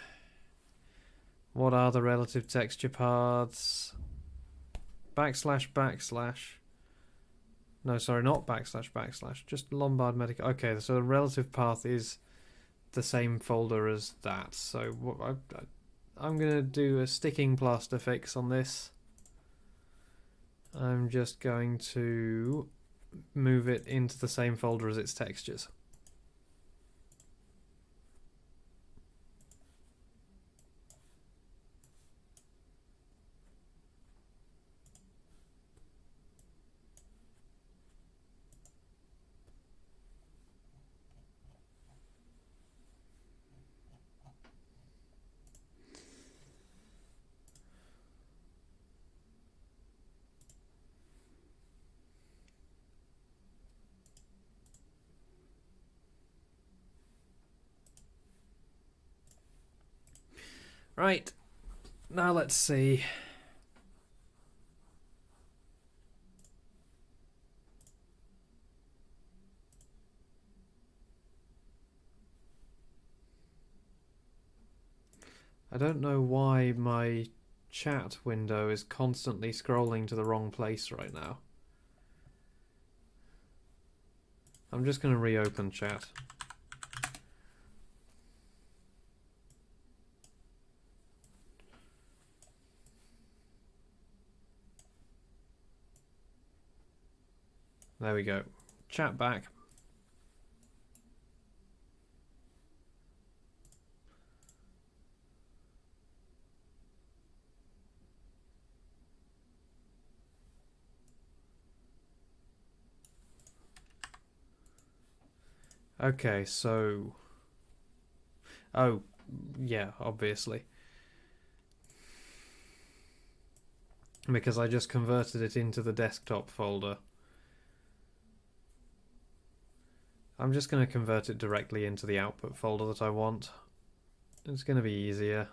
What are the relative texture paths? Backslash, backslash. No, sorry, not backslash, backslash. Just Lombard Medical. Okay, so the relative path is the same folder as that. So I'm going to do a sticking plaster fix on this. I'm just going to move it into the same folder as its textures. Right, now let's see. I don't know why my chat window is constantly scrolling to the wrong place right now. I'm just going to reopen chat. There we go. Chat back. Okay, so... Oh, yeah, obviously. Because I just converted it into the desktop folder. I'm just going to convert it directly into the output folder that I want. It's going to be easier.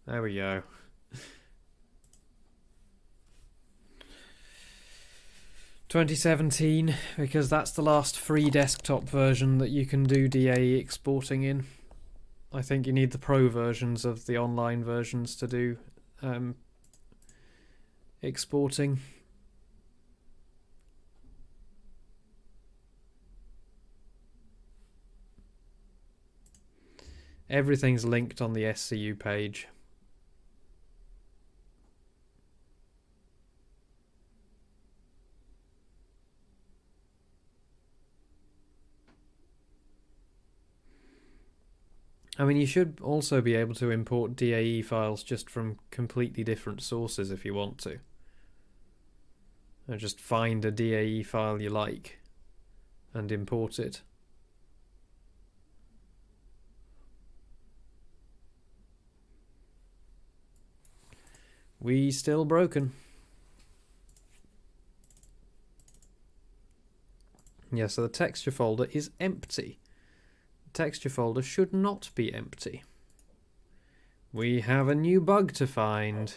There we go. ...2017, because that's the last free desktop version that you can do DAE exporting in. I think you need the pro versions of the online versions to do exporting. Everything's linked on the SCU page. I mean, you should also be able to import DAE files just from completely different sources if you want to. Or just find a DAE file you like and import it. We still broken. Yeah, so the texture folder is empty. The texture folder should not be empty. We have a new bug to find.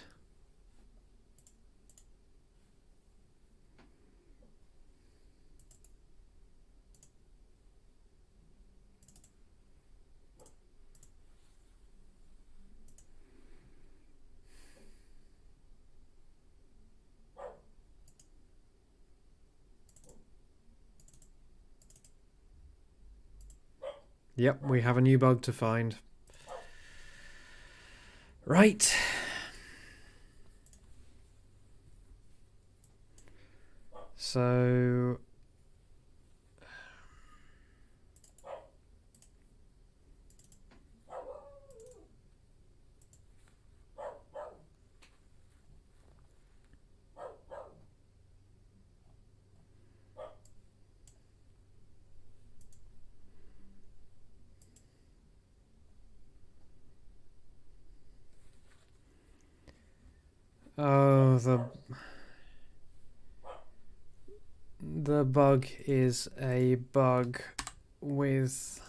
Yep, we have a new bug to find. Right. So oh, the bug is a bug with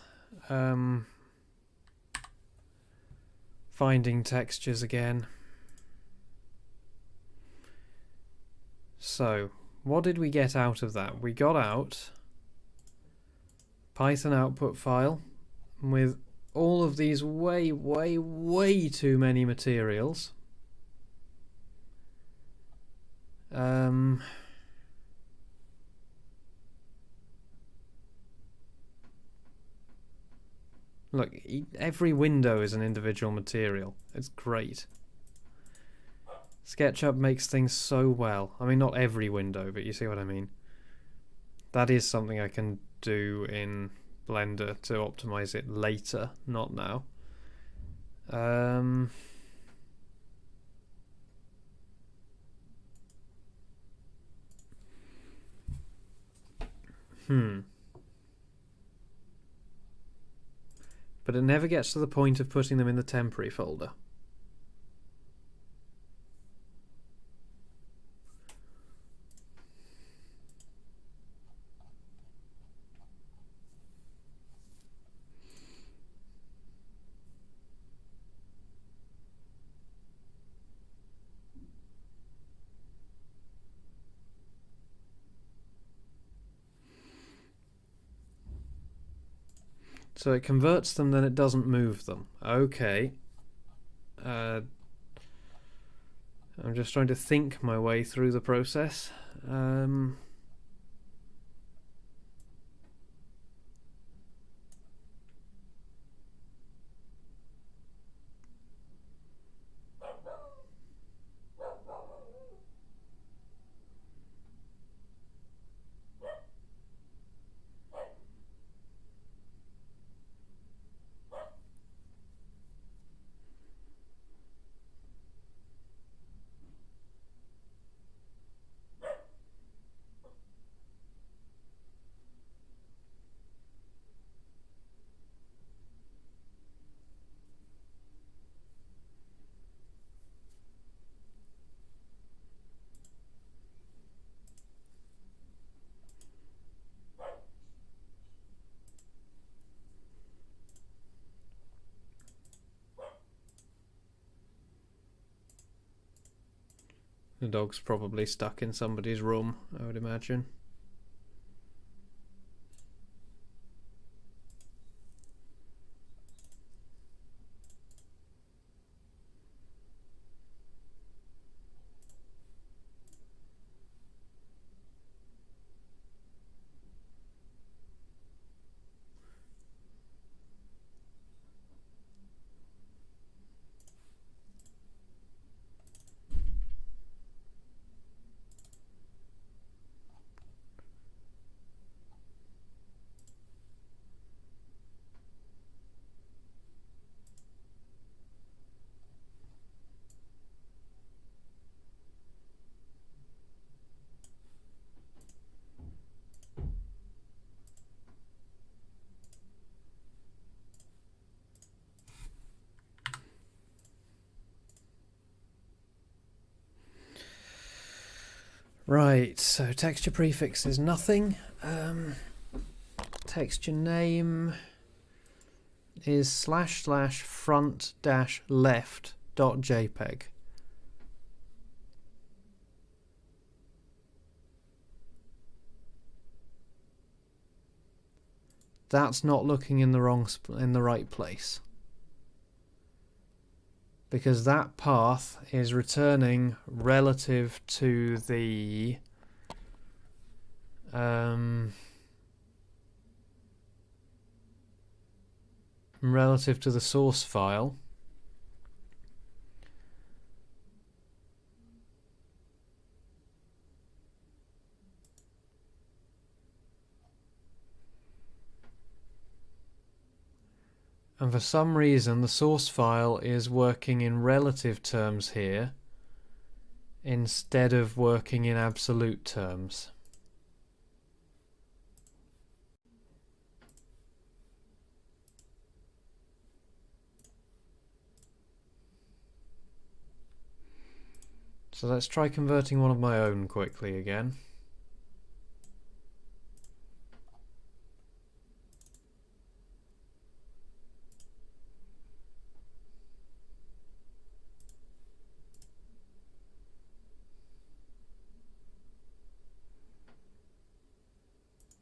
finding textures again. So, what did we get out of that? We got out Python output file with all of these way too many materials. Look, every window is an individual material. It's great. SketchUp makes things so well. I mean, not every window, but you see what I mean. That is something I can do in Blender to optimize it later, not now. But it never gets to the point of putting them in the temporary folder. So it converts them, then it doesn't move them. Okay. I'm just trying to think my way through the process. The dog's probably stuck in somebody's room, I would imagine. Right, so texture prefix is nothing. Texture name is //front-left.jpg. That's not looking in the right place, because that path is returning relative to the source file. And for some reason the source file is working in relative terms here instead of working in absolute terms. So let's try converting one of my own quickly again.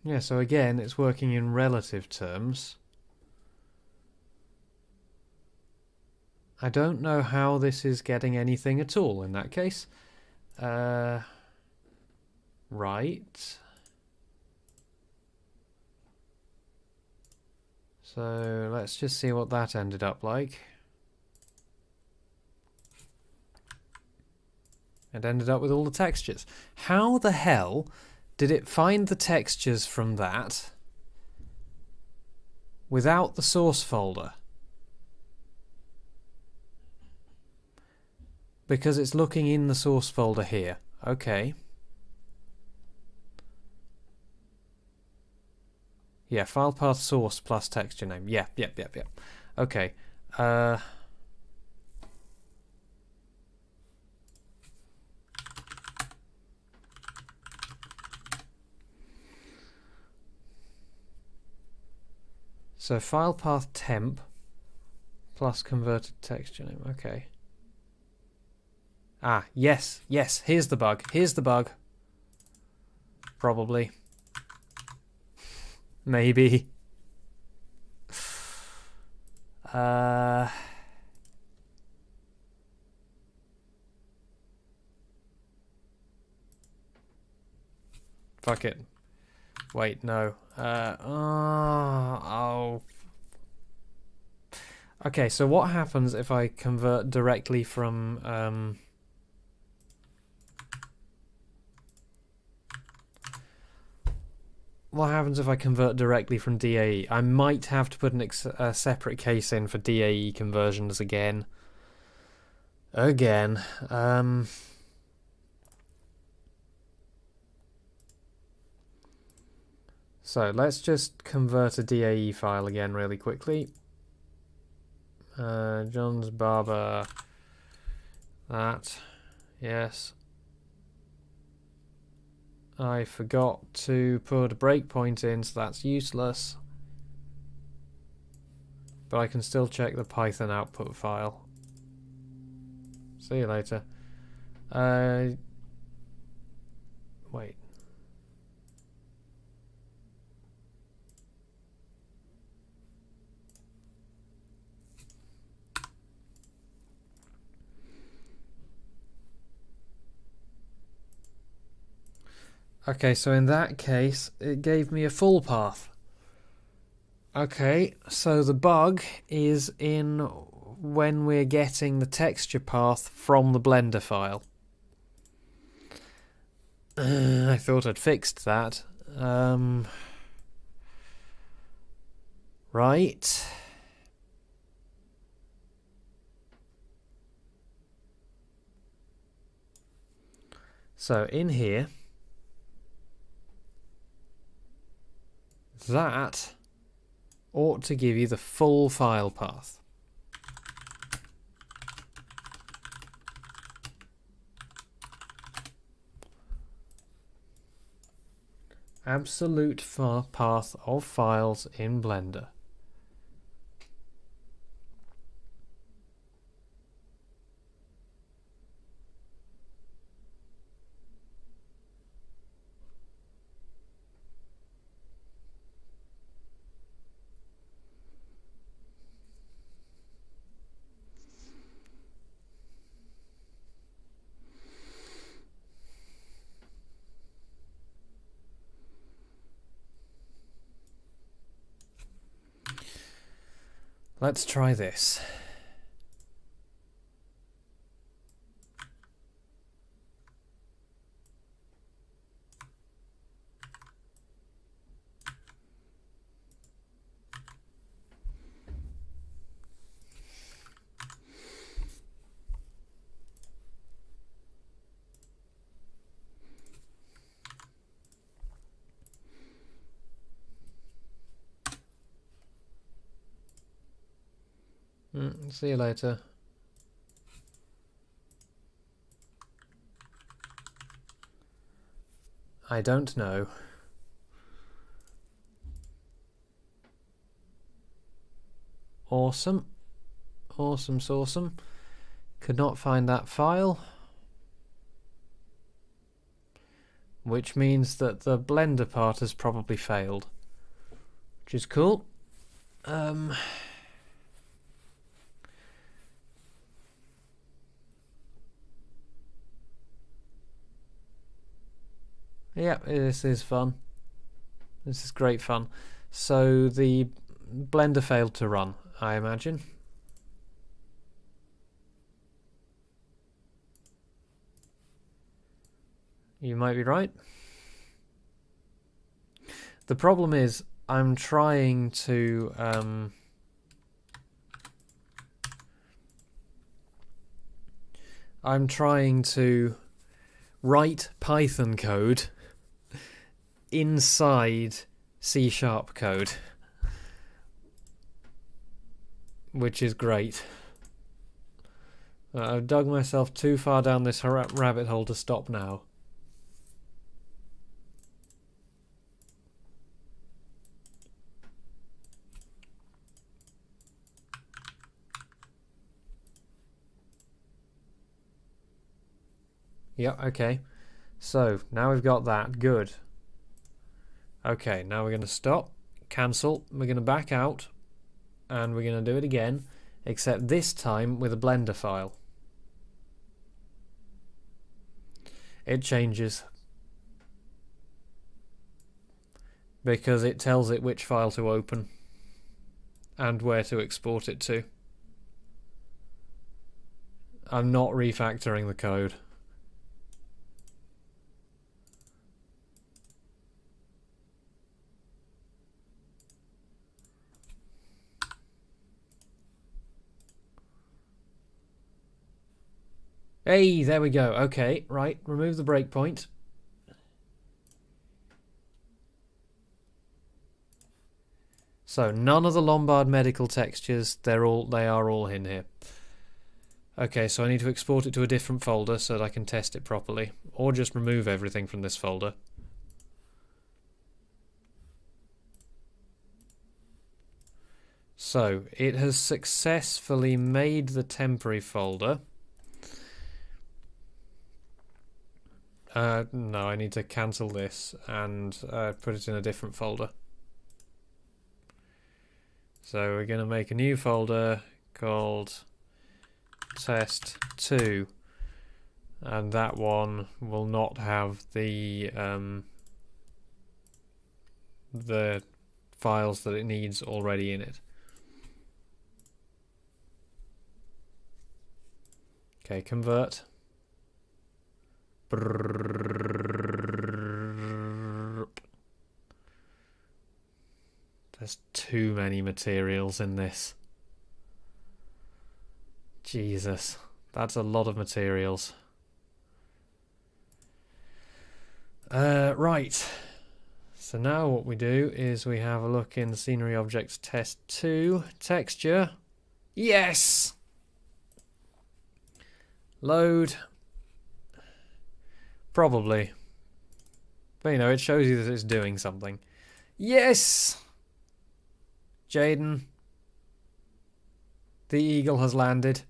Yeah, so again, it's working in relative terms. I don't know how this is getting anything at all in that case. Right. So let's just see what that ended up like. It ended up with all the textures. How the hell did it find the textures from that without the source folder? Because it's looking in the source folder here. Okay. Yeah, file path source plus texture name. Yeah. Okay. So file path temp plus converted texture name. Okay. Ah, yes. Here's the bug. Probably. Maybe. Fuck it. Wait, no. Oh. Okay, so what happens if I convert directly from what happens if I convert directly from DAE? I might have to put a separate case in for DAE conversions again. So let's just convert a DAE file again really quickly. John's Barber. That. Yes. I forgot to put a breakpoint in, so that's useless. But I can still check the Python output file. See you later. Wait. Okay, so in that case, it gave me a full path. Okay, so the bug is in when we're getting the texture path from the Blender file. I thought I'd fixed that. Right. So in here, that ought to give you the full file path. Absolute path of files in Blender. Let's try this. See you later. I don't know. Awesome. Awesome, awesome. Could not find that file. Which means that the Blender part has probably failed. Which is cool. Yeah, this is fun. This is great fun. So the Blender failed to run, I imagine. You might be right. The problem is I'm trying to write Python code inside C# code, which is great. I've dug myself too far down this rabbit hole to stop now. Yeah, okay. So, now we've got that. Good. Okay, now we're going to stop, cancel, we're going to back out, and we're going to do it again, except this time with a Blender file. It changes. Because it tells it which file to open and where to export it to. I'm not refactoring the code. Hey, there we go. Okay, right, remove the breakpoint. So none of the Lombard medical textures, they are all in here. Okay, so I need to export it to a different folder so that I can test it properly, or just remove everything from this folder. So it has successfully made the temporary folder. No, I need to cancel this and put it in a different folder. So we're going to make a new folder called test2, and that one will not have the files that it needs already in it. Okay, convert. There's too many materials in this. Jesus, that's a lot of materials. Right. So now what we do is we have a look in Scenery Objects Test 2. Texture. Yes! Load. Probably. But you know, it shows you that it's doing something. Yes! Jaden. The eagle has landed.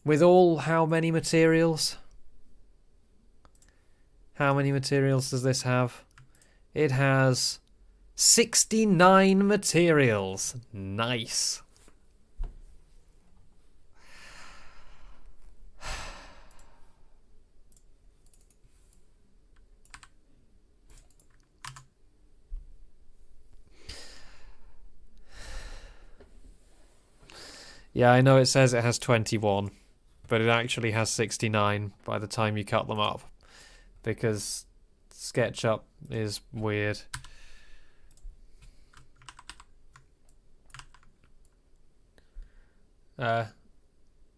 With all how many materials? How many materials does this have? It has 69 materials. Nice. Yeah, I know it says it has 21, but it actually has 69 by the time you cut them up, because SketchUp is weird.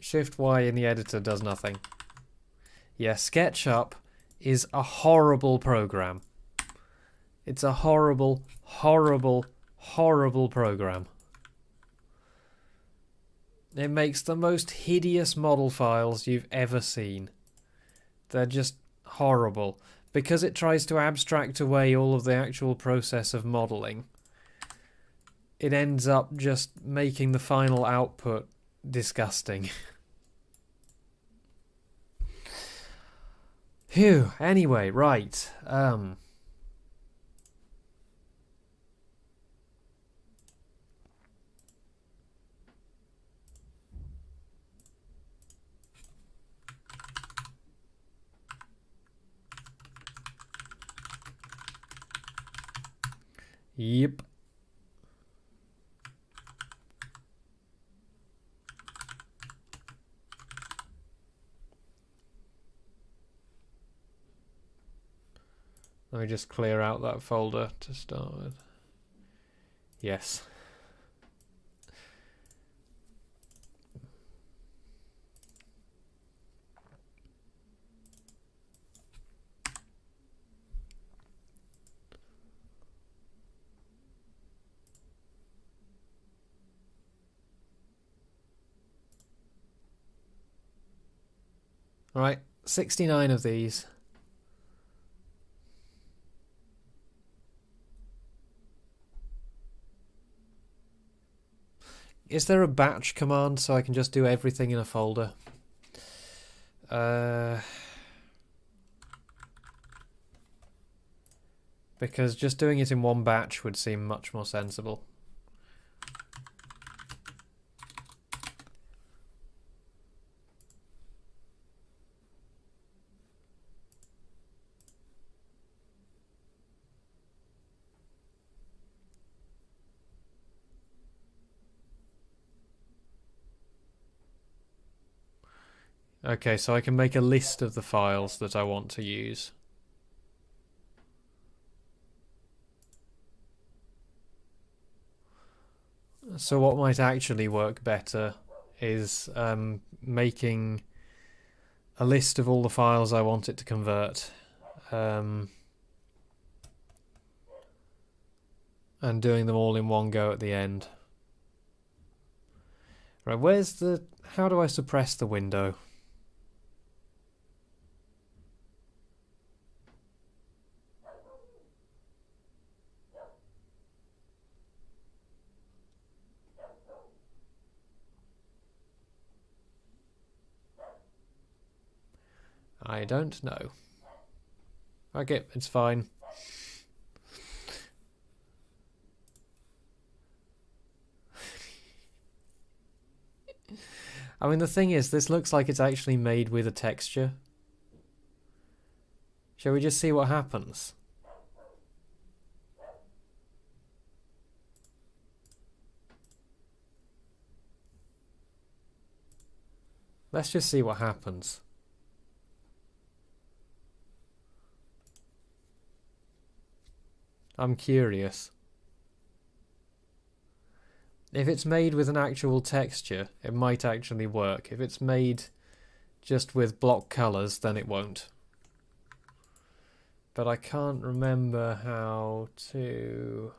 Shift Y in the editor does nothing. Yeah, SketchUp is a horrible program. It's a horrible, horrible, horrible program. It makes the most hideous model files you've ever seen. They're just horrible. Because it tries to abstract away all of the actual process of modelling, it ends up just making the final output disgusting. Phew, anyway, right. Yep. Let me just clear out that folder to start with. Yes. Right, 69 of these. Is there a batch command so I can just do everything in a folder? Because just doing it in one batch would seem much more sensible. Okay, so I can make a list of the files that I want to use. So what might actually work better is making a list of all the files I want it to convert, and doing them all in one go at the end. Right, where's the... how do I suppress the window? I don't know. Okay, it's fine. I mean, the thing is, this looks like it's actually made with a texture. Shall we just see what happens? Let's just see what happens. I'm curious. If it's made with an actual texture, it might actually work. If it's made just with block colours, then it won't. But I can't remember how to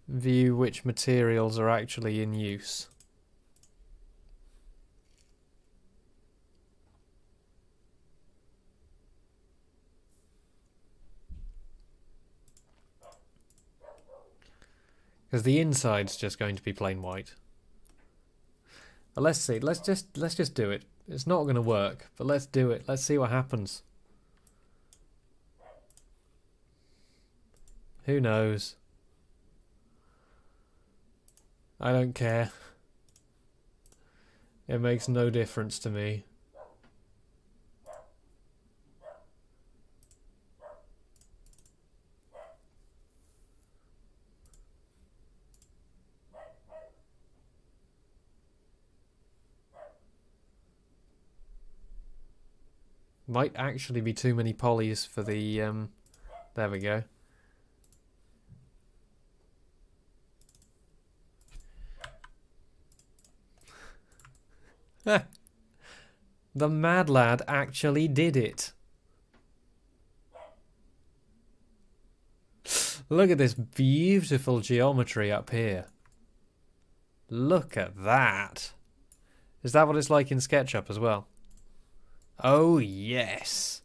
view which materials are actually in use. Because the inside's just going to be plain white. But let's see. Let's just do it. It's not going to work, but let's do it. Let's see what happens. Who knows? I don't care. It makes no difference to me. Might actually be too many polys for the, there we go. The mad lad actually did it. Look at this beautiful geometry up here. Look at that. Is that what it's like in SketchUp as well? Oh, yes.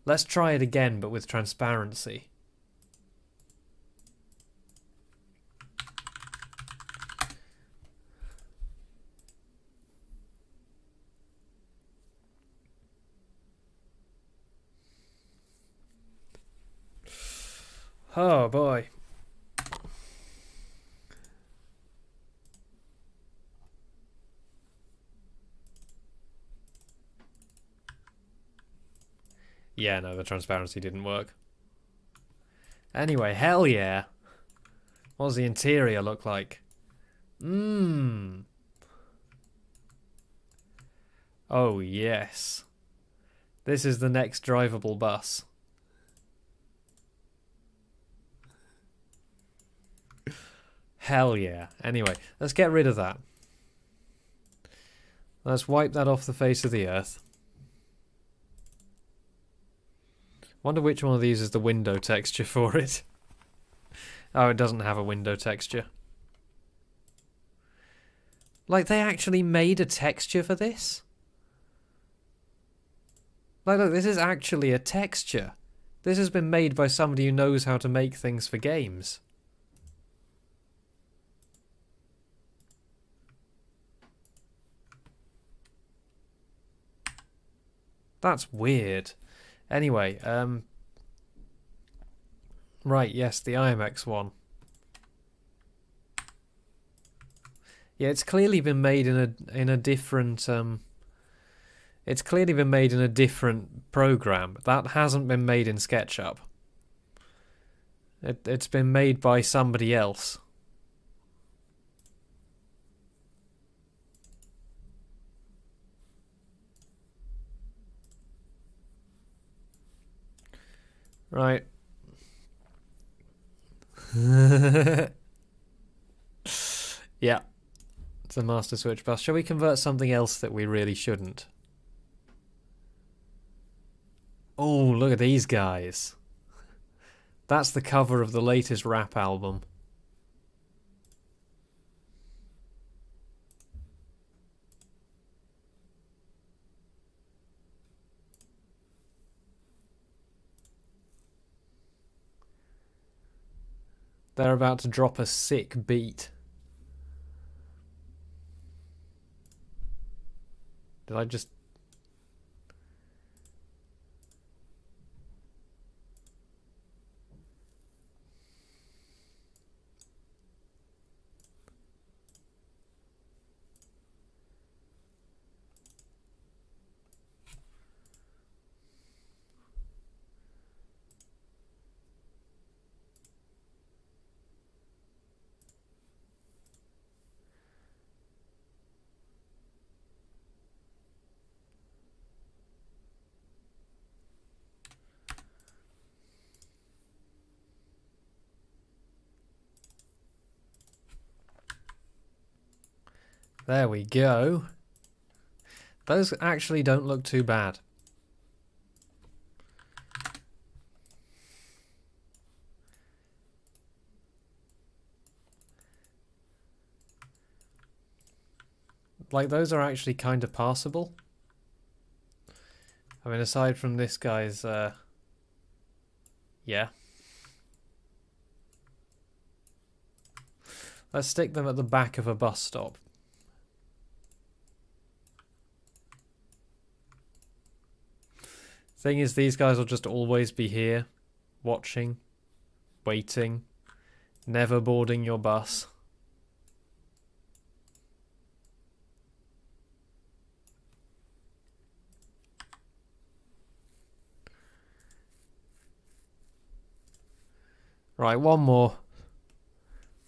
Let's try it again, but with transparency. Oh, boy. Yeah, no, the transparency didn't work. Anyway, hell yeah. What does the interior look like? Oh, yes. This is the next drivable bus. Hell yeah. Anyway, let's get rid of that. Let's wipe that off the face of the earth. Wonder which one of these is the window texture for it. Oh, it doesn't have a window texture. Like, they actually made a texture for this? Like, look, this is actually a texture. This has been made by somebody who knows how to make things for games. That's weird. Anyway, right, yes, the IMX one. Yeah, it's clearly been made in a different it's clearly been made in a different program. That hasn't been made in SketchUp. It's been made by somebody else. Right. Yeah. It's a master switch bus. Shall we convert something else that we really shouldn't? Oh, look at these guys. That's the cover of the latest rap album. They're about to drop a sick beat. Did I just... There we go. Those actually don't look too bad. Like, those are actually kind of passable. I mean, aside from this guy's, yeah. Let's stick them at the back of a bus stop. Thing is, these guys will just always be here, watching, waiting, never boarding your bus. Right, one more.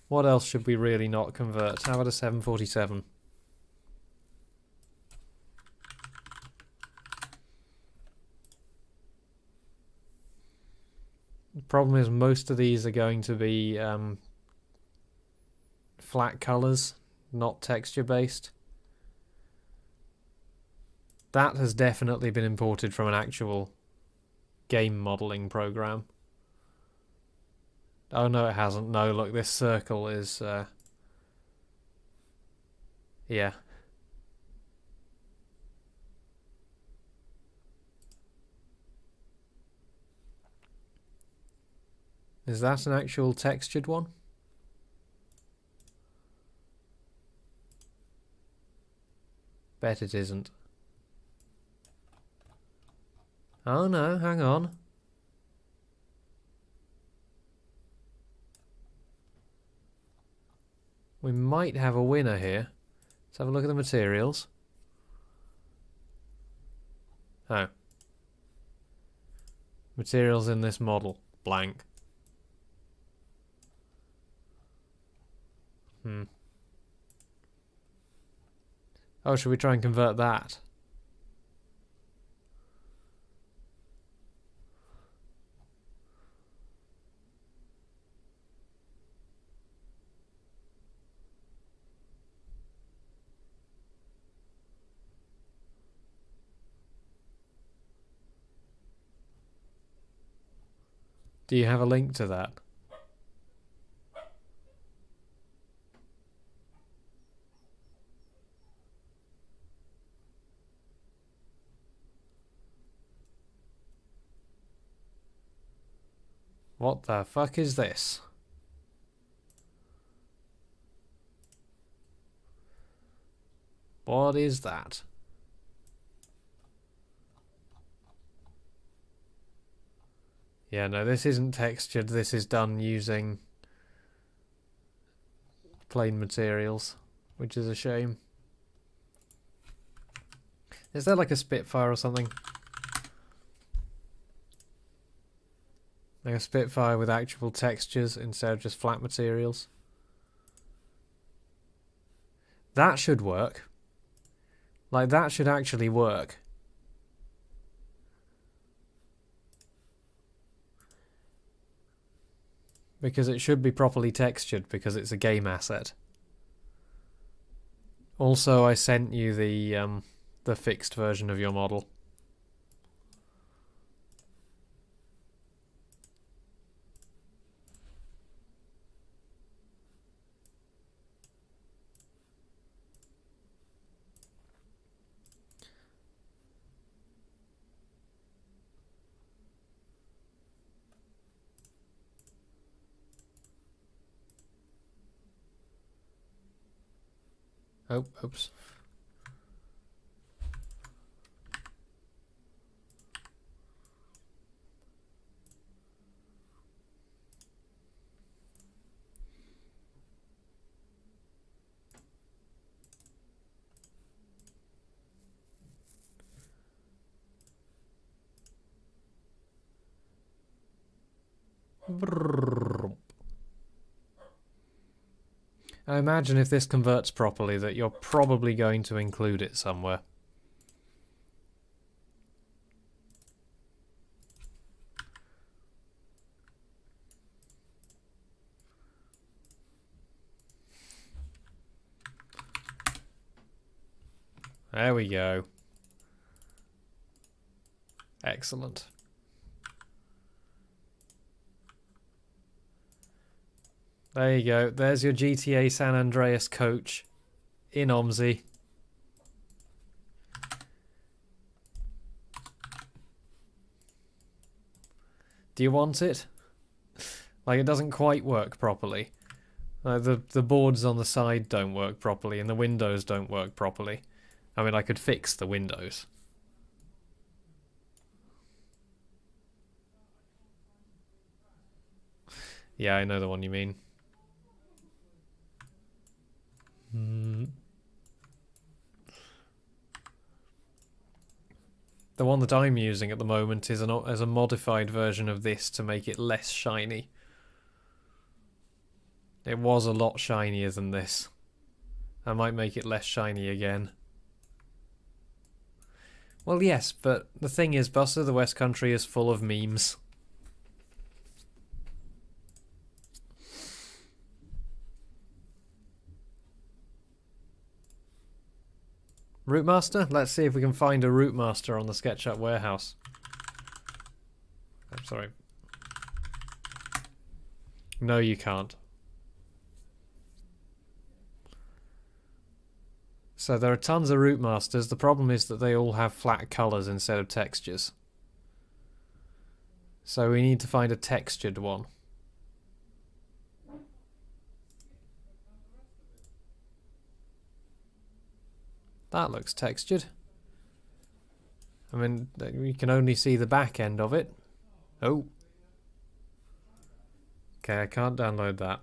What else should we really not convert? How about a 747? The problem is most of these are going to be flat colours, not texture based. That has definitely been imported from an actual game modeling program. Oh no, it hasn't. No, look, this circle is yeah. Is that an actual textured one? Bet it isn't. Oh no, hang on. We might have a winner here. Let's have a look at the materials. Oh. Materials in this model. Blank. Oh, should we try and convert that? Do you have a link to that? What the fuck is this? What is that? Yeah, no, this isn't textured. This is done using plain materials, which is a shame. Is there like a Spitfire or something? Like a Spitfire with actual textures instead of just flat materials? That should work. Like, that should actually work. Because it should be properly textured because it's a game asset. Also, I sent you the fixed version of your model. Oh, oops. I imagine if this converts properly that you're probably going to include it somewhere. There we go. Excellent. There you go. There's your GTA San Andreas coach in OMSI. Do you want it? Like, it doesn't quite work properly. The boards on the side don't work properly and the windows don't work properly. I mean, I could fix the windows. Yeah, I know the one you mean. The one that I'm using at the moment is a modified version of this to make it less shiny. It was a lot shinier than this. I might make it less shiny again. Well, yes, but the thing is, Buster the West Country is full of memes. Route Master? Let's see if we can find a Route Master on the SketchUp warehouse. sorry. No, you can't. So there are tons of route masters. The problem is that they all have flat colours instead of textures. So we need to find a textured one. That looks textured. I mean, we can only see the back end of it. Oh. Okay, I can't download that.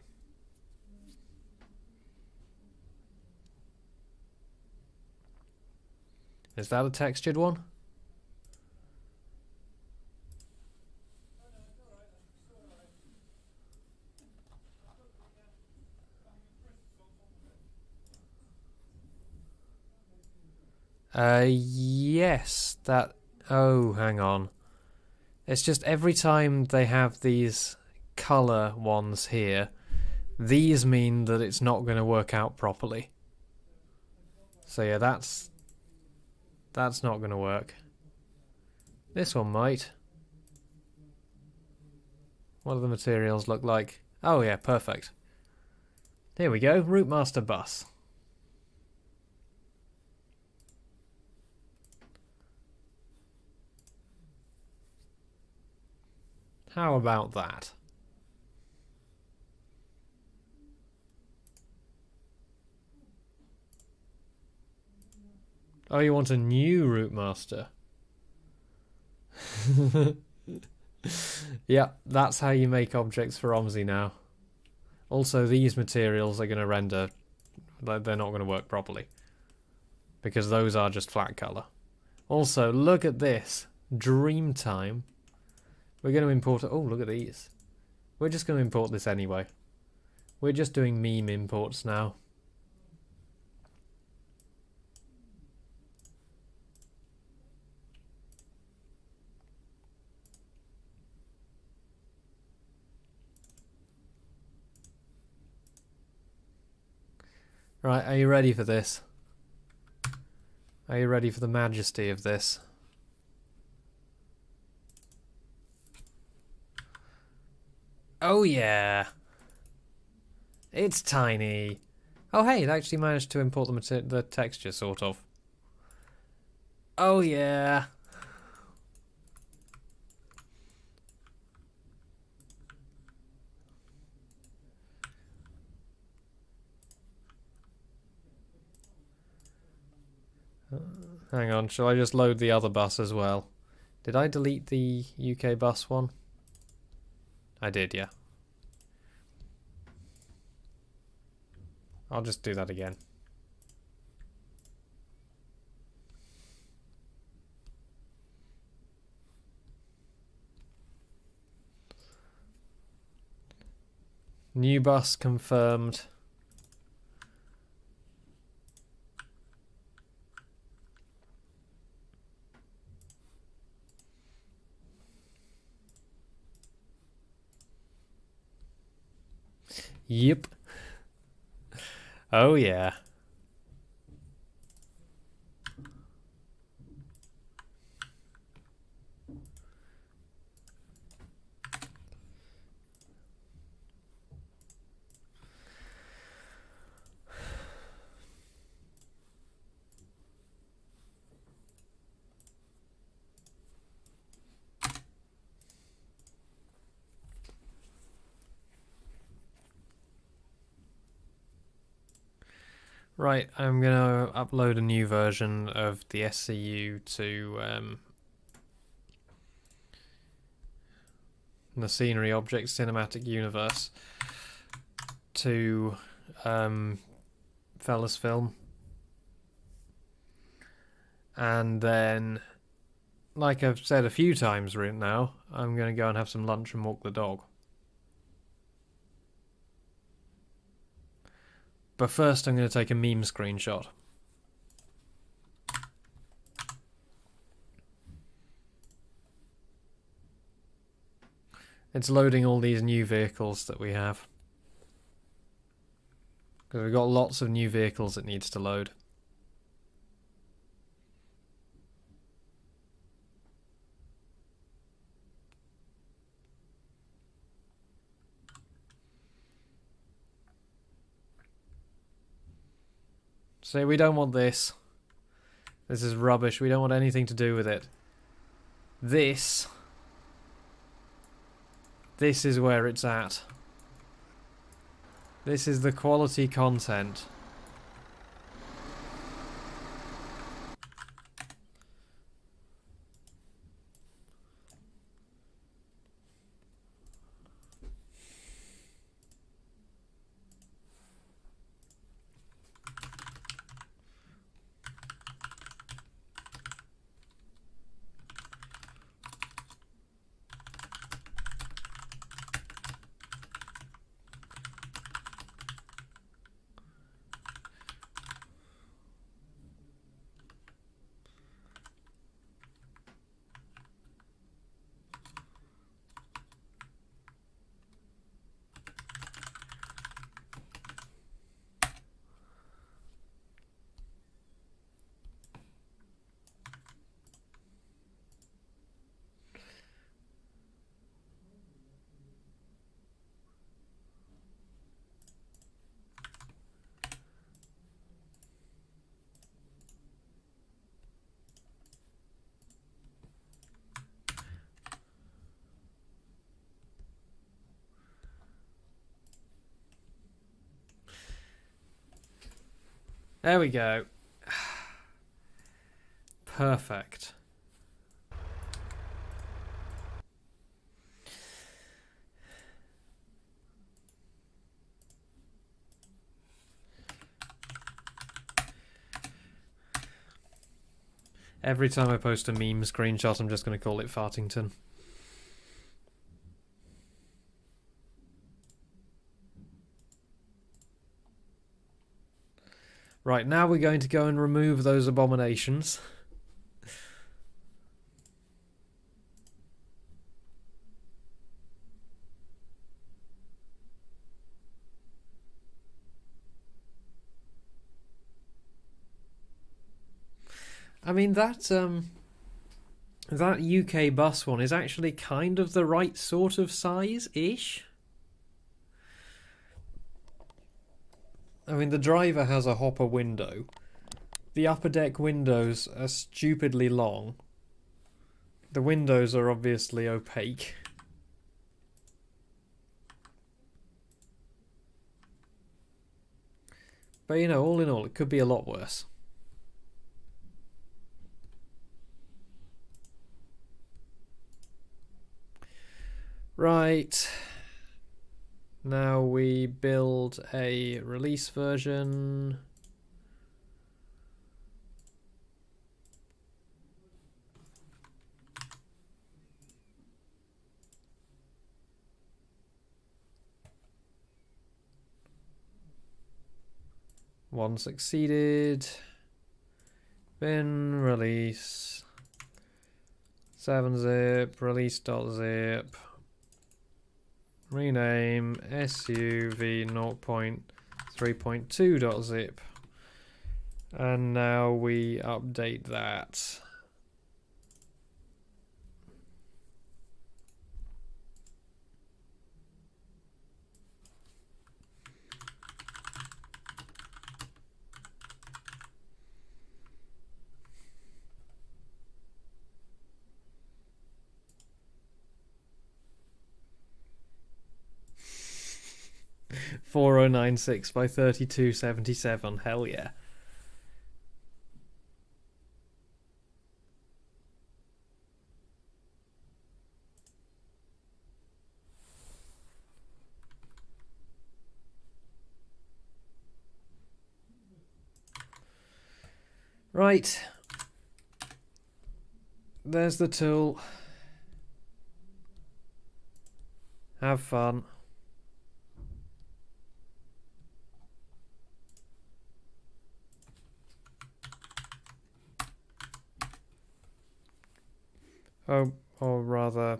Is that a textured one? Yes, that... Oh, hang on. It's just every time they have these colour ones here, these mean that it's not going to work out properly. So yeah, that's not going to work. This one might. What do the materials look like? Oh yeah, perfect. Here we go, Route Master bus. How about that? Oh, you want a new Route Master? Yeah, that's how you make objects for OMSI now. Also, these materials are going to render... They're not going to work properly. Because those are just flat colour. Also, look at this. Dreamtime. We're going to import... Oh, look at these. We're just going to import this anyway. We're just doing meme imports now. Right, are you ready for this? Are you ready for the majesty of this? Oh yeah! It's tiny! Oh hey, it actually managed to import the texture, sort of. Oh yeah! Hang on, shall I just load the other bus as well? Did I delete the UK bus one? I did, yeah. I'll just do that again. New bus confirmed. Yep. Oh yeah. Right, I'm going to upload a new version of the SCU to the Scenery Object Cinematic Universe to Fellas Film. And then, like I've said a few times right now, I'm going to go and have some lunch and walk the dog. But first I'm going to take a meme screenshot. It's loading all these new vehicles that we have. Because we've got lots of new vehicles it needs to load. See, we don't want this. This is rubbish. We don't want anything to do with it. This is where it's at. This is the quality content. There we go. Perfect. Every time I post a meme screenshot, I'm just going to call it Fartington. Right, now we're going to go and remove those abominations. I mean, that UK bus one is actually kind of the right sort of size-ish. I mean, the driver has a hopper window. The upper deck windows are stupidly long. The windows are obviously opaque. But, you know, all in all, it could be a lot worse. Right. Now we build a release version. One succeeded. Bin release. 7-zip release.zip. Rename SUV 0.3.2.zip. And now we update that. .4096 by 3277. Hell yeah. Right. There's the tool. Have fun. Oh, or rather,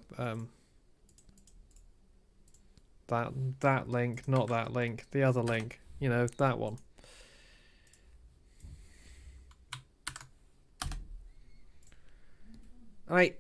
that link, not that link, the other link, you know, that one. Right.